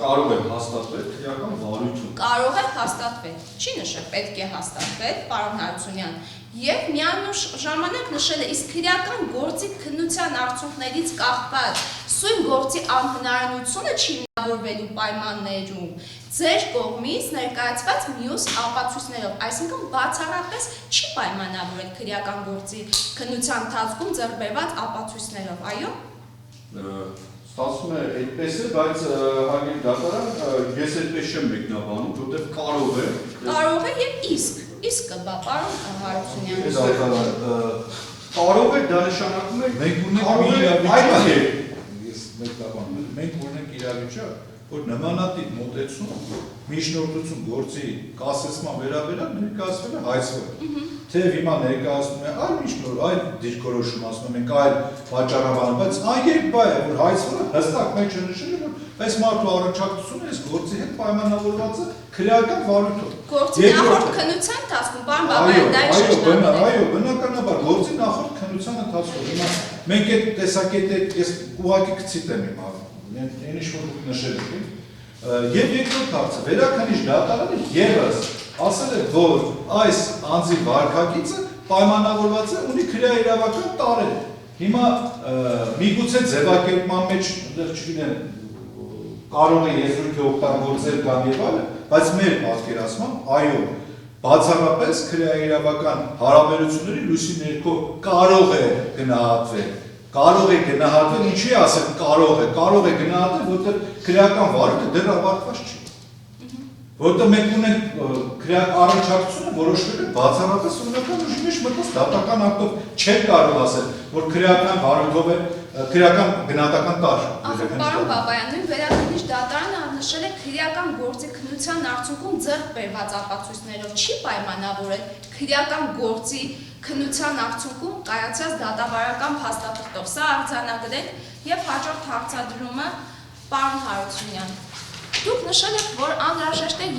կարող է հաստատվել քրեական վարույթում։ Կարող է հաստատվել, չի նշել պետք է հաստատվել, պարոն Հարությունյան, եւ միանուշ ժամանակ նշել է, իսկ քրեական գործի քննության արդյունքներից կախված սույն գործի անհնարինությունը չի միավորվելու պայմաններում ձեր կողմից ներկայացված մյուս ապացույցներով, այսինքն բացառապես չի պայմանավորել քրեական գործի քննության ընթացքում ձեռք բերված ապացույցներով, այո։ Ստացվում է այդպես է, բայց հարգելի դատարան, ես այդպես չեմ մեկնաբանում, որտեղ կարող է եւ իսկ կբա, պարոն Հարությունյան։ Կարող է դա նշանակում է մենք ունենք իրավիճակ, որ նմանատիպ մոտեցում, միջնորդություն գործի կասեցման վերաբերյալ ներկայացվել է հայցվել։ Թեև հիմա ներկայացնում է այլ միջնորդ, այլ դիրքորոշում, ասում ենք այլ վաճառաբան, բայց այերբա է, որ հայցվելը հստակ մեջ է նշել, որ այս մարդու առնչակցությունը այս գործի հետ պայմանավորված է քրեական վարույթով։ Գործի նախորդ քննության ընթացքում, պարոն Բաբայան, դա է շեշտադրել։ Այո, բնականաբար գործի նախորդ քննության ընթացքում։ Հիմա մենք այդ տեսակետը ես ուղղակի կցիտեմ հիմա, ինչ որ դուք նշել եք։ Եվ երկրորդ հարցը, վերաքննիչ դատարանը ևս ասել է, որ այս անձի վարքագիծը պայմանավորված է ունի քրեաիրավական տարեր։ Հիմա միգուցե ձևակերպման մեջ չգիտեմ կարող է եզրույթը օգտագործել կամ եւ այլն, բայց մեր պատկերացմամբ այո, բացառապես քրեաիրավական հարաբերությունների լույսի ներքո կարող է գնահատվել։ Կարող է գնահատվել, ինչի ասել կարող է գնահատվել, որտեղ քրեական վարույթը դեռ ավարտված չի։ Որտեղ մենք ունենք քրեական առնչակցությունը որոշվել է բացառապես ունենական ուժի մեջ մտած դատական ակտով չէր կարող ասել, որ քրեական վարույթով է քրեական գնահատական տար։ Պարոն Բաբայան, նույն վերաքննիչ դատարանը նշել է քրեական գործի քննության արդյունքում ձեռք բերված ապացույցներով չի պայմանավորել քրեական գործի քննության արդյունքում կայացած դատավարական փաստաթղթով։ Սա արձանագրենք եւ հաջորդ հարցադրումը պարոն Հարությունյան։ Դուք նշել եք, որ անհրաժեշտ է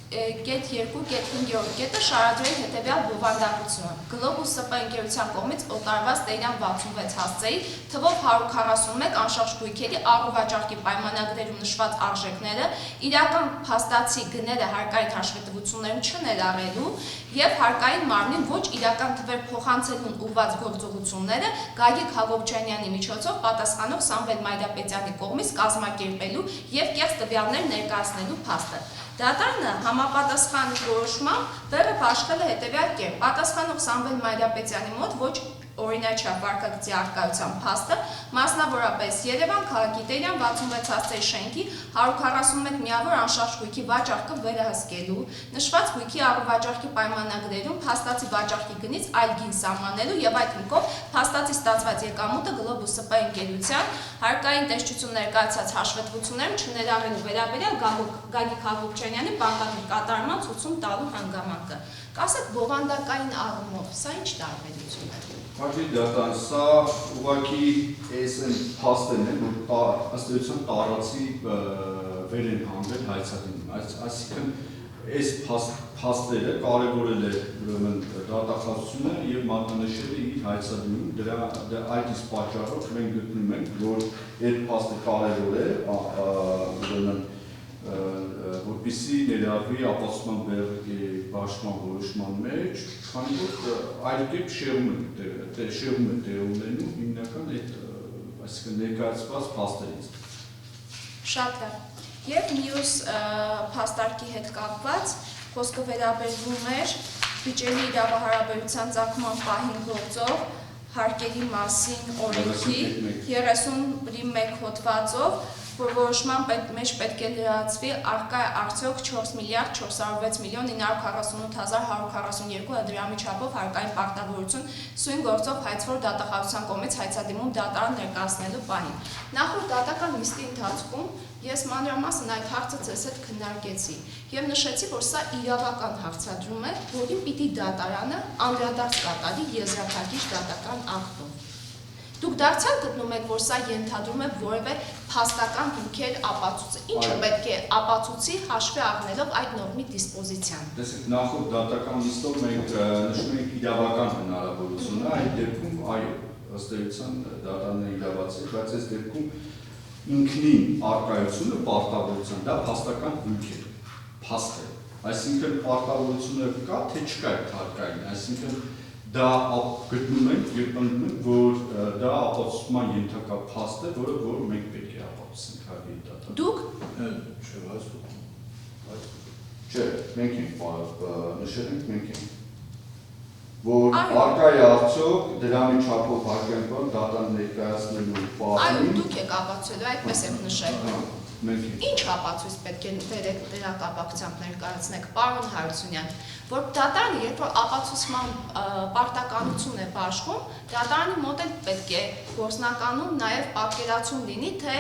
2.2.5 կետը շարադրել հետևյալ բովանդակությունը։ Globus ՍՊ ընկերության կողմից օտարված Տերյան 66 հասցեի թվով 141 անշարժ գույքերի առուվաճառքի պայմանագրերում նշված արժեքները իրական փաստացի գները հարկային հաշվետվություններում չներառելու եւ հարկային մարմնին ոչ իրական թվեր փոխանցելուն ուղղված գործողությունները Գագիկ Հակոբյանյանի միջոցով պատասխանող Սամվել Մանրապետյանի կողմից կազմակերպելու եւ կեղծ տվյալներ ներկայացնելու փաստը։ Դատարանը համապատասխան որոշմամբ բեռը բաշխել է հետևյալ կերպ։ Պատասխանող Սամվել Մանրապետյանի մոտ ոչ օրինաչափ վարքագծի առկայության փաստը, մասնավորապես Երևան քաղաքի Տերյան 66 աստղերի շենքի 141 միավոր անշարժ գույքի վաճառքը վերահսկելու, նշված գույքի առուվաճառքի պայմանագրերում փաստացի վաճառքի գնից այլ գին սահմանելու եւ այդ հիմքով փաստացի ստացված եկամուտը Globus SP ընկերության հարկային տեսչություն ներկայացած հաշվետվություններում չներառելու վերաբերյալ Գագիկ Հակոբյանյանի բանկային կատարման ցույցում տալու հանգամանքը։ Կասեք բովանդակային առումով, սա ինչ տարբերություն է։ Հաջորդ դատան, սա ուղղակի էսն փաստն է, որ ըստ էության տարածի վեր են հանվել հայցատին։ Այսինքն այս փաստերը կարևորել է ուրեմն դատախազությունը եւ մատնանշել է իր հայցատինում։ Դրա այդ իսկ պատճառով մենք գտնում ենք, որ այդ փաստը կարևոր է, ուրեմն որպեսզի ներառվի ապացուցման բերքի բաշխման որոշման մեջ, քանի որ այլ կերպ շեղում է տեղ ունենում հիմնական այդ, այսինքն ներկայացված փաստերից։ Շատ լավ։ Եվ մյուս փաստարկի հետ կապված խոսքը վերաբերվում էր վիճելի իրավահարաբերության ծագման պահին գործող հարկերի մասին օրենքի 30.1 հոդվածով, որ որոշման մեջ պետք է լրացվի առկա արդյոք 4 միլիարդ 406 միլիոն 948,142 դրամի չափով հարկային պարտավորություն սույն գործով հայցվոր դատախազության կողմից հայցադիմում դատարան ներկայացնելու պահին։ Նախորդ դատական նիստի ընթացքում ես մանրամասն այդ հարցը ձեզ հետ քննարկեցի եւ նշեցի, որ սա իրավական հարցադրում է, որին պիտի դատարանը անդրադարձ կատարի եզրափակիչ դատական ակտով։ Դուք դարձյալ գտնում եք, որ սա ենթադրում է որևէ փաստական հիմքեր ապացուցի։ Ինչը պետք է ապացուցի հաշվի առնելով այդ նորմի դիսպոզիցիան։ Տեսեք, նախորդ դատական նիստով մենք նշում ենք իրավական հնարավորությունը, այդ դեպքում այո, ըստ էության դատարանն է իրավացել, բայց այս դեպքում ինքնին արկայությունը պարտավորության, դա փաստական հիմք է, փաստ է։ Այսինքն պարտավորությունը կա, թե չկա այդ հարկային, այսինքն դա գտնում ենք եւ ընդունում ենք, որ դա ապացուցման ենթակա փաստ է, որը որ մենք պետք է ապացուցենք հարկի դատարանում։ Դուք Չէ, մենք ենք նշել ենք, մենք ենք որ արկայի արդյոք դրամի չափով հարկային բան դատարան ներկայացնելու պահին։ Այո, դուք եք ապացուցելու, այդպես եք նշել։ Ինչ ապացույց պետք է դրա կապակցությամբ ներկայացնեք, պարոն Հարությունյան, որ դատարանը երբ որ ապացուցման պարտականություն է բաշխում, դատարանի մոտ էլ պետք է գործնականում նաև պատկերացում լինի, թե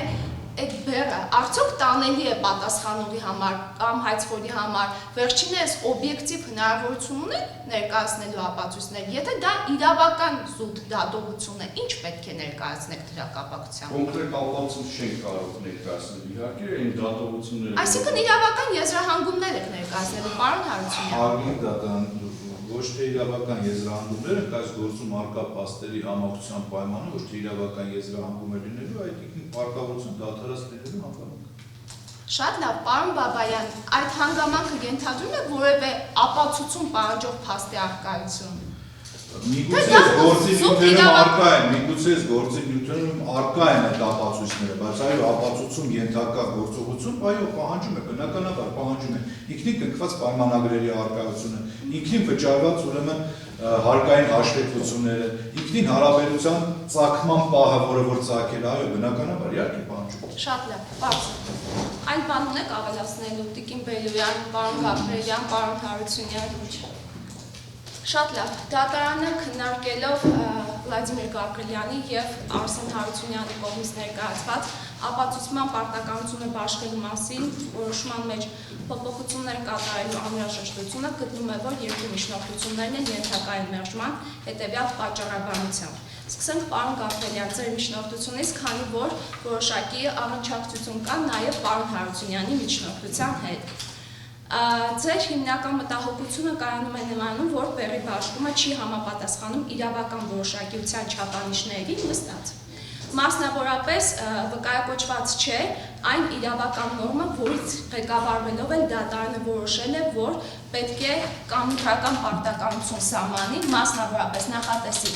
այդ բեռը արդյոք տանելի է պատասխանողի համար կամ հայցվորի համար, վերջինս օբյեկտիվ հնարավորություն ունեն ներկայացնելու ապացույցներ, եթե դա իրավական զուտ դատողություն է, ինչ պետք է ներկայացնեք դրա կապակցությամբ։ Կոնկրետ ապացույց չենք կարող ներկայացնել, իհարկե, այն դատողությունները։ Այսինքն իրավական եզրահանգումներ եք ներկայացնելու, պարոն Հարությունյան։ Հարգին դատարան ոչ թե իրավական եզրահանգումներ են, այս գործում արկա փաստերի համակցության պայմանը, ոչ թե իրավական եզրահանգում է լինելու, այդ ինքնին պարտավորություն դատարած լինելու հանգամանք։ Շատ լավ, պարոն Բաբայան, այդ հանգամանքը ենթադրում է որևէ ապացուցում պահանջող փաստի առկայություն։ Միգուցե գործի նյութերում արկա են, միգուցե գործի նյութերում արկա են այդ ապացույցները, բայց այո, ապացուցում ենթակա գործողություն, այո, պահանջում է, բնականաբար պահանջում է։ Ինքնին կնքված պայմանագրերի արկայությունը, ինքնին վճարված ուրեմն հարկային հաշվետվությունները, ինքնին հարաբերության ծագման պահը, որը որ ծագել է, այո, բնականաբար իհարկե պահանջում է։ Շատ լավ, բարձր։ Այն բան ունեք ավելացնելու Տիկին Բելոյան, պարոն Գաբրելյան, պարոն Հարությունյան։ Շատ լավ, դատարանը քննարկելով Վլադիմիր Գաբրելյանի եւ Արսեն Հարությունյանի կողմից ներկայացված ապացուցման պարտականությունը բաշխելու մասին որոշման մեջ փոփոխություններ կատարելու անհրաժեշտությունը գտնում է, որ երկու միջնորդություններն են ենթակա են մերժման հետեւյալ պատճառաբանությամբ։ Սկսենք պարոն Գաբրելյան, ձեր միջնորդությունից, քանի որ որոշակի առնչակցություն կա նաեւ պարոն Հարությունյանի միջնորդության հետ։ Ձեր հիմնական մտահոգությունը կայանում է նրանում, որ բեռի բաշխումը չի համապատասխանում իրավական որոշակիության չափանիշներին նստած։ Մասնավորապես վկայակոչված չէ այն իրավական նորմը, որից ղեկավարվելով էլ դատարանը որոշել է, որ պետք է կանոնական պարտականություն սահմանի, մասնավորապես նախատեսի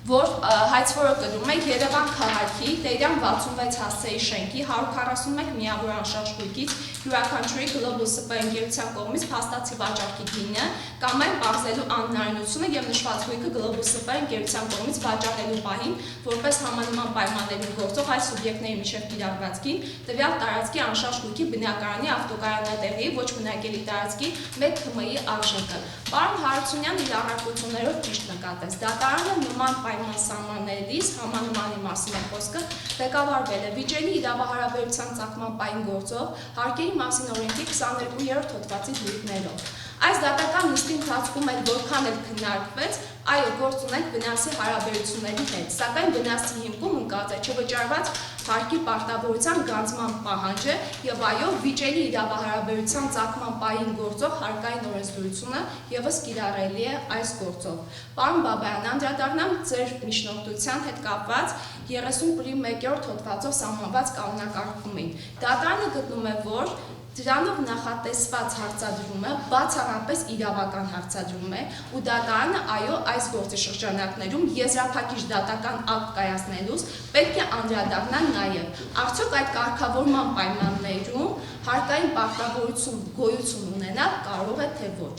որ հայցվորը կրում է Երևան քաղաքի Տերյան 66 հասցեի շենքի 141 միավոր անշարժ գույքից յուրաքանչյուրի Globus SP ընկերության կողմից փաստացի վաճառքի գինը կամ այն պարզելու անհնարինությունը եւ նշված գույքը Globus SP ընկերության կողմից վաճառելու պահին որպես համանման պայմաններում գործող այլ սուբյեկտների միջև կիրառված գին տվյալ տարածքի անշարժ գույքի բնակարանի ավտոկայանատեղի ոչ բնակելի տարածքի 1 ՀՄ-ի արժեքը։ Պարոն Հարությունյանն իր առարկություններով ճիշտ նկատեց։ Դատարանը նման պայման սահմանելիս համանմանի մասին է խոսքը ղեկավարվել է վիճելի իրավահարաբերության ծագման պահին գործող հարկերի մասին օրենքի 22-րդ հոդվածի դրույթներով։ Այս դատական նիստի ընթացքում էլ որքան էլ քննարկվեց, այո, գործ ունենք վնասի հարաբերությունների հետ, սակայն վնասի հիմքում ընկած է չվճարված հարկի պարտավորության գանձման պահանջը եւ այո, վիճելի իրավահարաբերության ծագման պահին գործող հարկային օրենսդրությունը եւս կիրառելի է այս գործով։ Պարոն Բաբայան, անդրադառնամ ձեր միջնորդության հետ կապված 30.1-րդ հոդվածով սահմանված կանոնակարգումին։ Դատարանը գտնում է, որ դրանով նախատեսված հարցադրումը բացառապես իրավական հարցադրում է ու դատարանը այո այս գործի շրջանակներում եզրափակիչ դատական ակտ կայացնելուց պետք է անդրադառնա նաև արդյոք այդ կարգավորման պայմաններում հարկային պարտավորություն գոյություն ունենալ կարող է թե ոչ։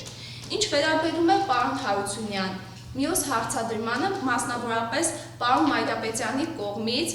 Ինչ վերաբերում է պարոն Հարությունյան մյուս հարցադրմանը մասնավորապես պարոն Մայրապետյանի կողմից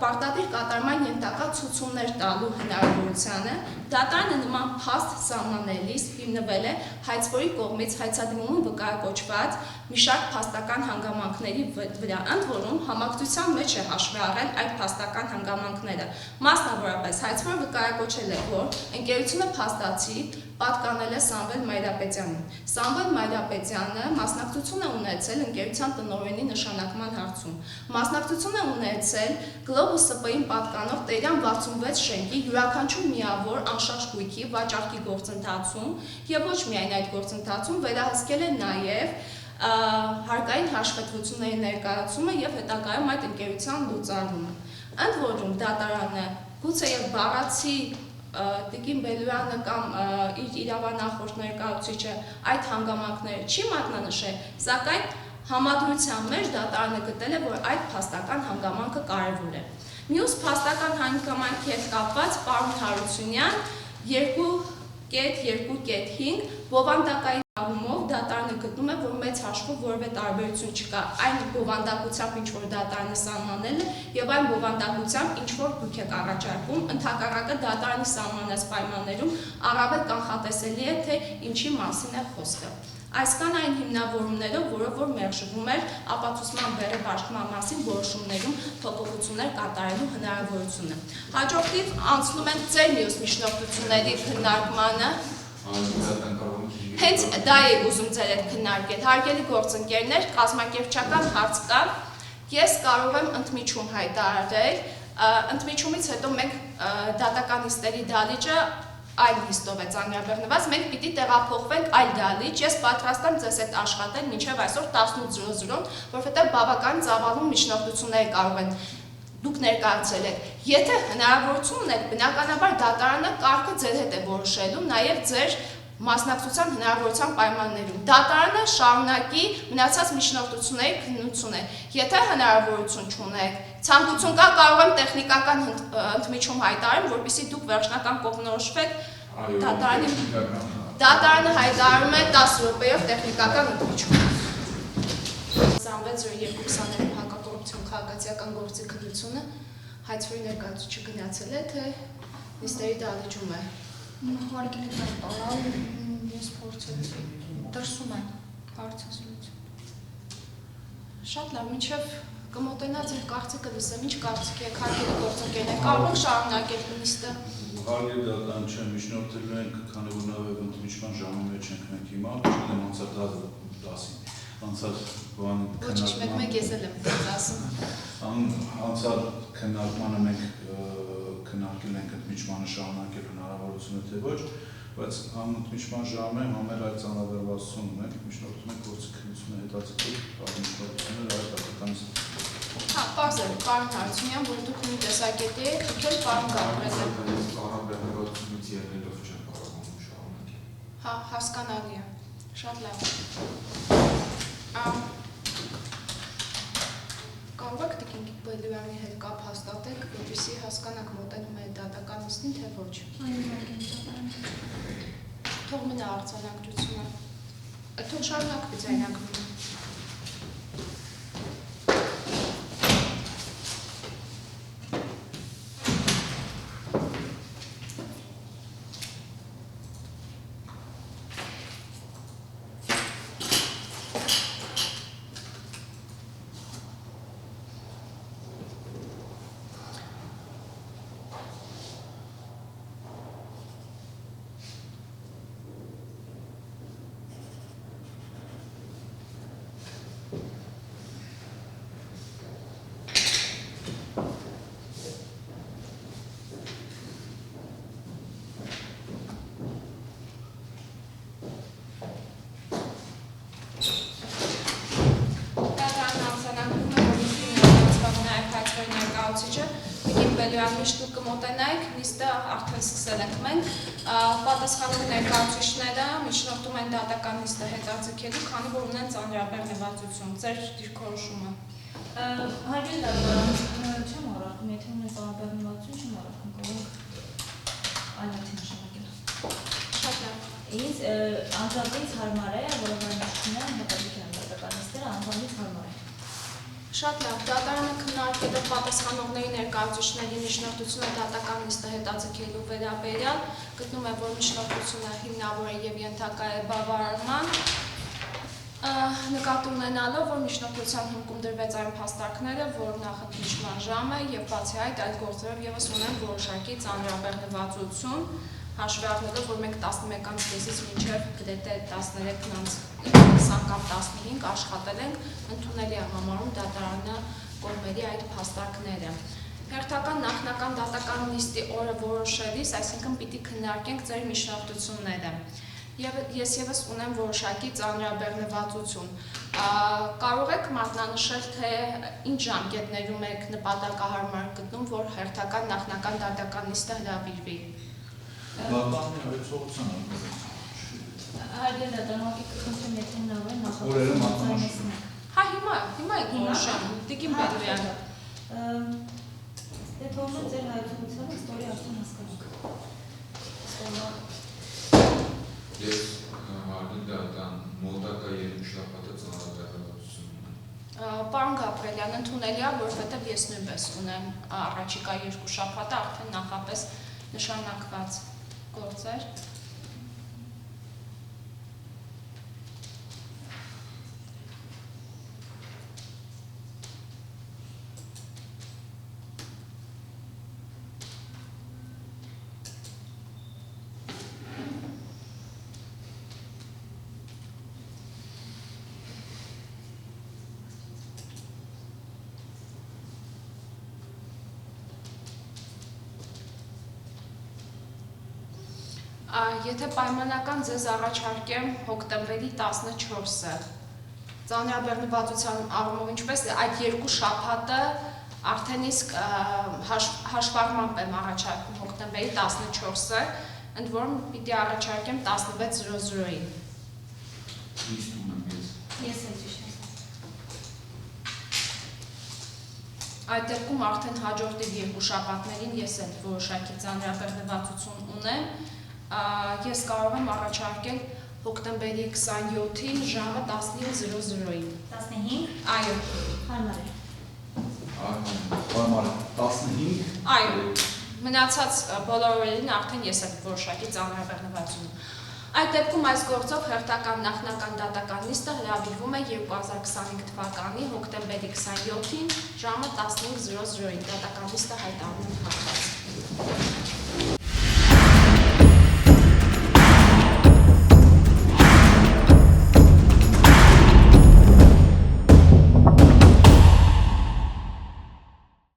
պարտադիր կատարման ենթակա ցուցումներ տալու հնարավորությանը դատարանը նման փաստ սահմանելիս հիմնվել է հայցվորի կողմից հայցադրումում վկայակոչված մի շարք փաստական հանգամանքների վրա, ընդ որում համակցության մեջ է հաշվի առել այդ փաստական հանգամանքները։ Մասնավորապես հայցվորը վկայակոչել է, որ ընկերությունը փաստացի պատկանել է Սամվել Մայրապետյանին։ Սամվել Մայրապետյանը մասնակցություն է ունեցել ընկերության տնօրենի նշանակման հարցում։ Մասնակցություն է ունեցել Globus SP-ին պատկանող Տերյան 66 շենքի յուրաքանչյուր միավոր անշարժ գույքի վաճառքի գործընթացում եւ ոչ միայն այդ գործընթացում վերահսկել է նաեւ հարկային հաշվետվությունների ներկայացումը եւ հետագայում այդ ընկերության լուծարումը։ Ընդ որում դատարանը գուցեև բառացի Տիկին Բելյանը կամ իր իրավանախորդ ներկայացուցիչը այդ հանգամանքները չի մատնանշել, սակայն համադրության մեջ դատարանը գտել է, որ այդ փաստական հանգամանքը կարևոր է։ Մյուս փաստական հանգամանքի հետ կապված պարոն Հարությունյան 2.2.5 բովանդակային առումով դատարանը գտնում է, որ մեծ հաշվով որևէ տարբերություն չկա այն բովանդակությամբ, ինչ որ դատարանը սահմանել է, եւ այն բովանդակությամբ, ինչ որ դուք եք առաջարկում, ընդհակառակը դատարանի սահմանած պայմաններում առավել կանխատեսելի է, թե ինչի մասին է խոսքը։ Այսքան այն հիմնավորումներով, որով որ մերժվում էր ապացուցման բեռը բաշխման մասին որոշումներում փոփոխություններ կատարելու հնարավորությունը։ Հաջորդիվ անցնում են ձեր մյուս միջնորդությունների քննարկմանը։ Հենց դա է ուզում ձեր հետ քննարկել։ Հարգելի գործընկերներ, կազմակերպչական հարց կա։ Ես կարող եմ ընդմիջում հայտարարել, ընդմիջումից հետո մենք դատական նիստերի դալիճը այլ նիստով է ծանրաբեռնված, մենք պիտի տեղափոխվենք այլ դալիճ, ես պատրաստ եմ ձեզ հետ աշխատել մինչև այսօր 18:00, որովհետև բավական ծավալուն միջնորդություններ կարող են դուք ներկայացրել եք։ Եթե հնարավորություն ունեք, բնականաբար դատարանը կարգը ձեր հետ է որոշելու, նաև ձեր մասնակցության հնարավորության պայմաններում։ Դատարանը շարունակի մնացած միջնորդությունների քննությունը։ Եթե հնարավորություն չունեք, ցանկություն կա, կարող եմ տեխնիկական ընդմիջում հայտարարեմ, որպեսզի դուք վերջնական կողմնորոշվեք դատարանը հայտարարում է 10 րոպեով տեխնիկական ընդմիջում։ 26-220 հակակոռուպցիոն քաղաքացիական գործի քննությունը հայցվորի ներկայացուցիչը գնացել է, թե նիստերի դալիճում է։ Հարգելի դատարան, ես փորձեցի դրսում են հարցազրույց։ Շատ լավ, մինչև կմոտենա ձեր կարծիքը լսեմ, ինչ կարծիք եք, հարգելի գործընկերներ, կարող եք շարունակել նիստը։ Հարգելի դատարան, չեմ միջնորդելու ենք, քանի որ նաև ընդմիջման ժամի մեջ ենք մենք հիմա, չգիտեմ անցած 10-ին, անցած բան Ոչինչ, մեկ ես էլ եմ ասում։ Անցած քննարկմանը մենք քննարկել ենք ընդմիջմանը շարունակել հնարավորությունը թե ոչ, բայց ընդմիջման ժամը համեր այդ ծանրաբեռվածություն ունենք, միջնորդում ենք գործի քննությունը հետաձգել, միջնորդությունները այդ դատականից։ Հա, պարզ է, պարոն Հարությունյան, որ դուք նույն տեսակետի եք, դուք էլ պարոն Գաբրելյան։ Ծանրաբեռնվածությունից ելնելով չեմ կարողանում շարունակել։ Հա, հասկանալի է, շատ լավ։ կարող եք տիկին Բելյանի հետ կապ հաստատեք, որպեսզի հասկանաք մոտենում է դատական նիստին, թե ոչ։ Թող մնա արձանագրությունը։ Թող շարունակվի ձայնագրումը։ Միշտ կմոտենայք, նիստը արդեն սկսել ենք մենք, պատասխանող ներկայացուցիչները միջնորդում են դատական նիստը հետաձգելու, քանի որ ունեն ծանրաբեռնվածություն, ձեր դիրքորոշումը։ Հարգելի դատարան, չեմ առարկում, եթե ունեն ծանրաբեռնվածություն, չեմ առարկում, կարող այլ արդի նշանակել։ Շատ լավ։ Ինձ անձամբ հարմար է, որովհետև հետաձգել են դատական նիստերը, անձամբ հարմար է։ Շատ լավ, դատարանը քննարկելով պատասխանողների ներկայացուցիչների միջնորդությունը դատական նիստը հետաձգելու վերաբերյալ, գտնում է, որ միջնորդությունը հիմնավոր է և ենթակա է բավարարման, նկատի ունենալով, որ միջնորդության հիմքում դրվեց այն փաստարկները, որ նախընտրիչման ժամը և բացի այդ այդ գործերով ևս ունեն որոշակի ծանրաբեռնվածություն, հաշվի առնելով, որ մենք 11-ից կեսից մինչև գրեթե 13-ից 20 կամ 15 աշխատել ենք, ընդունելի է համարում դատարանը կողմերի այդ փաստարկները։ Հերթական նախնական դատական նիստի օրը որոշելիս, այսինքն պիտի քննարկենք ձեր միջնորդությունները։ Ես ևս ունեմ որոշակի ծանրաբեռնվածություն։ Կարող եք մատնանշել, թե ինչ ժամկետներում եք նպատակահարմար գտնում, որ հերթական նախնական դատական նիստը հրավիրվի։ Բականի այցողության Հարգելի դատարան, ուղղակի կխնդրեմ, եթե հնարավոր է Օրերը նախատեսում։ Հա, հիմա եք որոշում, տիկին Բելյան։ Դե թողնեմ ձեր հայտարարությունը, ստորի արդեն հասկանանք։ Ես հարգելի դատարան մոտակա երկու շաբաթը ծանրաբեռնվածություն ունեմ։ Պարոն Գաբրելյան, ընդունելի է, որովհետև ես նույնպես ունեմ առաջիկա երկու շաբաթը արդեն նախապես նշանակված գործեր։ Եթե պայմանական ձեզ առաջարկեմ հոկտեմբերի 14-ը, ծանրաբեռնվածության առումով ինչպես է, այդ երկու շաբաթը արդեն իսկ հաշվառմամբ եմ առաջարկում հոկտեմբերի 14-ը, ընդ որում պիտի առաջարկեմ 16:00-ին։ Իսկ ունեմ ես։ Ես էլ ճիշտ եմ։ Այդ դեպքում արդեն հաջորդ երկու շաբաթներին ես էլ որոշակի ծանրաբեռնվածություն ունեմ։ Ես կարող եմ առաջարկել հոկտեմբերի 27-ին ժամը 15:00-ին։ 15։ Այո։ Հարմար է։ Հարմար 15 Այո։ Մնացած բոլոր օրերին արդեն ես էլ որոշակի ծանրաբեռնվածություն ունեմ։ Այդ դեպքում այս գործով հերթական նախնական դատական նիստը հրավիրվում է 2025 թվականի հոկտեմբերի 27-ին ժամը 15:00-ին։ Դատական նիստը հայտարարվում է փակված։